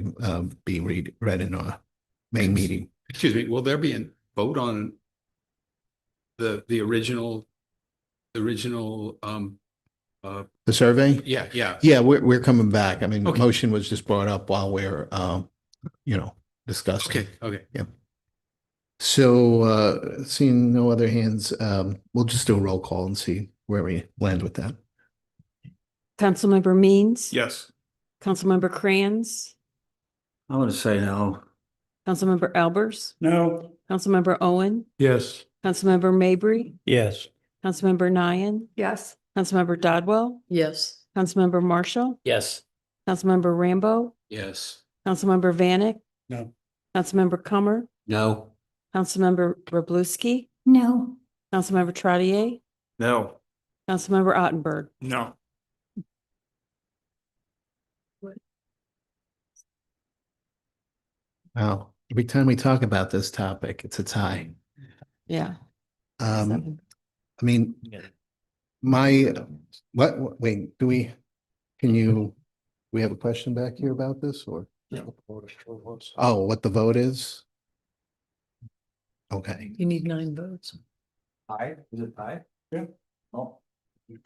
be read in a main meeting. Excuse me, will there be a vote on the original The survey? Yeah. We're coming back. I mean, the Okay. motion was just brought up while we're discussing. Okay. Yeah. So seeing no other hands, we'll just do a roll call and see where we land with that. Councilmember Means? Yes. Councilmember Crayons? I'm going to say no. Councilmember Albers? No. Councilmember Owen? Yes. Councilmember Mabry? Yes. Councilmember Nyan? Yes. Councilmember Dodwell? Yes. Councilmember Marshall? Yes. Councilmember Rambo? Yes. Councilmember Vanek? No. Councilmember Comer? No. Councilmember Robluski? No. Councilmember Trottier, No. Councilmember Ottenberg. No. Wow, every time we talk about this topic, it's a tie. Yeah. I mean, wait, we have a question back here about this or? Oh, what the vote is? Okay. You need 9 votes. Aye, is it aye? Yeah. Oh. Still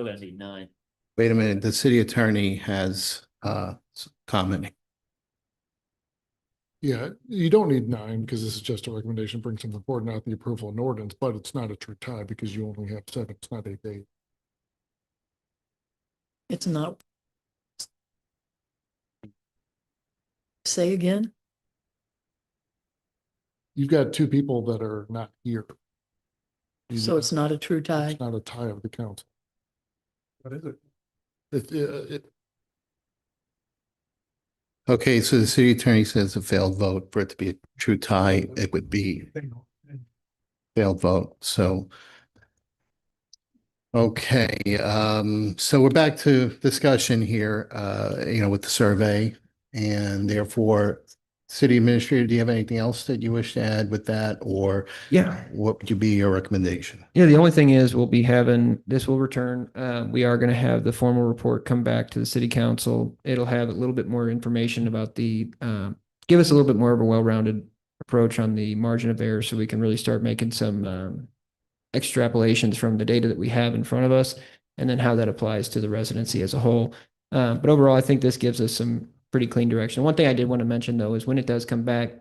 gonna need 9. Wait a minute, the city attorney has commenting. Yeah, you don't need 9 because this is just a recommendation, bring something forward, not the approval of an ordinance, but it's not a true tie because you only have 7, it's not 8. It's not. Say again? You've got 2 people that are not here. So it's not a true tie? It's not a tie of the council. What is it? Okay, so the city attorney says a failed vote. For it to be a true tie, it would be failed vote, so. Okay, so we're back to discussion here, with the survey. And therefore, city administrator, do you have anything else that you wish to add with that? Or Yeah. what would be your recommendation? Yeah, the only thing is this will return. We are going to have the formal report come back to the city council. It'll have a little bit more information about give us a little bit more of a well-rounded approach on the margin of error so we can really start making some extrapolations from the data that we have in front of us and then how that applies to the residency as a whole. But overall, I think this gives us some pretty clean direction. One thing I did want to mention though, is when it does come back,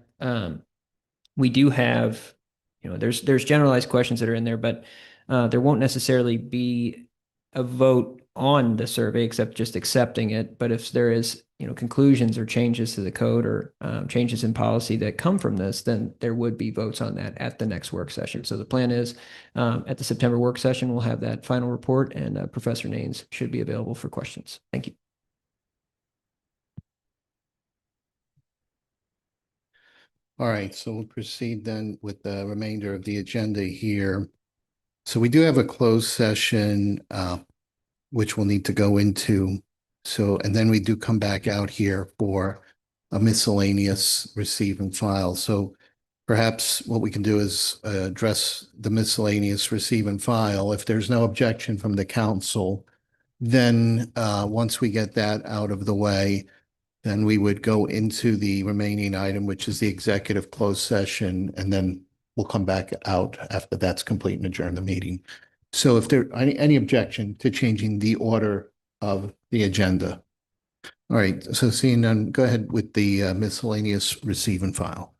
we do have, there's generalized questions that are in there, but there won't necessarily be a vote on the survey except just accepting it. But if there is, conclusions or changes to the code or changes in policy that come from this, then there would be votes on that at the next work session. So the plan is at the September work session, we'll have that final report and Professor Naines should be available for questions. Thank you. All right, so we'll proceed then with the remainder of the agenda here. So we do have a closed session, which we'll need to go into. So, and then we do come back out here for a miscellaneous receive and file. So perhaps what we can do is address the miscellaneous receive and file. If there's no objection from the council, then once we get that out of the way, then we would go into the remaining item, which is the executive closed session, and then we'll come back out after that's complete and adjourn the meeting. So if there any objection to changing the order of the agenda. All right, so seeing none, go ahead with the miscellaneous receive and file.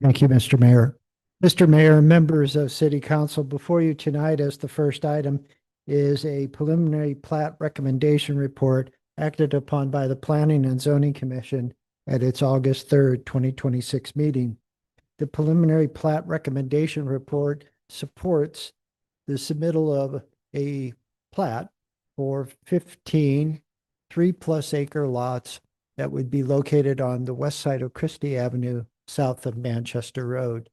Thank you, Mr. Mayor. Mr. Mayor, members of City Council, before you tonight as the first item is a preliminary plat recommendation report acted upon by the Planning and Zoning Commission at its August 3rd, 2026 meeting. The preliminary plat recommendation report supports the submittal of a plat for 15 3+ acre lots that would be located on the west side of Christie Avenue, south of Manchester Road.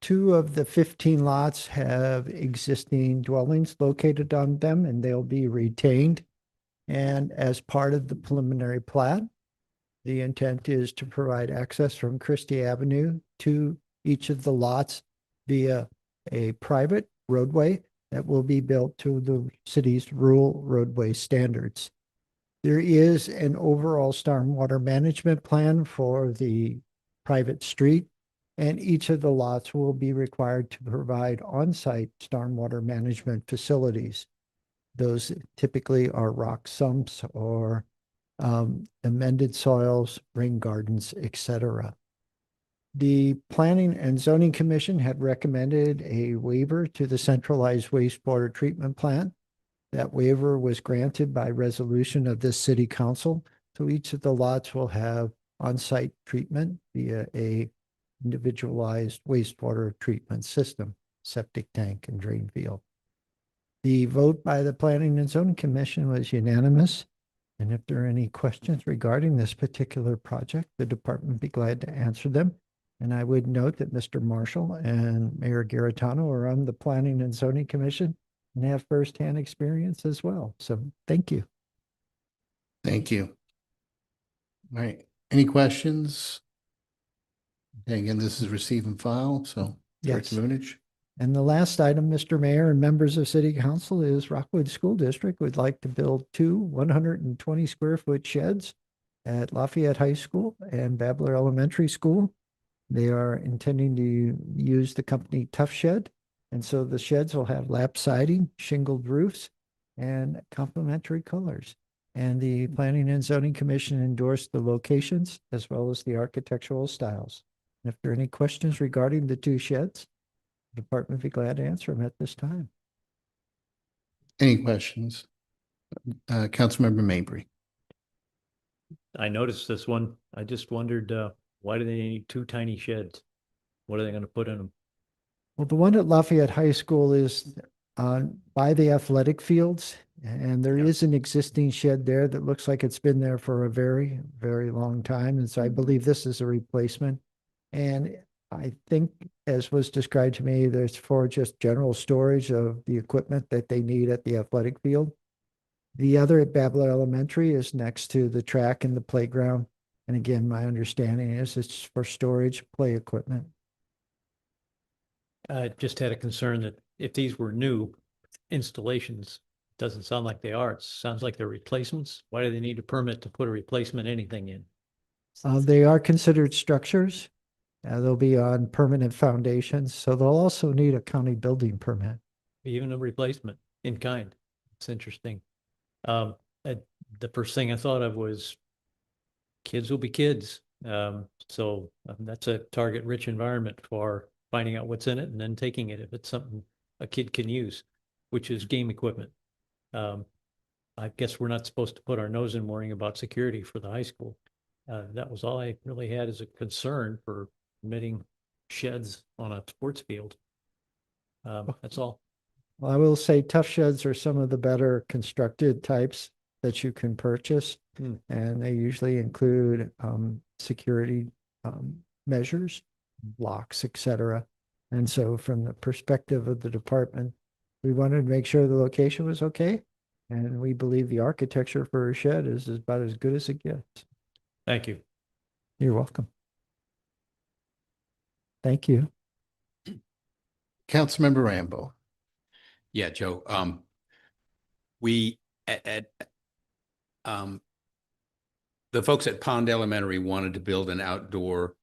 2 of the 15 lots have existing dwellings located on them, and they'll be retained. And as part of the preliminary plat, the intent is to provide access from Christie Avenue to each of the lots via a private roadway that will be built to the city's rural roadway standards. There is an overall stormwater management plan for the private street, and each of the lots will be required to provide on-site stormwater management facilities. Those typically are rock sumps or amended soils, rain gardens, etc. The Planning and Zoning Commission had recommended a waiver to the centralized wastewater treatment plant. That waiver was granted by resolution of this city council. So each of the lots will have on-site treatment via a individualized wastewater treatment system, septic tank and drain field. The vote by the Planning and Zoning Commission was unanimous. And if there are any questions regarding this particular project, the department would be glad to answer them. And I would note that Mr. Marshall and Mayor Garitano are on the Planning and Zoning Commission and have firsthand experience as well. So thank you. Thank you. All right, any questions? Okay, again, this is receive and file, so Director Yes. Vunich. And the last item, Mr. Mayor and members of City Council, is Rockwood School District would like to build two 120 square foot sheds at Lafayette High School and Babbler Elementary School. They are intending to use the company Tough Shed. And so the sheds will have lap siding, shingled roofs, and complementary colors. And the Planning and Zoning Commission endorsed the locations as well as the architectural styles. And if there are any questions regarding the two sheds, the department would be glad to answer them at this time. Any questions? Councilmember Mabry. I noticed this one. I just wondered, why do they need two tiny sheds? What are they going to put in them? Well, the one at Lafayette High School is by the athletic fields, and there is an existing shed there that looks like it's been there for a very, very long time. And so I believe this is a replacement. And I think, as was described to me, there's for just general storage of the equipment that they need at the athletic field. The other at Babbler Elementary is next to the track and the playground. And again, my understanding is it's for storage, play equipment. I just had a concern that if these were new installations, doesn't sound like they are. It sounds like they're replacements. Why do they need a permit to put a replacement anything in? They are considered structures. They'll be on permanent foundations, so they'll also need a county building permit. Even a replacement in kind. It's interesting. The first thing I thought of was kids will be kids. So that's a target rich environment for finding out what's in it and then taking it if it's something a kid can use, which is game equipment. I guess we're not supposed to put our nose in worrying about security for the high school. That was all I really had as a concern for permitting sheds on a sports field. That's all. Well, I will say Tough Sheds are some of the better constructed types that you can purchase. And they usually include security measures, locks, etc. And so from the perspective of the department, we wanted to make sure the location was okay. And we believe the architecture for a shed is about as good as it gets. Thank you. You're welcome. Thank you. Councilmember Rambo. Yeah, Joe, we the folks at Pond Elementary wanted to build an outdoor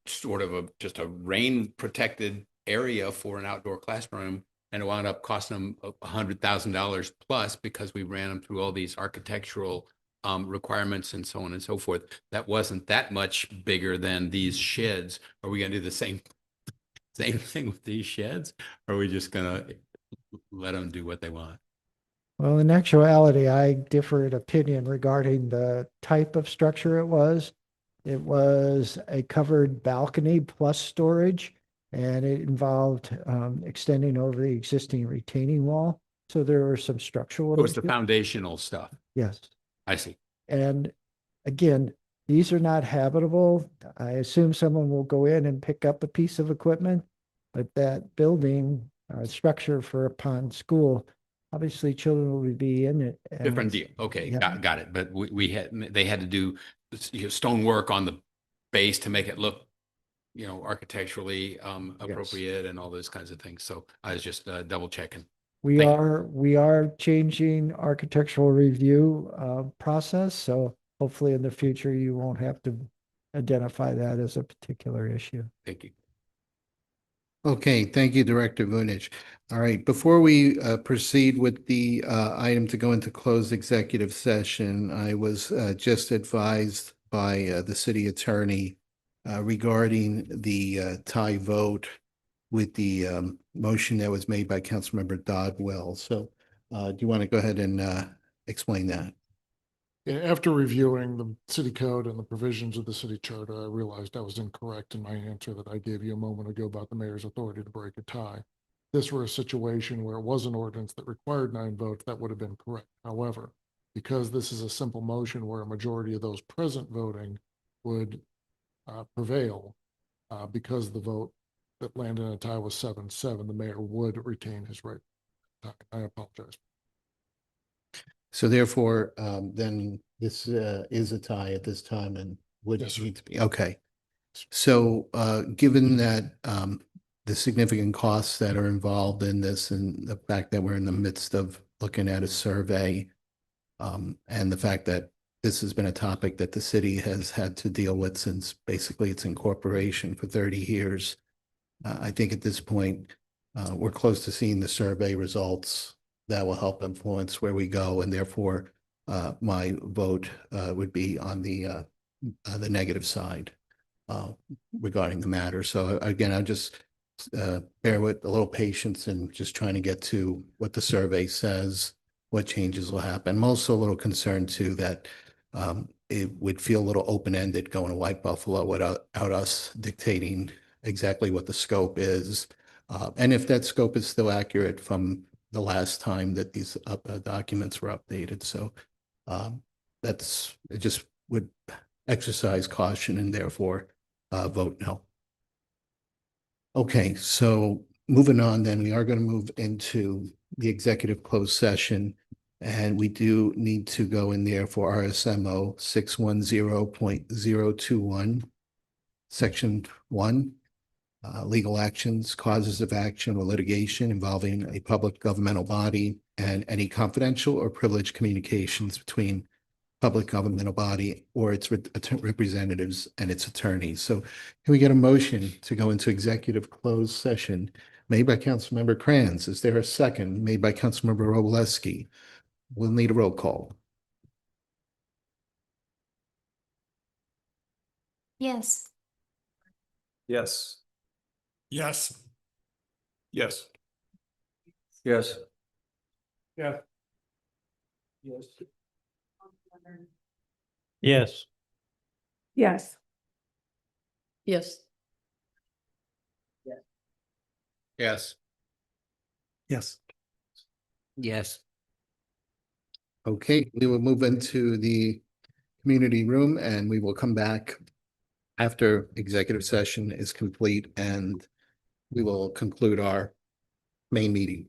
sort of just a rain protected area for an outdoor classroom, and it wound up costing them $100,000 plus because we ran them through all these architectural requirements and so on and so forth. That wasn't that much bigger than these sheds. Are we going to do the same thing with these sheds? Or are we just going to let them do what they want? Well, in actuality, I differ in opinion regarding the type of structure it was. It was a covered balcony plus storage, and it involved extending over the existing retaining wall. So there were some structural. It was the foundational stuff. Yes. I see. And again, these are not habitable. I assume someone will go in and pick up a piece of equipment, but that building structure for a pond school, obviously children will be in it. and Different it's- deal. Okay, yeah. got it. But they had to do stonework on the base to make it look, architecturally appropriate and all those kinds of things. So I was just double checking. We are changing architectural review process, so hopefully in the future you won't have to identify that as a particular issue. Thank you. Okay, thank you, Director Vunich. All right, before we proceed with the item to go into closed executive session, I was just advised by the city attorney regarding the tie vote with the motion that was made by Councilmember Dodwell. So do you want to go ahead and explain that? Yeah, after reviewing the city code and the provisions of the city charter, I realized I was incorrect in my answer that I gave you a moment ago about the mayor's authority to break a tie. If this were a situation where it was an ordinance that required 9 votes, that would have been correct. However, because this is a simple motion where a majority of those present voting would prevail, because the vote that landed in a tie was 7-7, the mayor would retain his right. I apologize. So therefore, then this is a tie at this time and would Yes, sir. need to be, okay. So given that the significant costs that are involved in this and the fact that we're in the midst of looking at a survey, and the fact that this has been a topic that the city has had to deal with since basically its incorporation for 30 years, I think at this point, we're close to seeing the survey results that will help influence where we go, and therefore, my vote would be on the negative side regarding the matter. So again, I'll just bear with a little patience and just trying to get to what the survey says, what changes will happen. I'm also a little concerned too that it would feel a little open-ended going to White Buffalo without us dictating exactly what the scope is. And if that scope is still accurate from the last time that these documents were updated. So it just would exercise caution and therefore vote no. Okay, so moving on then, we are going to move into the executive closed session. And we do need to go in there for RSMO 610.021, Section 1. Legal actions, causes of action or litigation involving a public governmental body and any confidential or privileged communications between public governmental body or its representatives and its attorneys. So can we get a motion to go into executive closed session made by Councilmember Kranz? Is there a second? Made by Councilmember Roblesky. We'll need a roll call. Yes. Yes. Yes. Yes. Yes. Yeah. Yes. Yes. Yes. Yes. Yes. Yes. Yes. Okay, we will move into the community room and we will come back after executive session is complete and we will conclude our main meeting.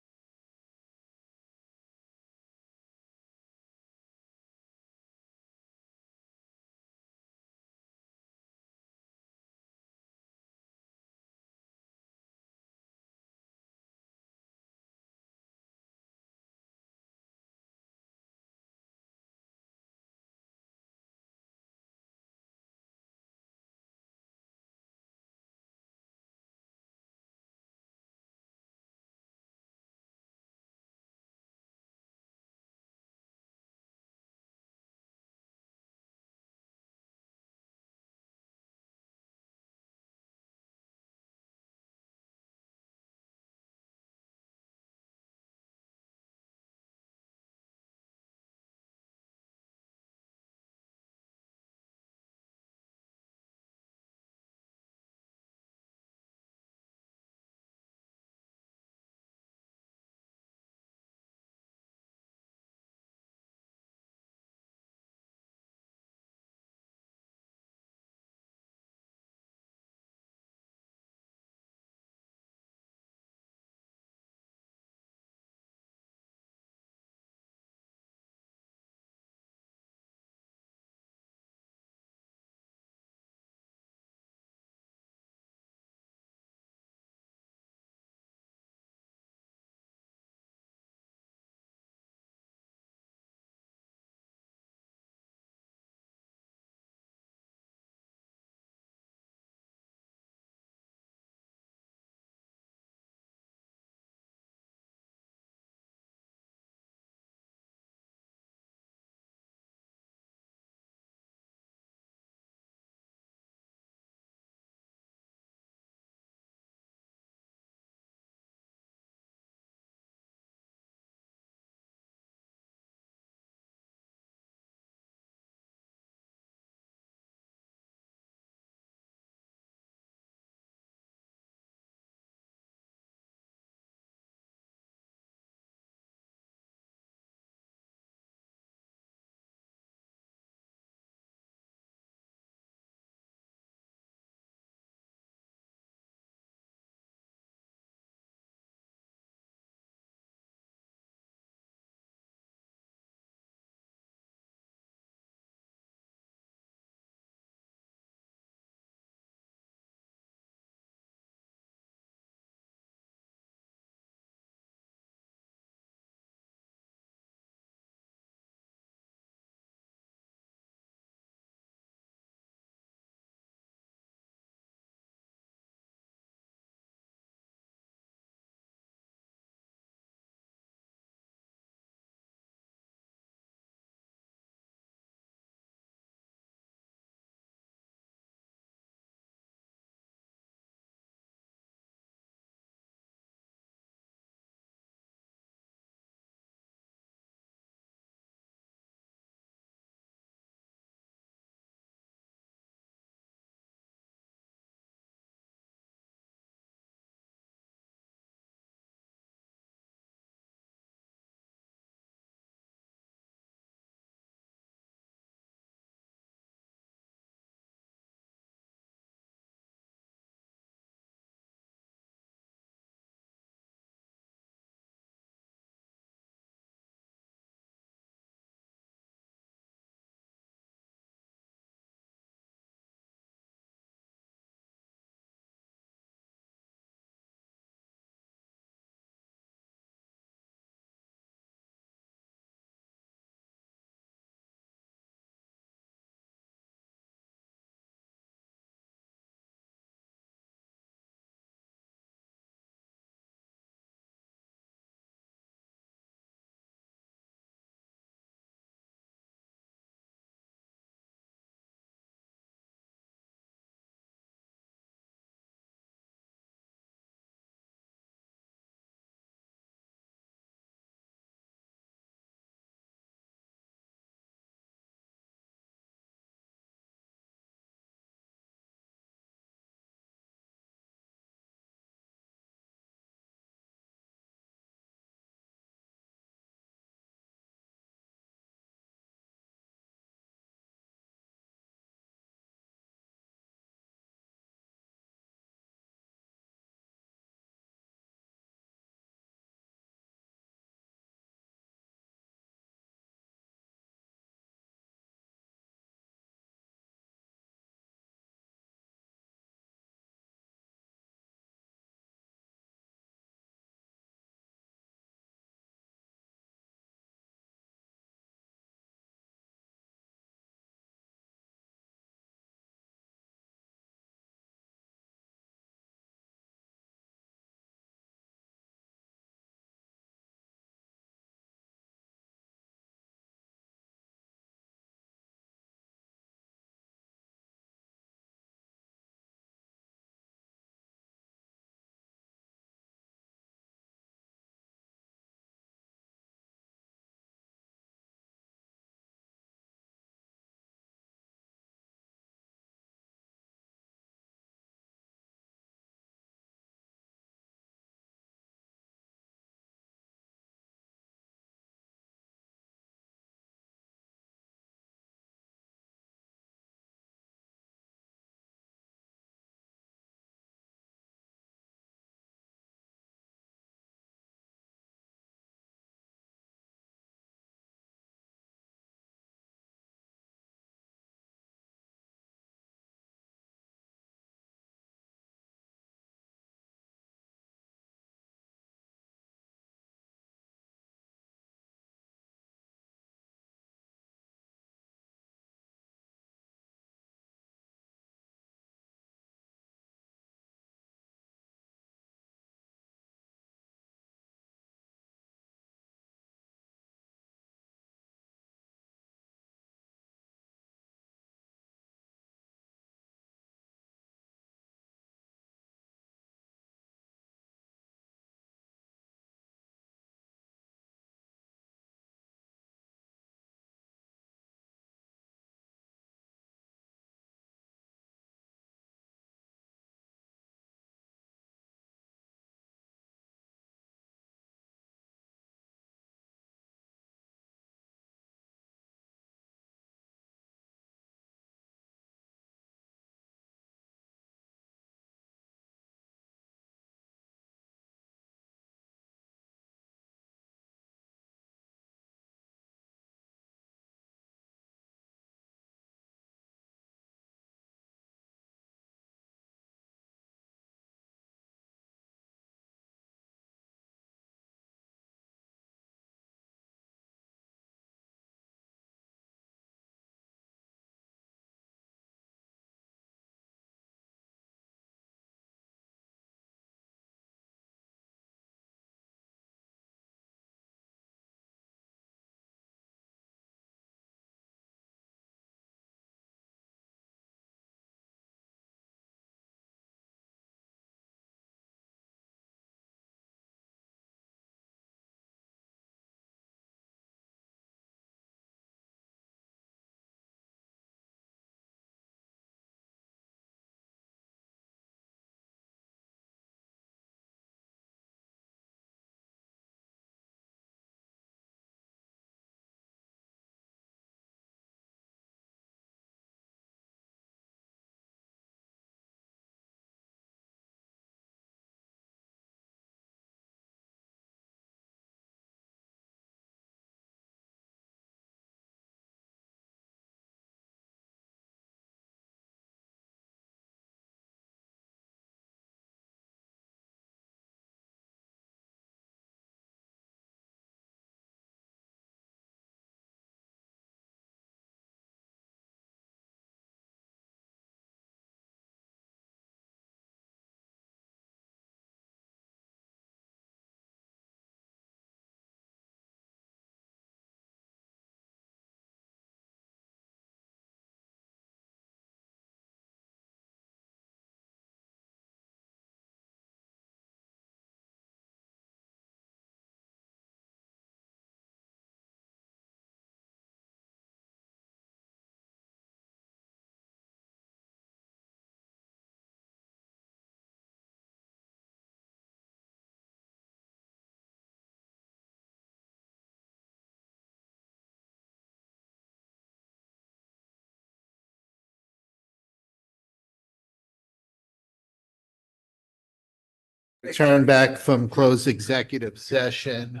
Return back from closed executive session.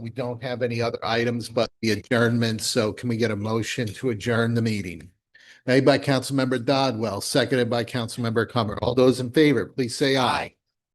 We don't have any other items but the adjournment, so can we get a motion to adjourn the meeting? Made by Councilmember Dodwell, seconded by Councilmember Comer. All those in favor, please say aye.